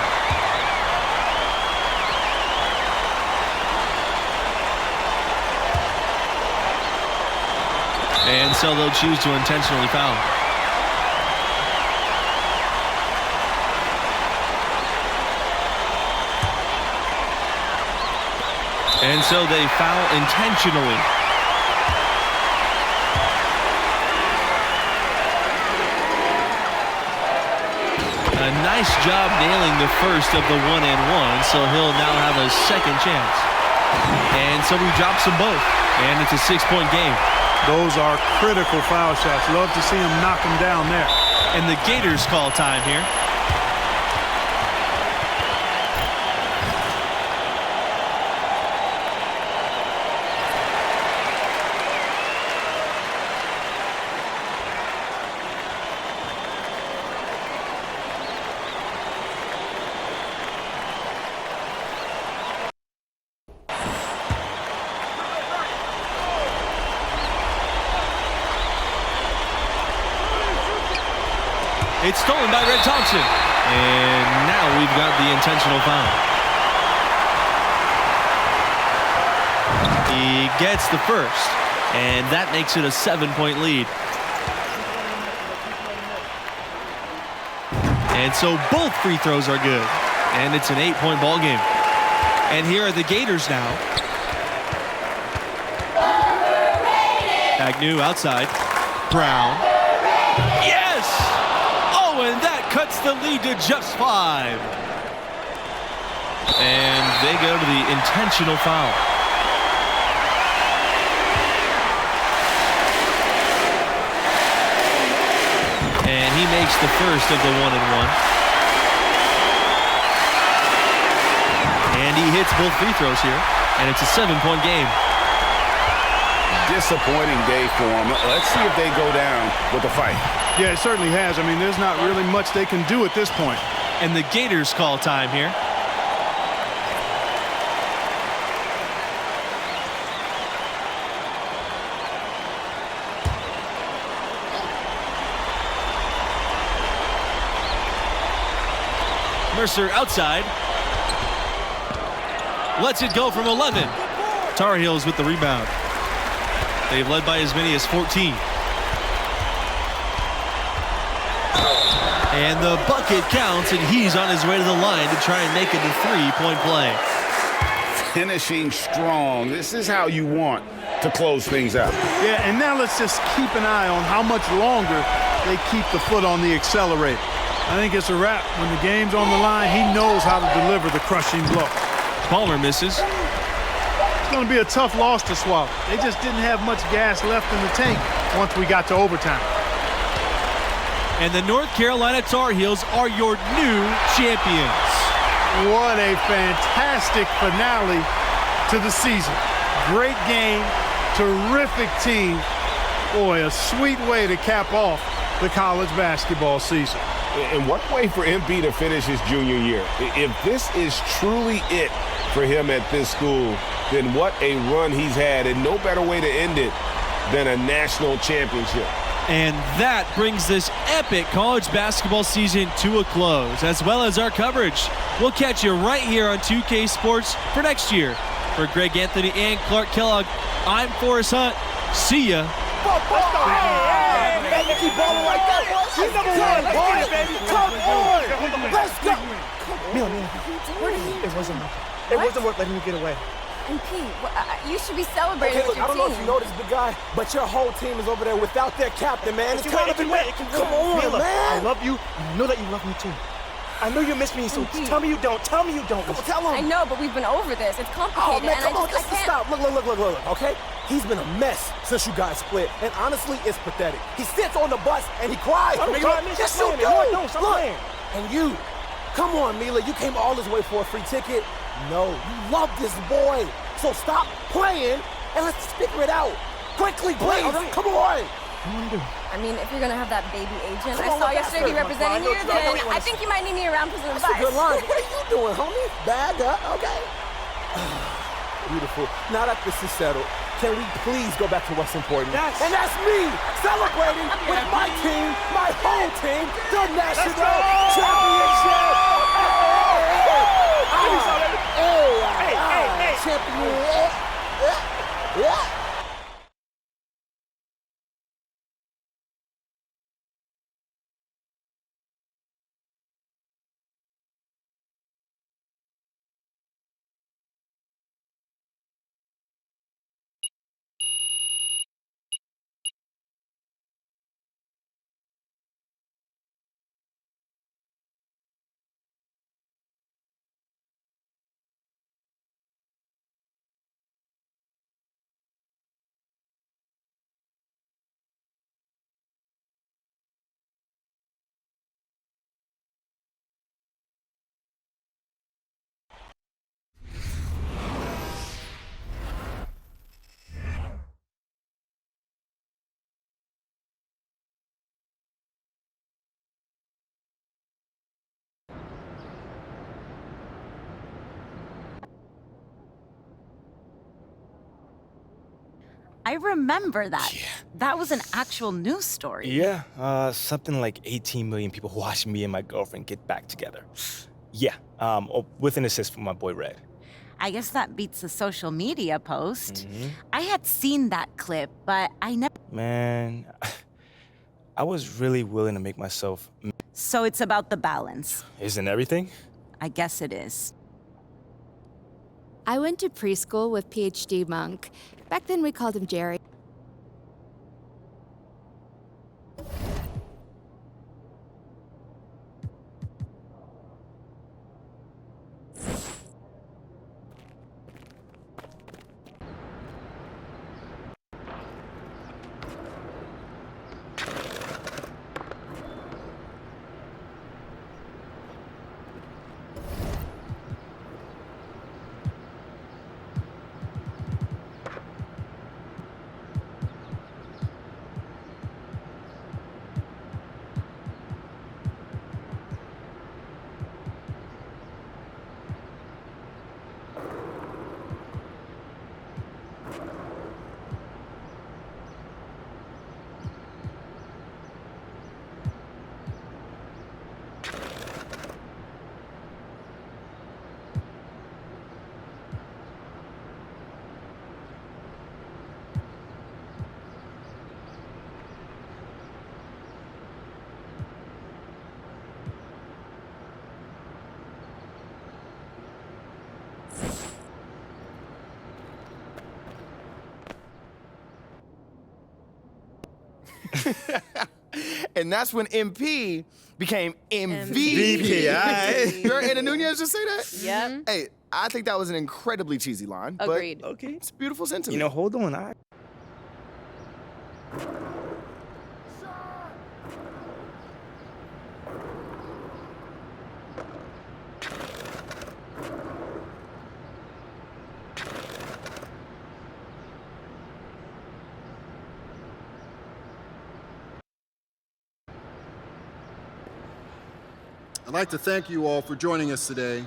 And so they'll choose to intentionally foul. And so they foul intentionally. A nice job nailing the first of the 1-and-1, so he'll now have a second chance. And so he drops them both, and it's a 6-point game. Those are critical foul shots. Love to see him knock them down there. And the Gators call time here. It's stolen by Red Thompson. And now we've got the intentional foul. He gets the first, and that makes it a 7-point lead. And so both free throws are good, and it's an 8-point ball game. And here are the Gators now. Agnew outside. Brown. Yes! And that cuts the lead to just 5. And they go to the intentional foul. And he makes the first of the 1-and-1. And he hits both free throws here. And it's a 7-point game. Disappointing day for them. Let's see if they go down with a fight. Yeah, it certainly has. I mean, there's not really much they can do at this point. And the Gators call time here. Mercer outside. Lets it go from 11. Tar Heels with the rebound. They've led by as many as 14. And the bucket counts, and he's on his way to the line to try and make it a 3-point play. Finishing strong. This is how you want to close things out. Yeah, and now let's just keep an eye on how much longer they keep the foot on the accelerator. I think it's a wrap. When the game's on the line, he knows how to deliver the crushing blow. Palmer misses. It's going to be a tough loss to swallow. They just didn't have much gas left in the tank once we got to overtime. And the North Carolina Tar Heels are your new champions. What a fantastic finale to the season. Great game, terrific team. Boy, a sweet way to cap off the college basketball season. And what way for MP to finish his junior year. If this is truly it for him at this school, then what a run he's had, and no better way to end it than a national championship. And that brings this epic college basketball season to a close, as well as our coverage. We'll catch you right here on 2K Sports for next year. For Greg Anthony and Clark Kellogg, I'm Forrest Hunt. See ya. You keep balling like that. You number one, boy. Come on. Let's go. Mila, it wasn't worth letting you get away. And Pete, you should be celebrating Okay, with look, your I don't know team. if you noticed, big guy, but your whole team is over there without their captain, man. It's kind of been wet. Come on, Mila, man. I love you. You know that you love me too. I know you miss me, so tell me you don't. Tell me you don't. Come on, tell him. I know, but we've been over this. It's Oh, complicated, man, and come on, I just can't. stop. Look, okay? He's been a mess since you guys split, and honestly, it's pathetic. He sits on the bus, and he cries. I don't cry, man. Yes, Stop you playing, do. man. No, stop Look, playing. and you, come on, Mila, you came all this way for a free ticket. No, you love this boy. So stop playing, and let's figure it out. Quickly, please. All right. Come on. I mean, if you're gonna have that baby agent Come I on, saw look yesterday be faster. representing you, then I think you might need me around for some That's a advice. good line. What are you doing, homie? Bag up, okay? Beautiful. Now that this is settled, can we please go back to what's important? Yes. And that's me celebrating with my team, my whole team, the national championship. Champion. I remember that. Yeah. That was an actual news story. Yeah, something like 18 million people watched me and my girlfriend get back together. Yeah, with an assist from my boy Red. I guess that beats the social media post. I had seen that clip, but I never... Man, I was really willing to make myself... So it's about the balance. Isn't everything? I guess it is. I went to preschool with PhD Monk. Back then we called him Jerry. And that's when MP became MVP. MVP. You heard Ana Nunez just say that? Yep. Hey, I think that was an incredibly cheesy line. Agreed. But okay. It's a beautiful sentiment. You know, hold on. I'd like to thank you all for joining us today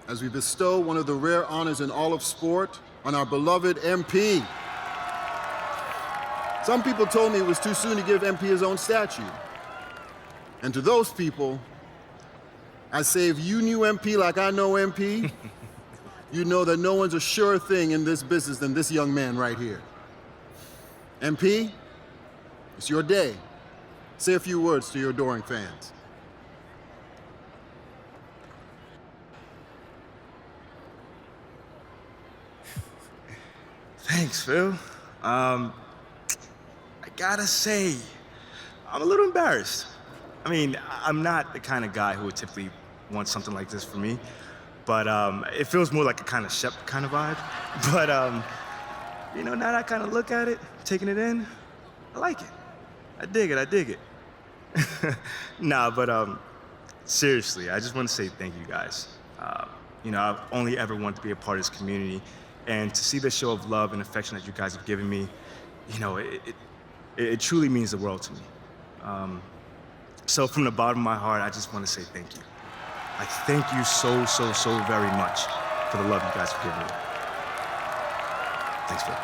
as we bestow one of the rare honors in all of sport on our beloved MP. Some people told me it was too soon to give MP his own statue. And to those people, I say if you knew MP like I know MP, you know that no one's a surer thing in this business than this young man right here. MP, it's your day. Say a few words to your adoring fans. Thanks, Phil. I gotta say, I'm a little embarrassed. I mean, I'm not the kind of guy who would typically want something like this for me, but it feels more like a kind of Shep kind of vibe. But, you know, now that I kind of look at it, taking it in, I like it. I dig it. Nah, but seriously, I just want to say thank you guys. You know, I've only ever wanted to be a part of this community, and to see the show of love and affection that you guys have given me, you know, it truly means the world to me. So from the bottom of my heart, I just want to say thank you. Like, thank you so very much for the love you guys have given me. Thanks, Phil.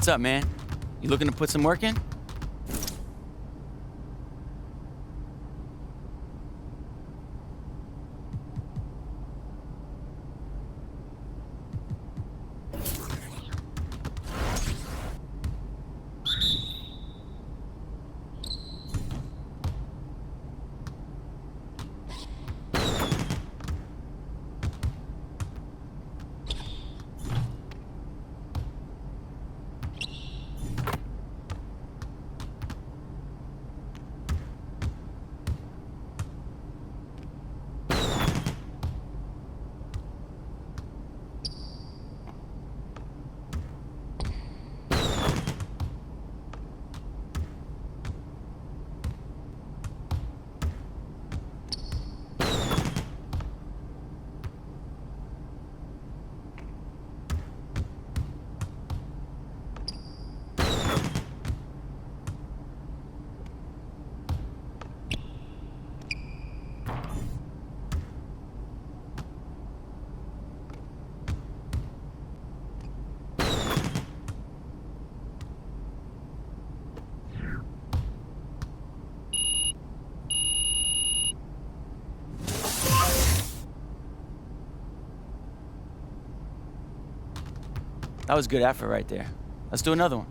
What's up, man? You looking to put some work in? That was good effort right there. Let's do another one.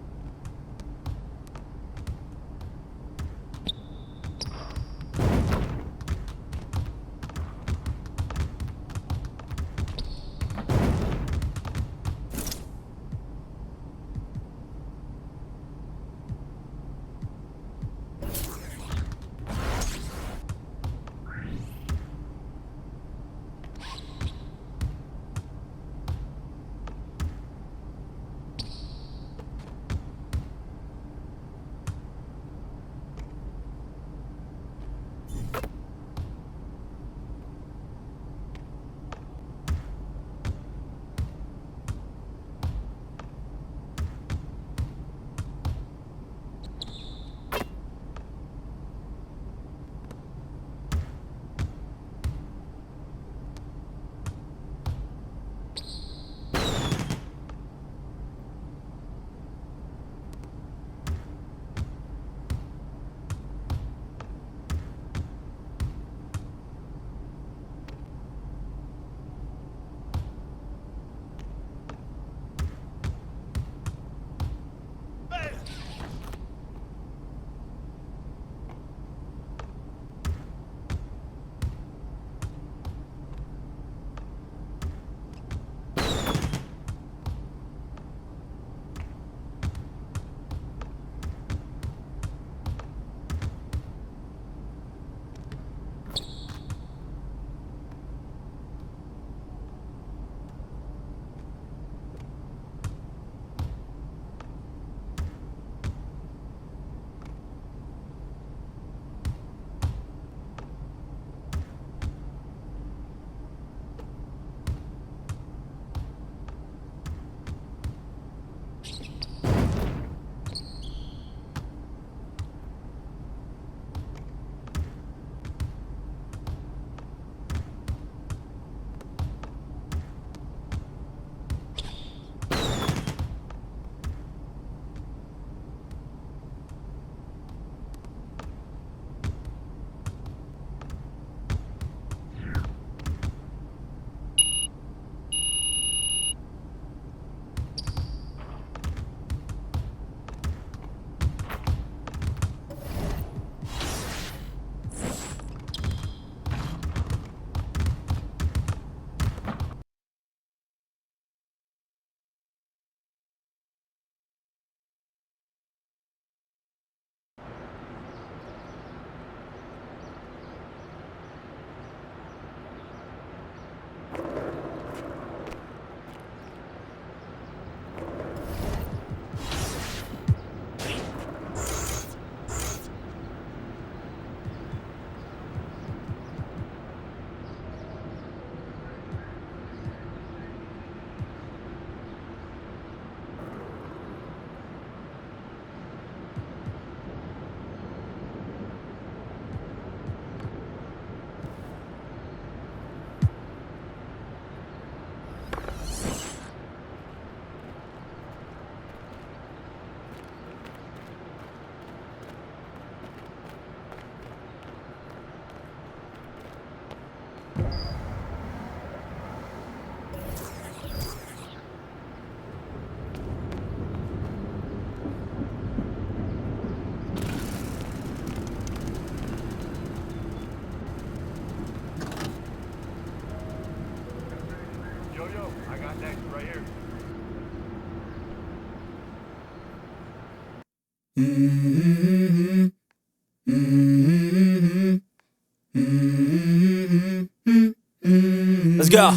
Let's go.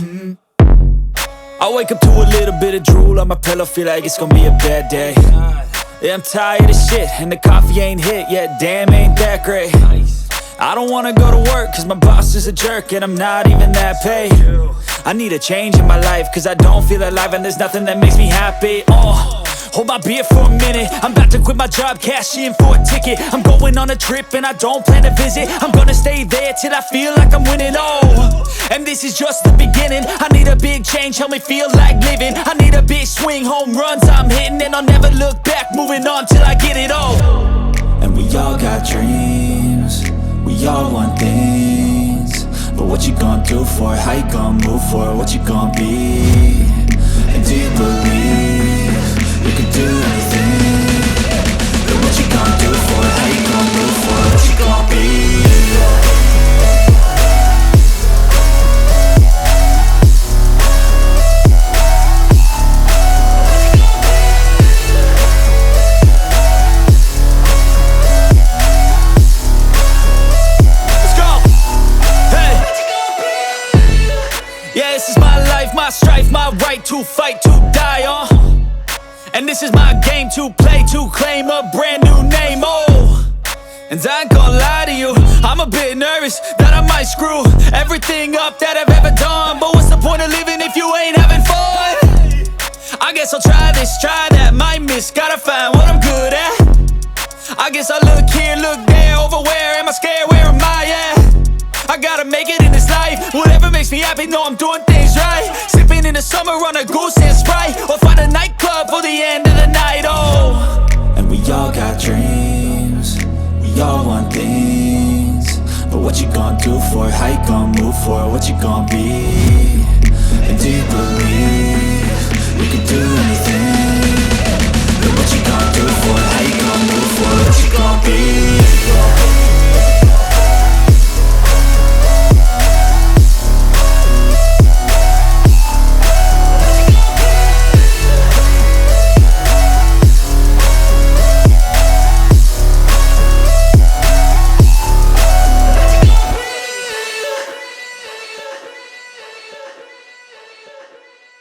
I wake up to a little bit of drool on my pillow, feel like it's gonna be a bad day. Yeah, I'm tired of shit, and the coffee ain't hit yet, damn, ain't that great. I don't wanna go to work, cause my boss is a jerk, and I'm not even that paid. I need a change in my life, cause I don't feel alive, and there's nothing that makes me happy. Hold my beer for a minute, I'm about to quit my job, cash in for a ticket. I'm going on a trip and I don't plan to visit. I'm gonna stay there till I feel like I'm winning, and this is just the beginning. I need a big change, help me feel like living. I need a big swing, home runs I'm hitting, and I'll never look back, moving on till I get it all. And we all got dreams, we all want things, but what you gonna do for it? How you gonna move for it? What you gonna be? And do you believe you can do anything? But what you gonna do for it? How you gonna move for it? What you gonna be? My strife, my right to fight, to die on. And this is my game to play, to claim a brand new name, And I ain't gonna lie to you, I'm a bit nervous that I might screw everything up that I've ever done. But what's the point of living if you ain't having fun? I guess I'll try this, try that, might miss, gotta find what I'm good at. I guess I look here, look there, over where am I scared, where am I at? I gotta make it in this life, whatever makes me happy, know I'm doing things right. Sipping in the summer on a goose and Sprite, or find a nightclub for the end of the night, And we all got dreams, we all want things, but what you gonna do for it? How you gonna move for it? What you gonna be? And do you believe you can do anything? But what you gonna do?